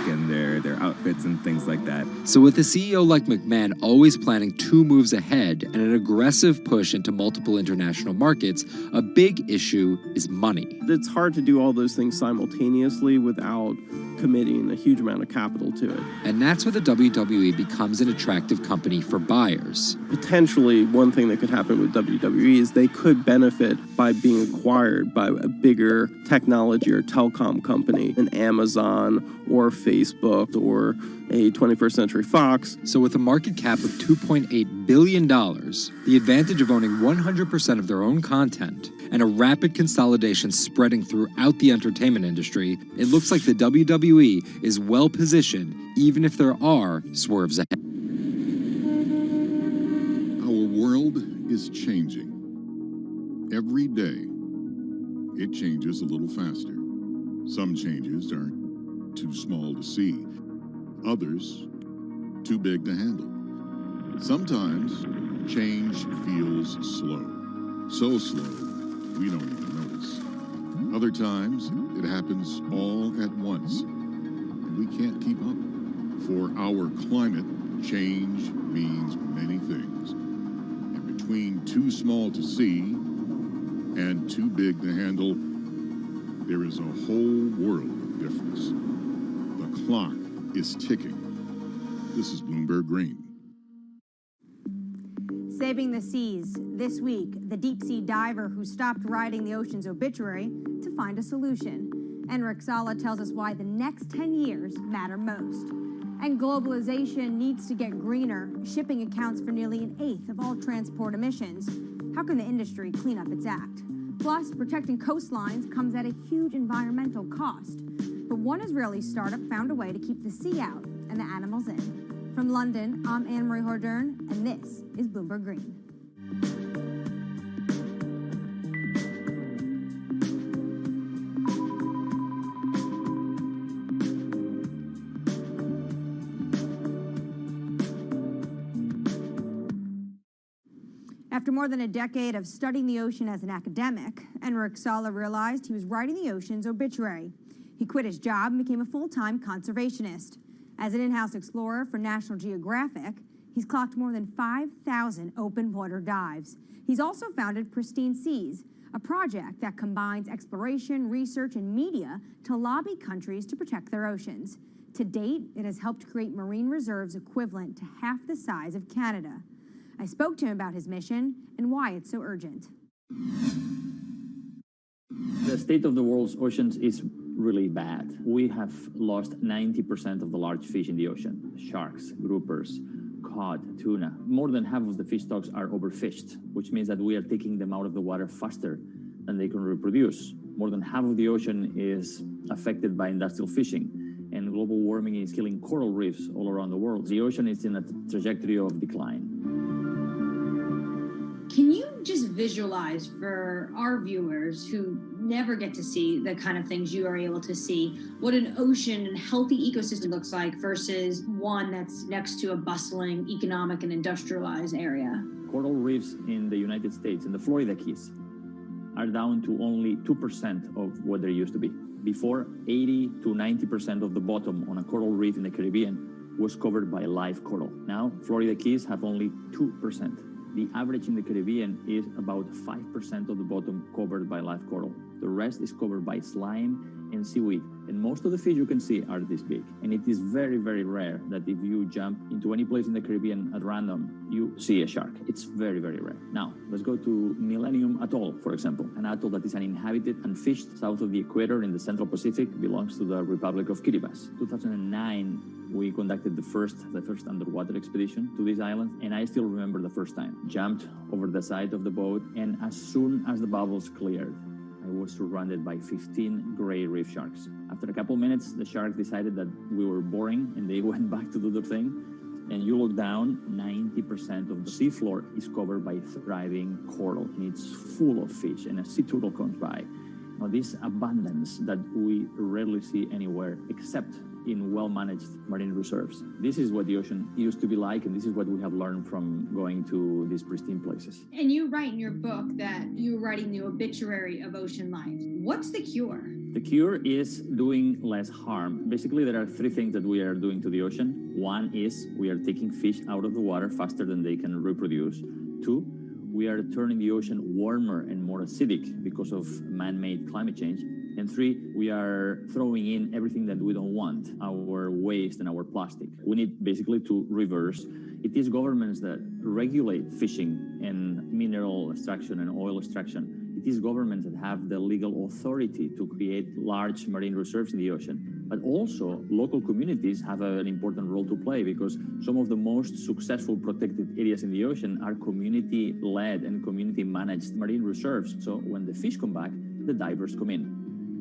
And their outfits and things like that. So with a CEO like McMahon always planning 2 moves ahead and an aggressive push into multiple international markets, a big issue is money. It's hard to do all those things simultaneously without committing a huge amount of capital to it. And that's where the WWE becomes an attractive company for buyers. Potentially, one thing that could happen with WWE is they could benefit by being acquired by a bigger technology or telecom company, an Amazon or Facebook Facebook or a 21st Century Fox. So with a market cap of $2.8 billion, the advantage of owning 100% of their own content, and a rapid consolidation spreading throughout the entertainment industry, it looks like the WWE is well positioned, even if there are swerves ahead. Our world is changing. Every day, it changes a little faster. Some changes are too small to see. Others, too big to handle. Sometimes, change feels slow. So slow, we don't even notice. Other times, it happens all at once, and we can't keep up. For our climate, change means many things. And between too small to see and too big to handle, there is a whole world of difference. The clock is ticking. This is Bloomberg Green. Saving the seas. This week, the deep-sea diver who stopped writing the ocean's obituary to find a solution. Enric Sala tells us why the next 10 years matter most. And globalization needs to get greener. Shipping accounts for nearly an eighth of all transport emissions. How can the industry clean up its act? Plus, protecting coastlines comes at a huge environmental cost. But one Israeli startup found a way to keep the sea out and the animals in. From London, I'm Anne-Marie Hordern, and this is Bloomberg Green. After more than a decade of studying the ocean as an academic, Enric Sala realized he was writing the ocean's obituary. He quit his job and became a full-time conservationist. As an in-house explorer for National Geographic, he's clocked more than 5,000 open water dives. He's also founded Pristine Seas, a project that combines exploration, research, and media to lobby countries to protect their oceans. To date, it has helped create marine reserves equivalent to half the size of Canada. I spoke to him about his mission and why it's so urgent. The state of the world's oceans is really bad. We have lost 90% of the large fish in the ocean. Sharks, groupers, cod, tuna. More than half of the fish stocks are overfished, which means that we are taking them out of the water faster than they can reproduce. More than half of the ocean is affected by industrial fishing, and global warming is killing coral reefs all around the world. The ocean is in a trajectory of decline. Can you just visualize for our viewers who never get to see the kind of things you are able to see, what an ocean and healthy ecosystem looks like versus one that's next to a bustling economic and industrialized area? Coral reefs in the United States, in the Florida Keys, are down to only 2% of what they used to be. Before, 80 to 90% of the bottom on a coral reef in the Caribbean was covered by live coral. Now, Florida Keys have only 2%. The average in the Caribbean is about 5% of the bottom covered by live coral. The rest is covered by slime and seaweed. And most of the fish you can see are this big. And it is very, very rare that if you jump into any place in the Caribbean at random, you see a shark. It's very, very rare. Now, let's go to Millennium Atoll, for example. An atoll that is uninhabited and fished south of the equator in the Central Pacific, belongs to the Republic of Kiribati. 2009, we conducted the first underwater expedition to this island, and I still remember the first time. Jumped over the side of the boat, and as soon as the bubbles cleared, I was surrounded by 15 gray reef sharks. After a couple minutes, the sharks decided that we were boring, and they went back to do their thing. And you look down, 90% of the seafloor is covered by thriving coral, and it's full of fish, and a sea turtle comes by. Now, this abundance that we rarely see anywhere except in well-managed marine reserves. This is what the ocean used to be like, and this is what we have learned from going to these pristine places. And you write in your book that you're writing the obituary of ocean life. What's the cure? The cure is doing less harm. Basically, there are three things that we are doing to the ocean. One is we are taking fish out of the water faster than they can reproduce. Two, we are turning the ocean warmer and more acidic because of man-made climate change. And three, we are throwing in everything that we don't want, our waste and our plastic. We need basically to reverse. It is governments that regulate fishing and mineral extraction and oil extraction. It is governments that have the legal authority to create large marine reserves in the ocean. But also, local communities have an important role to play because some of the most successful protected areas in the ocean are community-led and community-managed marine reserves. So when the fish come back, the divers come in.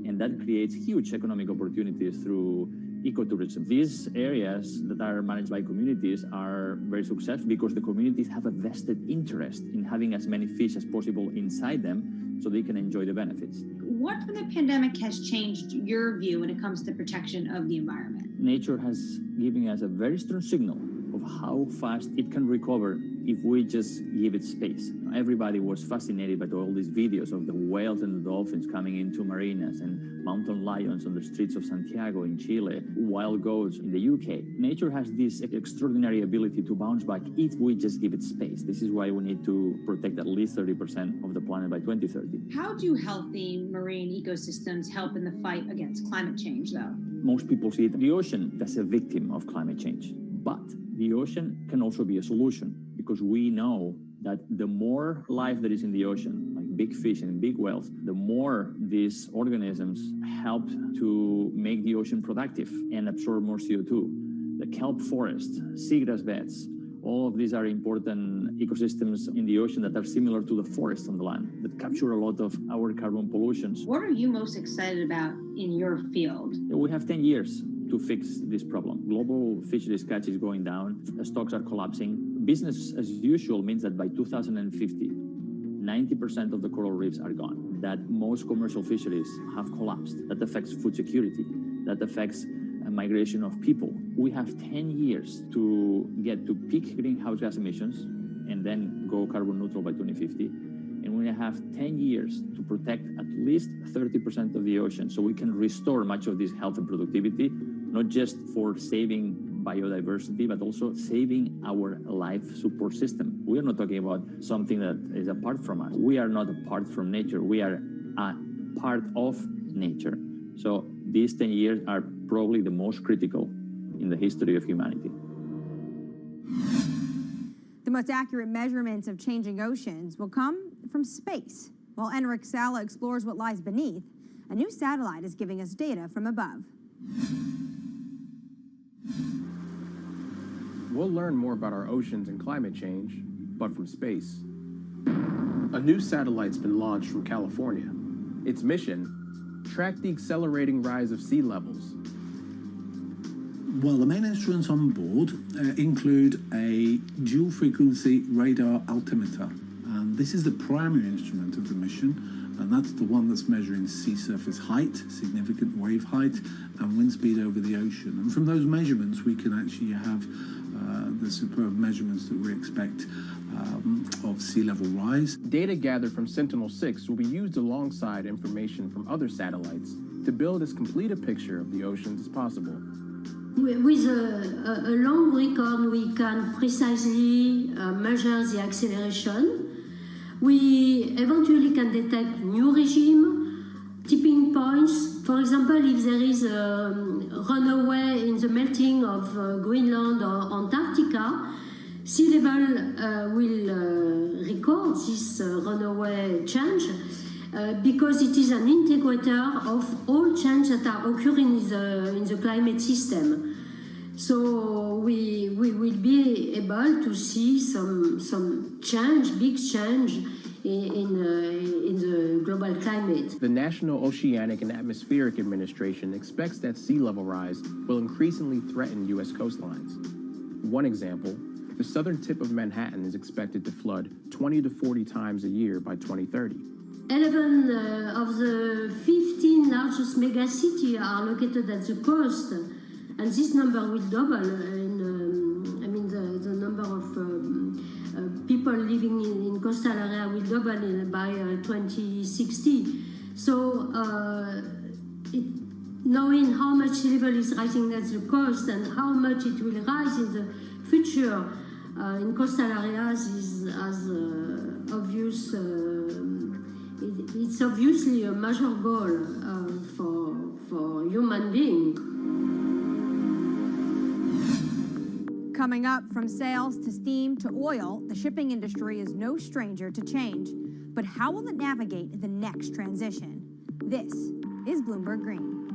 And that creates huge economic opportunities through ecotourism. These areas that are managed by communities are very successful because the communities have a vested interest in having as many fish as possible inside them so they can enjoy the benefits. What from the pandemic has changed your view when it comes to protection of the environment? Nature has given us a very strong signal of how fast it can recover if we just give it space. Everybody was fascinated by all these videos of the whales and the dolphins coming into marinas and mountain lions on the streets of Santiago in Chile, wild goats in the UK. Nature has this extraordinary ability to bounce back if we just give it space. This is why we need to protect at least 30% of the planet by 2030. How do healthy marine ecosystems help in the fight against climate change, though? Most people see the ocean as a victim of climate change, but the ocean can also be a solution because we know that the more life that is in the ocean, like big fish and big whales, the more these organisms help to make the ocean productive and absorb more CO2. The kelp forest, seagrass beds, all of these are important ecosystems in the ocean that are similar to the forests on the land that capture a lot of our carbon pollutions. What are you most excited about in your field? We have 10 years to fix this problem. Global fisheries catch is going down, stocks are collapsing. Business as usual means that by 2050, 90% of the coral reefs are gone, that most commercial fisheries have collapsed. That affects food security, that affects migration of people. We have 10 years to get to peak greenhouse gas emissions and then go carbon neutral by 2050. And we have 10 years to protect at least 30% of the ocean so we can restore much of this health and productivity, not just for saving biodiversity, but also saving our life support system. We are not talking about something that is apart from us. We are not apart from nature. We are a part of nature. So these 10 years are probably the most critical in the history of humanity. The most accurate measurements of changing oceans will come from space. While Enric Sala explores what lies beneath, a new satellite is giving us data from above. We'll learn more about our oceans and climate change, but from space. A new satellite's been launched from California. Its mission, track the accelerating rise of sea levels. Well, the main instruments on board include a dual-frequency radar altimeter. And this is the primary instrument of the mission, and that's the one that's measuring sea surface height, significant wave height, and wind speed over the ocean. And from those measurements, we can actually have the superb measurements that we expect of sea level rise. Data gathered from Sentinel-6 will be used alongside information from other satellites to build as complete a picture of the oceans as possible. With a long record, we can precisely measure the acceleration. We eventually can detect new regime, tipping points. For example, if there is a runaway in the melting of Greenland or Antarctica, sea level will record this runaway change because it is an integrator of all changes that are occurring in the climate system. So we will be able to see some change, big change in the global climate. The National Oceanic and Atmospheric Administration expects that sea level rise will increasingly threaten U.S. coastlines. One example, the southern tip of Manhattan is expected to flood 20 to 40 times a year by 2030. 11 of the 15 largest megacities are located at the coast, and this number will double. The number of people living in coastal area will double by 2060. So, knowing how much sea level is rising at the coast and how much it will rise in the future in coastal areas is as obvious. It's obviously a major goal for human beings. Coming up, from sails to steam to oil, the shipping industry is no stranger to change. But how will it navigate the next transition? This is Bloomberg Green.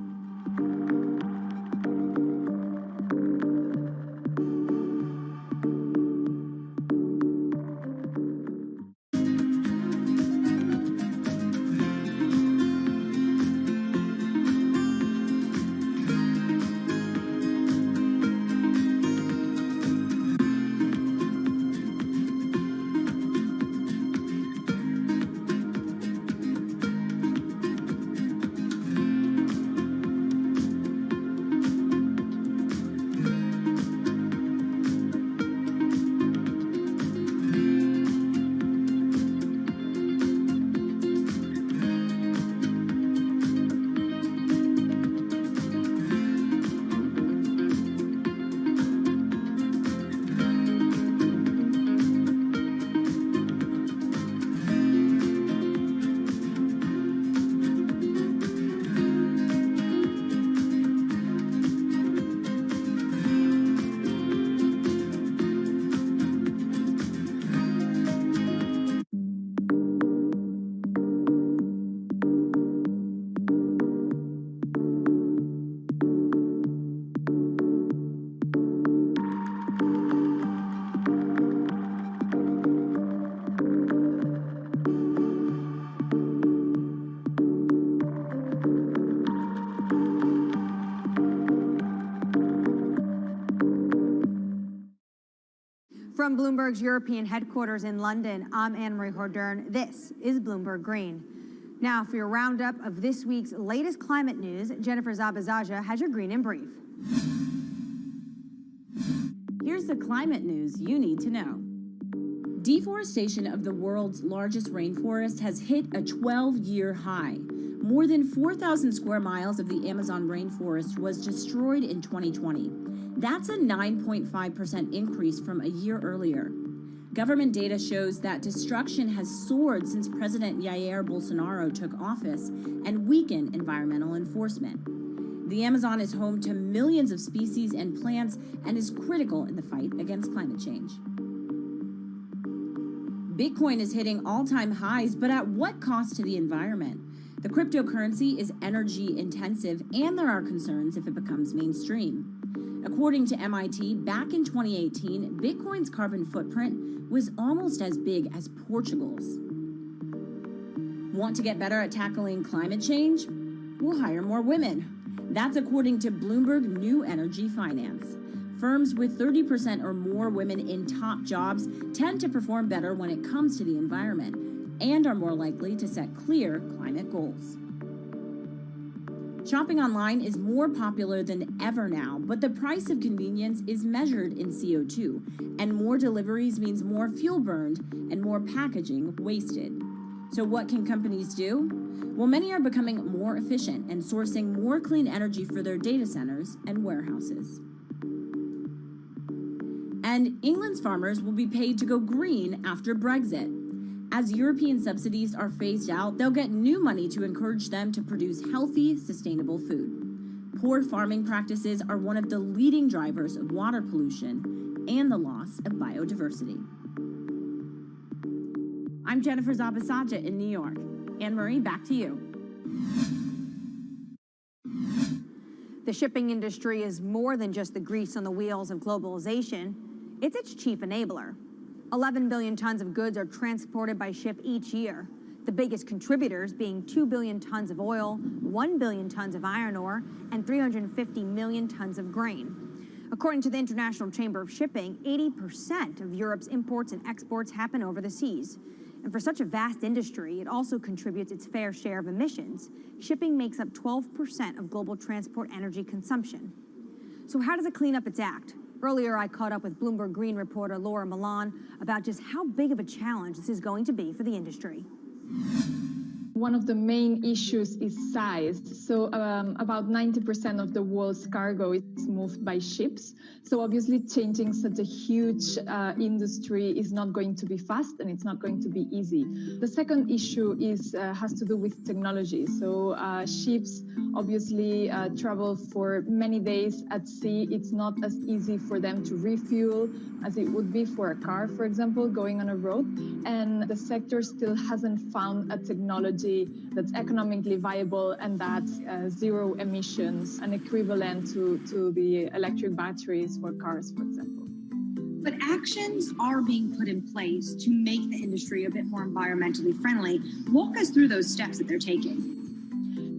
From Bloomberg's European headquarters in London, I'm Anne-Marie Hordern. This is Bloomberg Green. Now for your roundup of this week's latest climate news, Jennifer Zabazaja has your Green in Brief. Here's the climate news you need to know. Deforestation of the world's largest rainforest has hit a 12-year high. More than 4,000 square miles of the Amazon rainforest was destroyed in 2020. That's a 9.5% increase from a year earlier. Government data shows that destruction has soared since President Jair Bolsonaro took office and weakened environmental enforcement. The Amazon is home to millions of species and plants and is critical in the fight against climate change. Bitcoin is hitting all-time highs, but at what cost to the environment? The cryptocurrency is energy intensive, and there are concerns if it becomes mainstream. According to MIT, back in 2018, Bitcoin's carbon footprint was almost as big as Portugal's. Want to get better at tackling climate change? We'll hire more women. That's according to Bloomberg New Energy Finance. Firms with 30% or more women in top jobs tend to perform better when it comes to the environment and are more likely to set clear climate goals. Shopping online is more popular than ever now, but the price of convenience is measured in CO2, and more deliveries means more fuel burned and more packaging wasted. So what can companies do? Well, many are becoming more efficient and sourcing more clean energy for their data centers and warehouses. And England's farmers will be paid to go green after Brexit. As European subsidies are phased out, they'll get new money to encourage them to produce healthy, sustainable food. Poor farming practices are one of the leading drivers of water pollution and the loss of biodiversity. I'm Jennifer Zabazaja in New York. Anne-Marie, back to you. The shipping industry is more than just the grease on the wheels of globalization. It's its chief enabler. 11 billion tons of goods are transported by ship each year, the biggest contributors being 2 billion tons of oil, 1 billion tons of iron ore, and 350 million tons of grain. According to the International Chamber of Shipping, 80% of Europe's imports and exports happen over the seas. And for such a vast industry, it also contributes its fair share of emissions. Shipping makes up 12% of global transport energy consumption. So how does it clean up its act? Earlier, I caught up with Bloomberg Green reporter Laura Milan about just how big of a challenge this is going to be for the industry. One of the main issues is size. So about 90% of the world's cargo is moved by ships. So obviously changing such a huge industry is not going to be fast, and it's not going to be easy. The second issue has to do with technology. So ships obviously travel for many days at sea. It's not as easy for them to refuel as it would be for a car, for example, going on a road. And the sector still hasn't found a technology that's economically viable and that's zero emissions, and equivalent to the electric batteries for cars, for example. But actions are being put in place to make the industry a bit more environmentally friendly. Walk us through those steps that they're taking.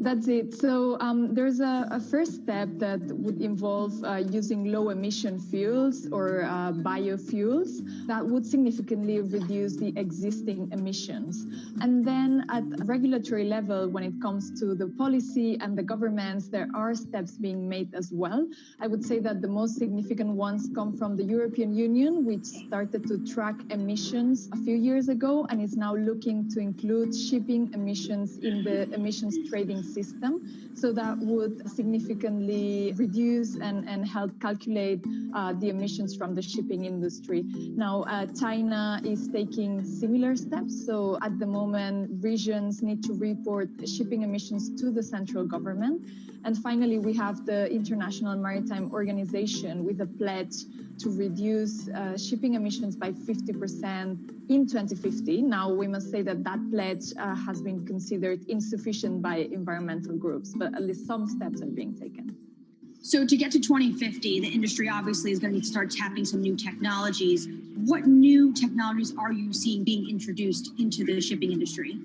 That's it. So there's a first step that would involve using low emission fuels or biofuels that would significantly reduce the existing emissions. And then at a regulatory level, when it comes to the policy and the governments, there are steps being made as well. I would say that the most significant ones come from the European Union, which started to track emissions a few years ago and is now looking to include shipping emissions in the emissions trading system. So that would significantly reduce and help calculate the emissions from the shipping industry. Now, China is taking similar steps. So at the moment, regions need to report shipping emissions to the central government. And finally, we have the International Maritime Organization with a pledge to reduce shipping emissions by 50% in 2050. Now, we must say that that pledge has been considered insufficient by environmental groups, but at least some steps are being taken. So to get to 2050, the industry obviously is going to need to start tapping some new technologies. What new technologies are you seeing being introduced into the shipping industry?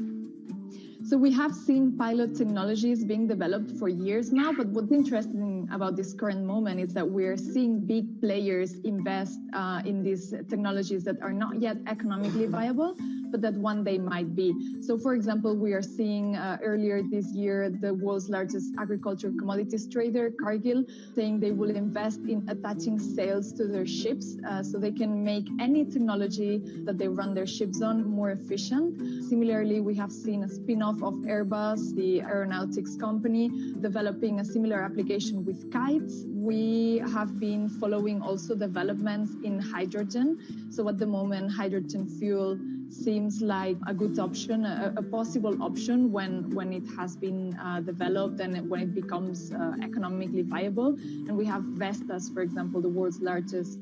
So we have seen pilot technologies being developed for years now, but what's interesting about this current moment is that we're seeing big players invest in these technologies that are not yet economically viable, but that one day might be. So for example, we are seeing earlier this year, the world's largest agricultural commodities trader, Cargill, saying they will invest in attaching sails to their ships so they can make any technology that they run their ships on more efficient. Similarly, we have seen a spin-off of Airbus, the aeronautics company, developing a similar application with kites. We have been following also developments in hydrogen. So at the moment, hydrogen fuel seems like a good option, a possible option when it has been developed and when it becomes economically viable. And we have Vestas, for example, the world's largest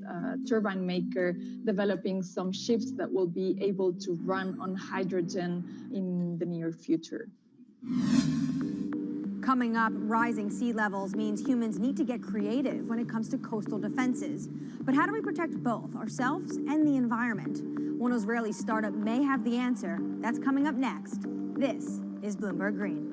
turbine maker, developing some ships that will be able to run on hydrogen in the near future. Coming up, rising sea levels means humans need to get creative when it comes to coastal defenses. But how do we protect both ourselves and the environment? One Israeli startup may have the answer. That's coming up next. This is Bloomberg Green.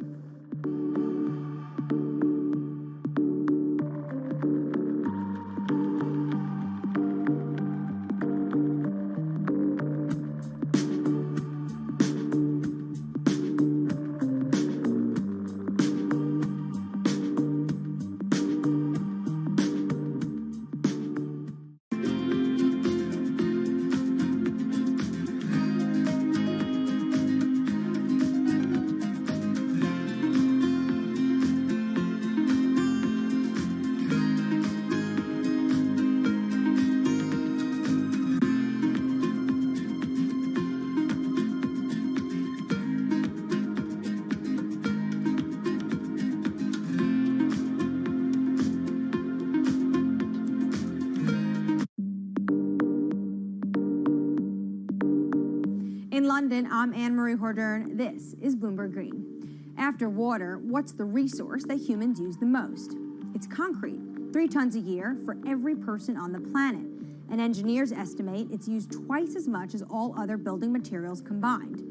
In London, I'm Anne-Marie Hordern. This is Bloomberg Green. After water, what's the resource that humans use the most? It's concrete, 3 tons a year for every person on the planet. And engineers estimate it's used twice as much as all other building materials combined.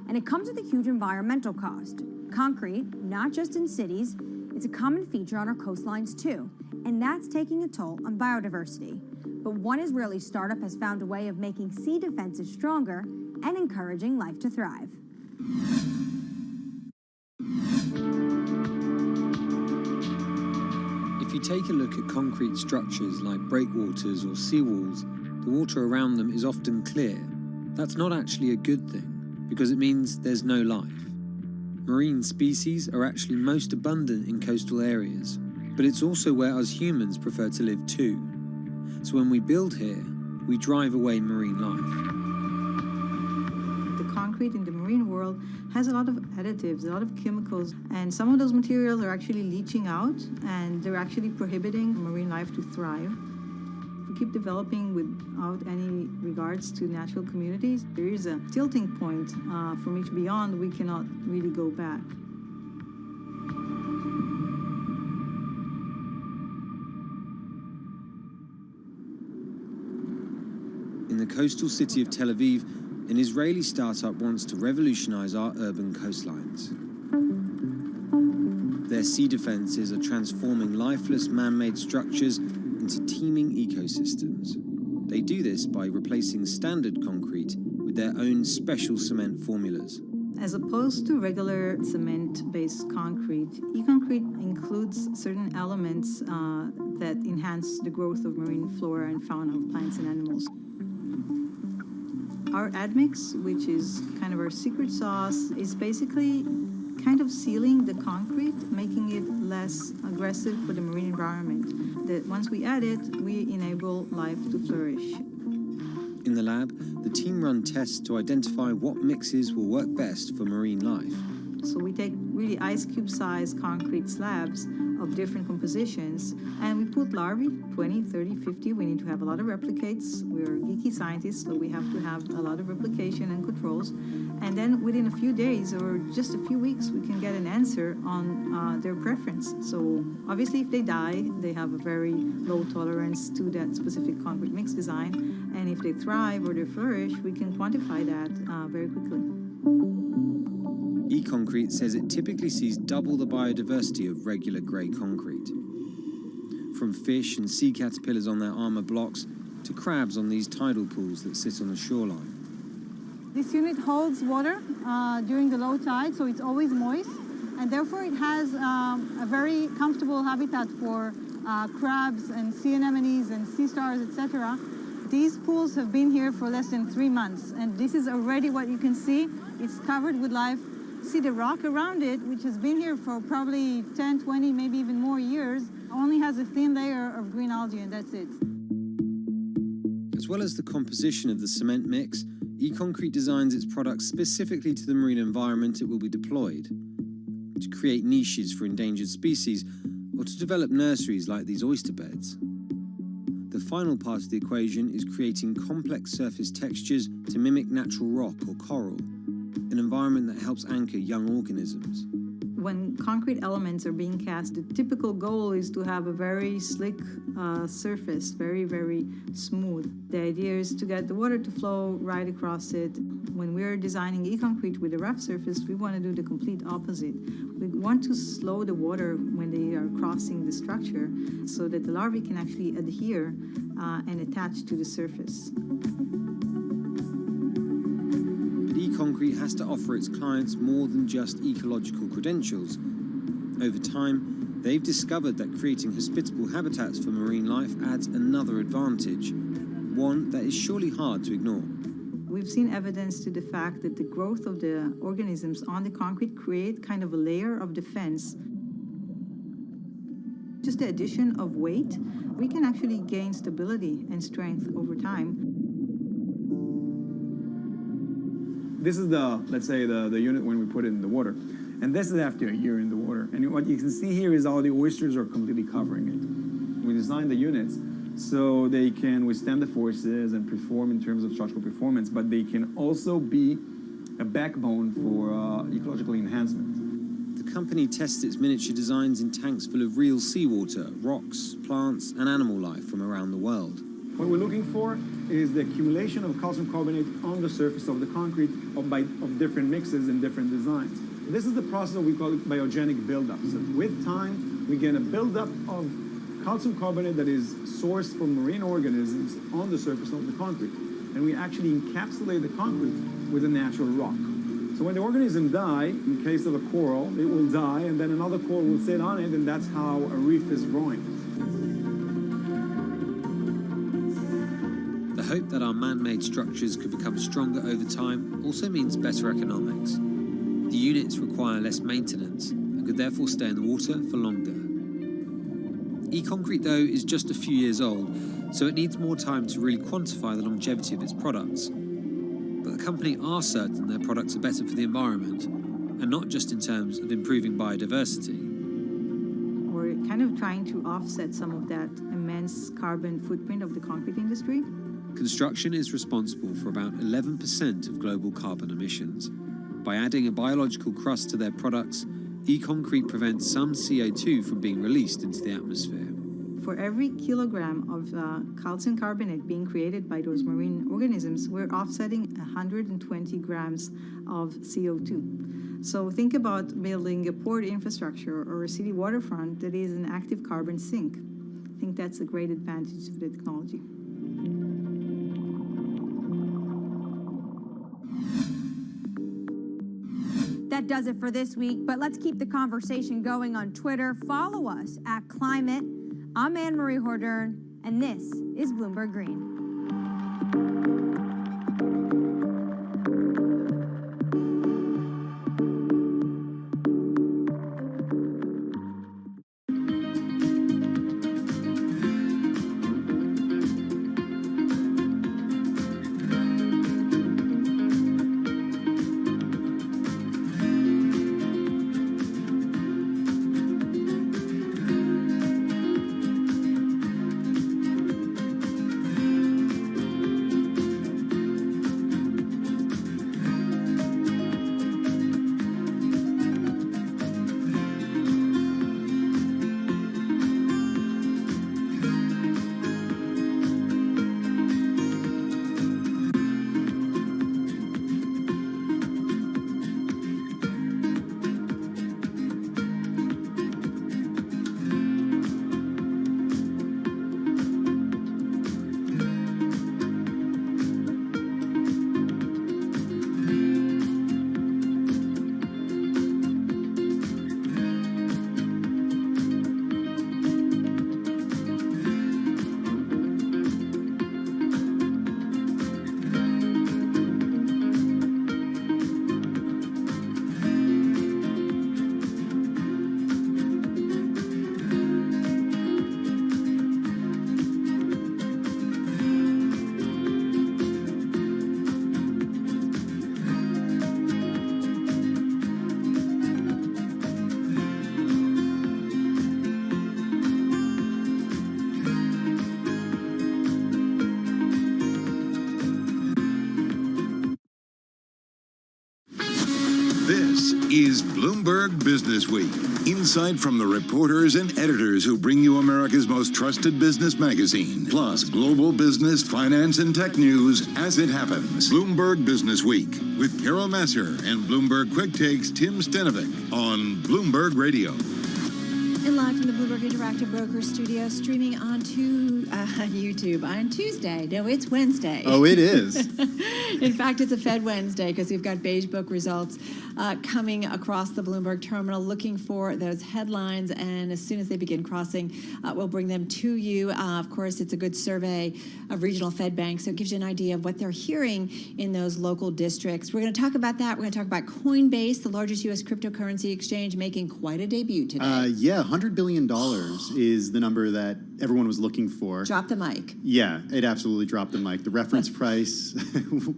And it comes with a huge environmental cost. Concrete, not just in cities, it's a common feature on our coastlines too. And that's taking a toll on biodiversity. But one Israeli startup has found a way of making sea defenses stronger and encouraging life to thrive. If you take a look at concrete structures like breakwaters or seawalls, the water around them is often clear. That's not actually a good thing, because it means there's no life. Marine species are actually most abundant in coastal areas, but it's also where us humans prefer to live too. So when we build here, we drive away marine life. Concrete in the marine world has a lot of additives, a lot of chemicals, and some of those materials are actually leaching out, and they're actually prohibiting marine life to thrive. If we keep developing without any regards to natural communities, there is a tilting point from which beyond we cannot really go back. In the coastal city of Tel Aviv, an Israeli startup wants to revolutionize our urban coastlines. Their sea defenses are transforming lifeless man-made structures into teeming ecosystems. They do this by replacing standard concrete with their own special cement formulas. As opposed to regular cement-based concrete, e-concrete includes certain elements that enhance the growth of marine flora and fauna of plants and animals. Our admix, which is kind of our secret sauce, is basically kind of sealing the concrete, making it less aggressive for the marine environment. That once we add it, we enable life to flourish. In the lab, the team run tests to identify what mixes will work best for marine life. So we take really ice cube sized concrete slabs of different compositions, and we put larvae, 20, 30, 50. We need to have a lot of replicates. We're geeky scientists, so we have to have a lot of replication and controls. And then within a few days or just a few weeks, we can get an answer on their preference. So obviously if they die, they have a very low tolerance to that specific concrete mix design. And if they thrive or they flourish, we can quantify that very quickly. E-concrete says it typically sees double the biodiversity of regular grey concrete. From fish and sea caterpillars on their armour blocks to crabs on these tidal pools that sit on the shoreline. This unit holds water during the low tide, so it's always moist, and therefore it has a very comfortable habitat for crabs and sea anemones and sea stars, etc. These pools have been here for less than 3 months, and this is already what you can see. It's covered with life. See the rock around it, which has been here for probably 10, 20, maybe even more years, only has a thin layer of green algae, and that's it. As well as the composition of the cement mix, E-concrete designs its products specifically to the marine environment it will be deployed, to create niches for endangered species, or to develop nurseries like these oyster beds. The final part of the equation is creating complex surface textures to mimic natural rock or coral, an environment that helps anchor young organisms. When concrete elements are being cast, the typical goal is to have a very slick surface, very, very smooth. The idea is to get the water to flow right across it. When we're designing e-concrete with a rough surface, we want to do the complete opposite. We want to slow the water when they are crossing the structure so that the larvae can actually adhere and attach to the surface. E-concrete has to offer its clients more than just ecological credentials. Over time, they've discovered that creating hospitable habitats for marine life adds another advantage, one that is surely hard to ignore. We've seen evidence to the fact that the growth of the organisms on the concrete create kind of a layer of defense. Just the addition of weight, we can actually gain stability and strength over time. This is let's say the unit when we put it in the water. And this is after a year in the water. And what you can see here is all the oysters are completely covering it. We designed the units so they can withstand the forces and perform in terms of structural performance, but they can also be a backbone for ecological enhancement. The company tests its miniature designs in tanks full of real seawater, rocks, plants, and animal life from around the world. What we're looking for is the accumulation of calcium carbonate on the surface of the concrete of different mixes and different designs. This is the process we call biogenic buildup. So with time, we get a buildup of calcium carbonate that is sourced from marine organisms on the surface of the concrete. And we actually encapsulate the concrete with a natural rock. So when the organism die, in case of a coral, it will die, and then another coral will sit on it, and that's how a reef is growing. The hope that our man-made structures could become stronger over time also means better economics. The units require less maintenance and could therefore stay in the water for longer. E-concrete, though, is just a few years old, so it needs more time to really quantify the longevity of its products. But the company are certain their products are better for the environment, and not just in terms of improving biodiversity. We're kind of trying to offset some of that immense carbon footprint of the concrete industry. Construction is responsible for about 11% of global carbon emissions. By adding a biological crust to their products, E-concrete prevents some CO2 from being released into the atmosphere. For every kilogram of calcium carbonate being created by those marine organisms, we're offsetting 120 grams of CO2. So think about building a port infrastructure or a city waterfront that is an active carbon sink. I think that's a great advantage of the technology. That does it for this week, but let's keep the conversation going on Twitter. Follow us at Climate. I'm Anne-Marie Hordern, and this is Bloomberg Green. is Bloomberg Business Week. Insight from the reporters and editors who bring you America's most trusted business magazine, plus global business, finance, and tech news as it happens. Bloomberg Business Week with Carol Masser and Bloomberg Quick Takes Tim Stenovic on Bloomberg Radio. And live from the Bloomberg Interactive Broker Studio, streaming on YouTube on Tuesday. No, it's Wednesday. Oh, it is. In fact, it's a Fed Wednesday because we've got beige book results coming across the Bloomberg terminal, looking for those headlines. And as soon as they begin crossing, we'll bring them to you. Of course, it's a good survey of regional Fed banks, so it gives you an idea of what they're hearing in those local districts. We're going to talk about that. We're going to talk about Coinbase, the largest U.S. cryptocurrency exchange, making quite a debut today. Yeah, $100 billion is the number that everyone was looking for. Drop the mic. Yeah, it absolutely dropped the mic. The reference price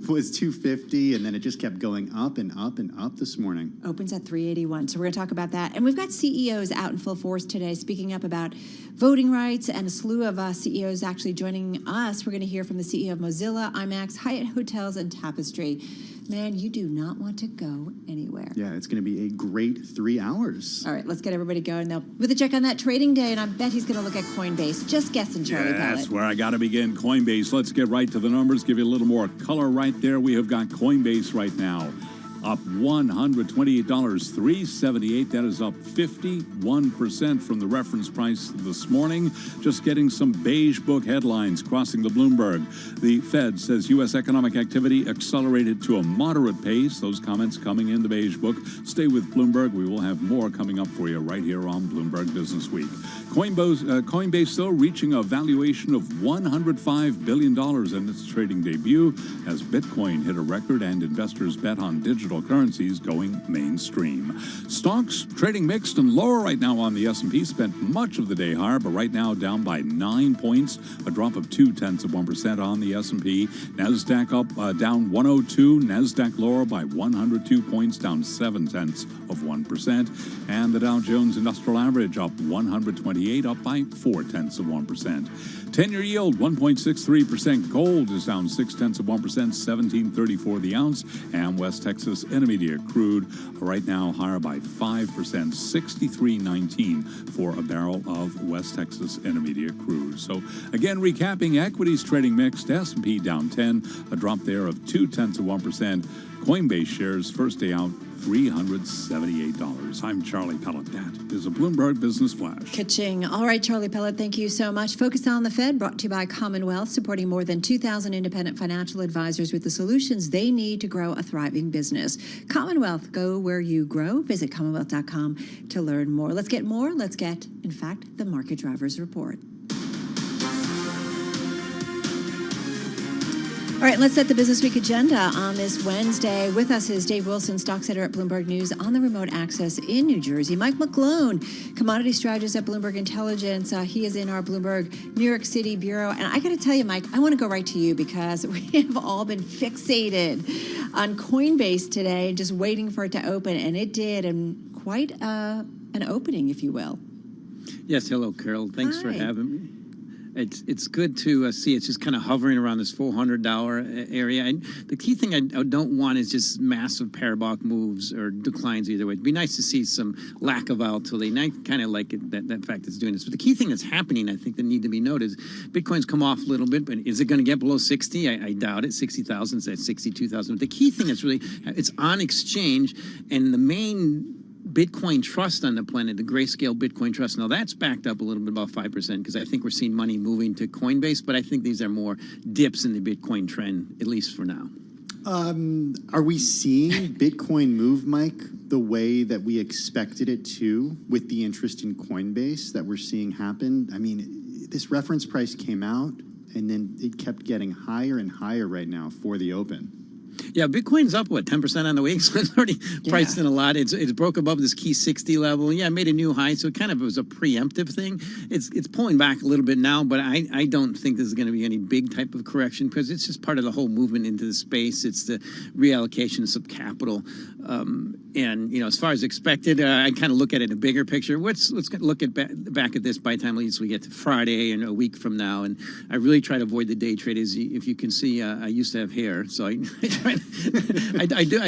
was $250, and then it just kept going up and up and up this morning. Opens at $381. So we're going to talk about that. And we've got CEOs out in full force today speaking up about voting rights, and a slew of CEOs actually joining us. We're going to hear from the CEO of Mozilla, IMAX, Hyatt Hotels, and Tapestry. Man, you do not want to go anywhere. Yeah, it's going to be a great 3 hours. All right, let's get everybody going now with a check on that trading day, and I bet he's going to look at Coinbase. Just guessing, Charlie Pellet. That's where I got to begin. Coinbase. Let's get right to the numbers. Give you a little more color right there. We have got Coinbase right now up $128, $378. That is up 51% from the reference price this morning. Just getting some beige book headlines crossing the Bloomberg. The Fed says U.S. economic activity accelerated to a moderate pace. Those comments coming in the beige book. Stay with Bloomberg. We will have more coming up for you right here on Bloomberg Business Week. Coinbase, though, reaching a valuation of $105 billion in its trading debut as Bitcoin hit a record and investors bet on digital currencies going mainstream. Stocks trading mixed and lower right now on the S&P. Spent much of the day higher, but right now down by 9 points, a drop of 0.2% on the S&P. Nasdaq up down 102. Nasdaq lower by 102 points, down 0.7%, and the Dow Jones Industrial Average up 128, up by 0.4%. 10-year yield 1.63%. Gold is down 0.6%, $17.34 the ounce, and West Texas Intermediate crude right now higher by 5%, $63.19 for a barrel of West Texas Intermediate crude. So again, recapping, equities trading mixed. S&P down 10, a drop there of 0.2%. Coinbase shares first day out $378. I'm Charlie Pellet. That is a Bloomberg Business Flash. Ka-ching. All right, Charlie Pellet, thank you so much. Focus on the Fed, brought to you by Commonwealth, supporting more than 2,000 independent financial advisors with the solutions they need to grow a thriving business. Commonwealth, go where you grow. Visit commonwealth.com to learn more. Let's get, in fact, the Market Drivers Report. All right, let's set the Business Week agenda on this Wednesday. With us is Dave Wilson, stocks editor at Bloomberg News on the remote access in New Jersey. Mike McClone, commodity strategist at Bloomberg Intelligence. He is in our Bloomberg New York City bureau. And I got to tell you, Mike, I want to go right to you because we have all been fixated on Coinbase today and just waiting for it to open. And it did, and quite an opening, if you will. Yes, hello, Carol. Thanks for having me. It's good to see it's just kind of hovering around this $400 area. And the key thing I don't want is just massive parabolic moves or declines either way. It'd be nice to see some lack of volatility. And I kind of like it, that fact it's doing this. But the key thing that's happening, I think, that need to be noted is Bitcoin's come off a little bit, but is it going to get below 60? I doubt it. 60,000 is at 62,000. But the key thing is really it's on exchange, and the main Bitcoin trust on the planet, the Grayscale Bitcoin Trust. Now that's backed up a little bit, about 5%, because I think we're seeing money moving to Coinbase, but I think these are more dips in the Bitcoin trend, at least for now. Are we seeing Bitcoin move, Mike, the way that we expected it to with the interest in Coinbase that we're seeing happen? I mean, this reference price came out and then it kept getting higher and higher right now for the open. Yeah, Bitcoin's up, 10% on the week? So it's already priced in a lot. It broke above this key 60 level. Yeah, it made a new high, so it kind of was a preemptive thing. It's pulling back a little bit now, but I don't think this is going to be any big type of correction because it's just part of the whole movement into the space. It's the reallocation of some capital And, you know, as far as expected, I kind of look at it in a bigger picture. Let's look at back at this by the time at least we get to Friday and a week from now. And I really try to avoid the day trade. As if you can see, I used to have hair, so I try.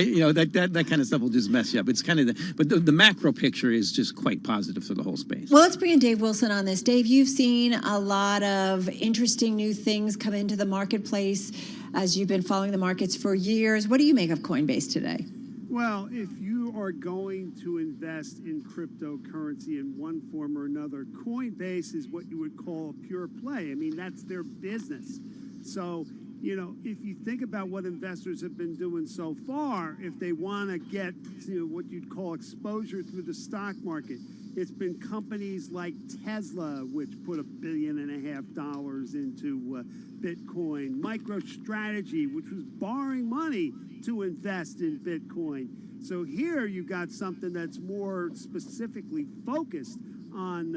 You know, that kind of stuff will just mess you up. It's kind of but the macro picture is just quite positive for the whole space. Well, let's bring in Dave Wilson on this. Dave, you've seen a lot of interesting new things come into the marketplace as you've been following the markets for years. What do you make of Coinbase today? Well, if you are going to invest in cryptocurrency in one form or another, Coinbase is what you would call a pure play. I mean, that's their business. So, you know, if you think about what investors have been doing so far, if they want to get, you know, what you'd call exposure through the stock market, it's been companies like Tesla, which put $1.5 billion into Bitcoin, MicroStrategy, which was borrowing money to invest in Bitcoin. So here you got something that's more specifically focused on,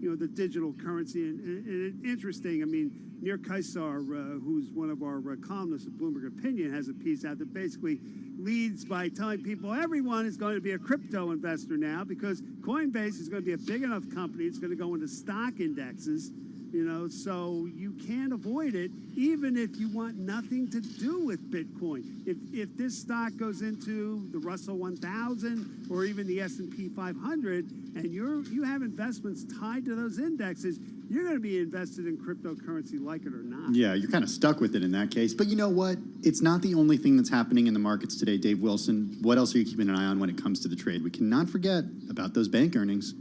you know, the digital currency. And interesting, I mean, Nir Kaisar, who's one of our columnists at Bloomberg Opinion, has a piece out that basically leads by telling people everyone is going to be a crypto investor now because Coinbase is going to be a big enough company. It's going to go into stock indexes, you know, so you can't avoid it, even if you want nothing to do with Bitcoin. If this stock goes into the Russell 1000 or even the S&P 500, and you have investments tied to those indexes, you're going to be invested in cryptocurrency, like it or not. Yeah, you're kind of stuck with it in that case. But you know what? It's not the only thing that's happening in the markets today, Dave Wilson. What else are you keeping an eye on when it comes to the trade? We cannot forget about those bank earnings.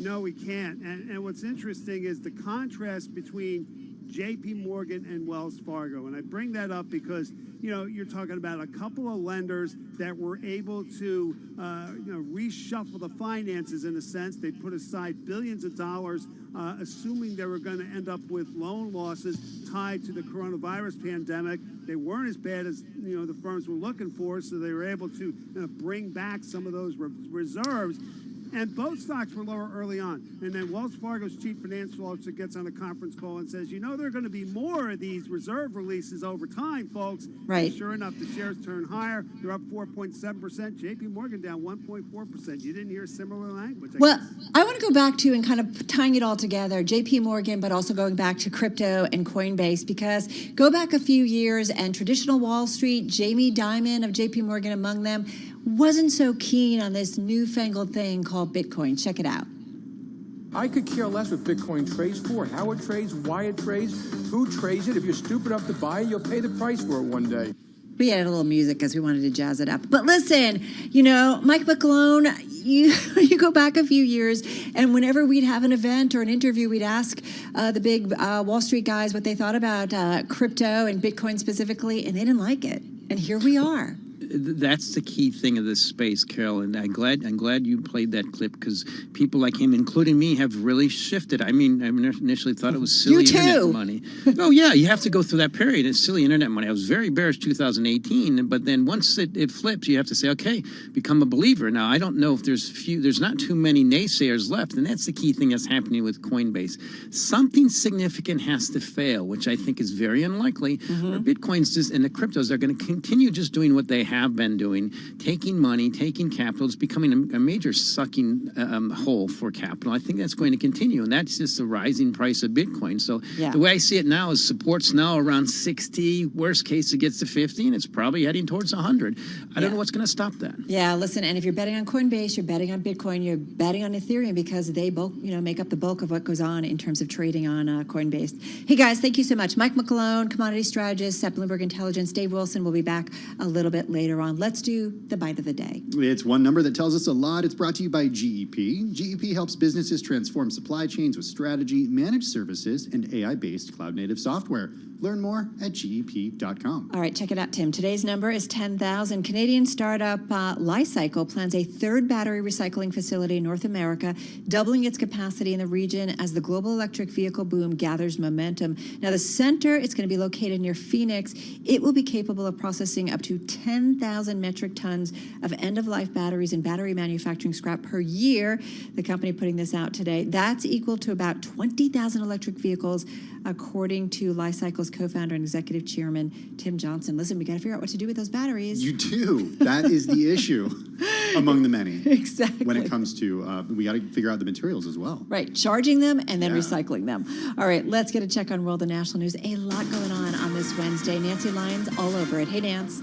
No, we can't. And what's interesting is the contrast between JP Morgan and Wells Fargo. And I bring that up because, you know, you're talking about a couple of lenders that were able to, you know, reshuffle the finances in a sense. They put aside billions of dollars, assuming they were going to end up with loan losses tied to the coronavirus pandemic. They weren't as bad as, you know, the firms were looking for, so they were able to bring back some of those reserves. And both stocks were lower early on. And then Wells Fargo's chief financial officer gets on a conference call and says, you know, there are going to be more of these reserve releases over time, folks. Right. And sure enough, the shares turn higher. They're up 4.7%. JP Morgan down 1.4%. You didn't hear similar language. I want to go back to and kind of tying it all together, JP Morgan, but also going back to crypto and Coinbase, because go back a few years and traditional Wall Street, Jamie Dimon of JP Morgan among them, wasn't so keen on this newfangled thing called Bitcoin. Check it out. I could care less what Bitcoin trades for, how it trades, why it trades, who trades it. If you're stupid enough to buy it, you'll pay the price for it one day. We added a little music because we wanted to jazz it up. But listen, you know, Mike McClone, you go back a few years, and whenever we'd have an event or an interview, we'd ask the big Wall Street guys what they thought about crypto and Bitcoin specifically, and they didn't like it. And here we are. That's the key thing of this space, Carol, and I'm glad you played that clip because people like him, including me, have really shifted. I mean, I initially thought it was silly internet money. Oh yeah, you have to go through that period. It's silly internet money. I was very bearish 2018, but then once it flips, you have to say, okay, become a believer. Now I don't know if there's not too many naysayers left, and that's the key thing that's happening with Coinbase. Something significant has to fail, which I think is very unlikely. Or Bitcoin's just and the cryptos are going to continue just doing what they have been doing, taking money, taking capital. It's becoming a major sucking hole for capital. I think that's going to continue, and that's just the rising price of Bitcoin. So the way I see it now is support's now around 60. Worst case, it gets to 50, and it's probably heading towards 100. I don't know what's going to stop that. Yeah, listen, and if you're betting on Coinbase, you're betting on Bitcoin, you're betting on Ethereum because they both, you know, make up the bulk of what goes on in terms of trading on Coinbase. Hey guys, thank you so much. Mike McClone, commodity strategist at Bloomberg Intelligence. Dave Wilson will be back a little bit later on. Let's do the bite of the day. It's one number that tells us a lot. It's brought to you by GEP. GEP helps businesses transform supply chains with strategy, managed services, and AI-based cloud-native software. Learn more at GEP.com. All right, check it out, Tim. Today's number is 10,000. Canadian startup Li-Cycle plans a third battery recycling facility in North America, doubling its capacity in the region as the global electric vehicle boom gathers momentum. Now, the center, it's going to be located near Phoenix. It will be capable of processing up to 10,000 metric tons of end-of-life batteries and battery manufacturing scrap per year. The company putting this out today. That's equal to about 20,000 electric vehicles, according to Li-Cycle's Materials co-founder and executive chairman, Tim Johnson. Listen, we got to figure out what to do with those batteries. You do. That is the issue among the many. Exactly. When it comes to, we got to figure out the materials as well. Right, charging them and then recycling them. All right, let's get a check on world and national news. A lot going on this Wednesday. Nancy Lyons all over it. Hey, Nance.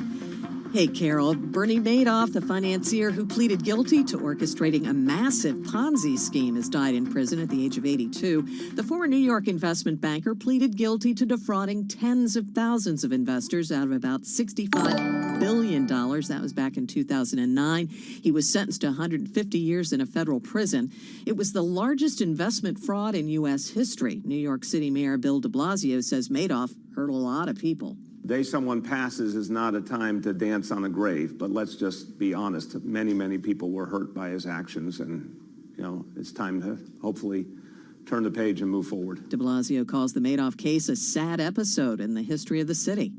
Hey, Carol. Bernie Madoff, the financier who pleaded guilty to orchestrating a massive Ponzi scheme, has died in prison at the age of 82. The former New York investment banker pleaded guilty to defrauding tens of thousands of investors out of about $65 billion. That was back in 2009. He was sentenced to 150 years in a federal prison. It was the largest investment fraud in U.S. history. New York City Mayor Bill de Blasio says Madoff hurt a lot of people. The day someone passes is not a time to dance on a grave, but let's just be honest. Many, many people were hurt by his actions, and, it's time to hopefully turn the page and move forward. De Blasio calls the Madoff case a sad episode in the history of the city.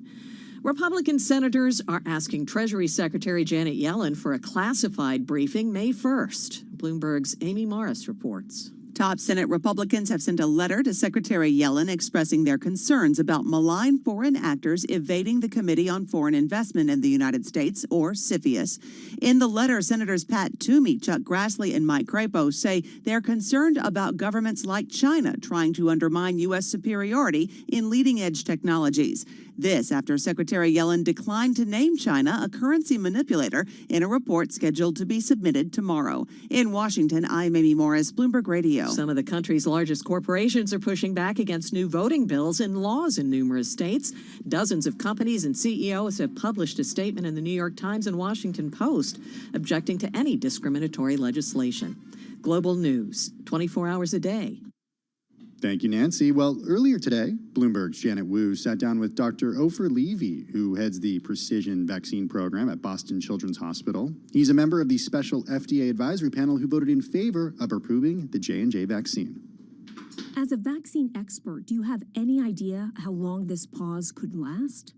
Republican senators are asking Treasury Secretary Janet Yellen for a classified briefing May 1st. Bloomberg's Amy Morris reports. Top Senate Republicans have sent a letter to Secretary Yellen expressing their concerns about malign foreign actors evading the Committee on Foreign Investment in the United States, or CFIUS. In the letter, Senators Pat Toomey, Chuck Grassley, and Mike Crapo say they're concerned about governments like China trying to undermine U.S. superiority in leading-edge technologies. This after Secretary Yellen declined to name China a currency manipulator in a report scheduled to be submitted tomorrow. In Washington, I'm Amy Morris, Bloomberg Radio. Some of the country's largest corporations are pushing back against new voting bills and laws in numerous states. Dozens of companies and CEOs have published a statement in the New York Times and Washington Post objecting to any discriminatory legislation. Global news, 24 hours a day. Thank you, Nancy. Well, earlier today, Bloomberg's Janet Wu sat down with Dr. Ofer Levy, who heads the Precision Vaccine Program at Boston Children's Hospital. He's a member of the special FDA advisory panel who voted in favor of approving the J&J vaccine. As a vaccine expert, do you have any idea how long this pause could last?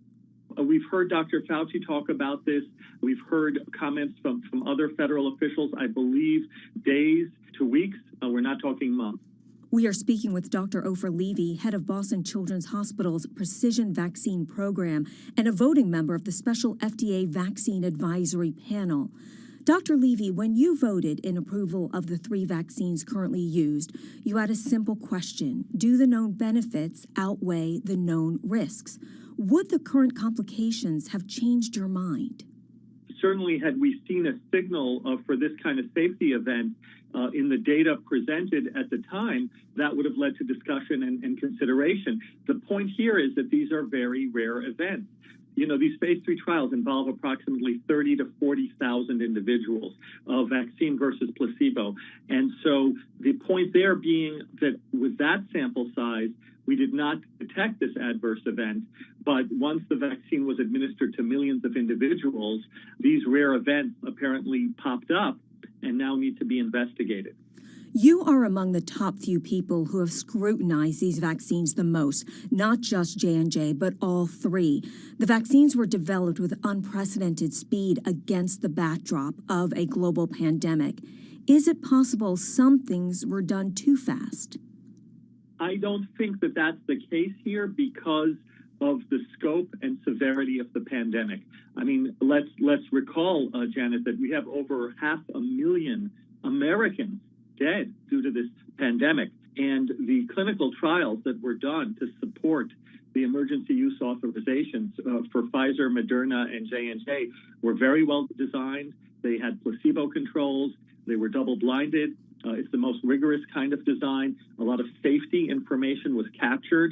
We've heard Dr. Fauci talk about this. We've heard comments from other federal officials, I believe, days to weeks. We're not talking months. We are speaking with Dr. Ofer Levy, head of Boston Children's Hospital's Precision Vaccine Program and a voting member of the special FDA Vaccine Advisory Panel. Dr. Levy, when you voted in approval of the 3 vaccines currently used, you had a simple question. Do the known benefits outweigh the known risks? Would the current complications have changed your mind? Certainly, had we seen a signal for this kind of safety event in the data presented at the time, that would have led to discussion and consideration. The point here is that these are very rare events. These phase 3 trials involve approximately 30 to 40,000 individuals, vaccine versus placebo. And so the point there being that with that sample size, we did not detect this adverse event, but once the vaccine was administered to millions of individuals, these rare events apparently popped up and now need to be investigated. You are among the top few people who have scrutinized these vaccines the most, not just J&J, but all 3. The vaccines were developed with unprecedented speed against the backdrop of a global pandemic. Is it possible some things were done too fast? I don't think that that's the case here because of the scope and severity of the pandemic. I mean, let's recall, Janet, that we have over 500,000 Americans dead due to this pandemic. And the clinical trials that were done to support the emergency use authorizations for Pfizer, Moderna, and J&J were very well designed. They had placebo controls. They were double-blinded. It's the most rigorous kind of design. A lot of safety information was captured.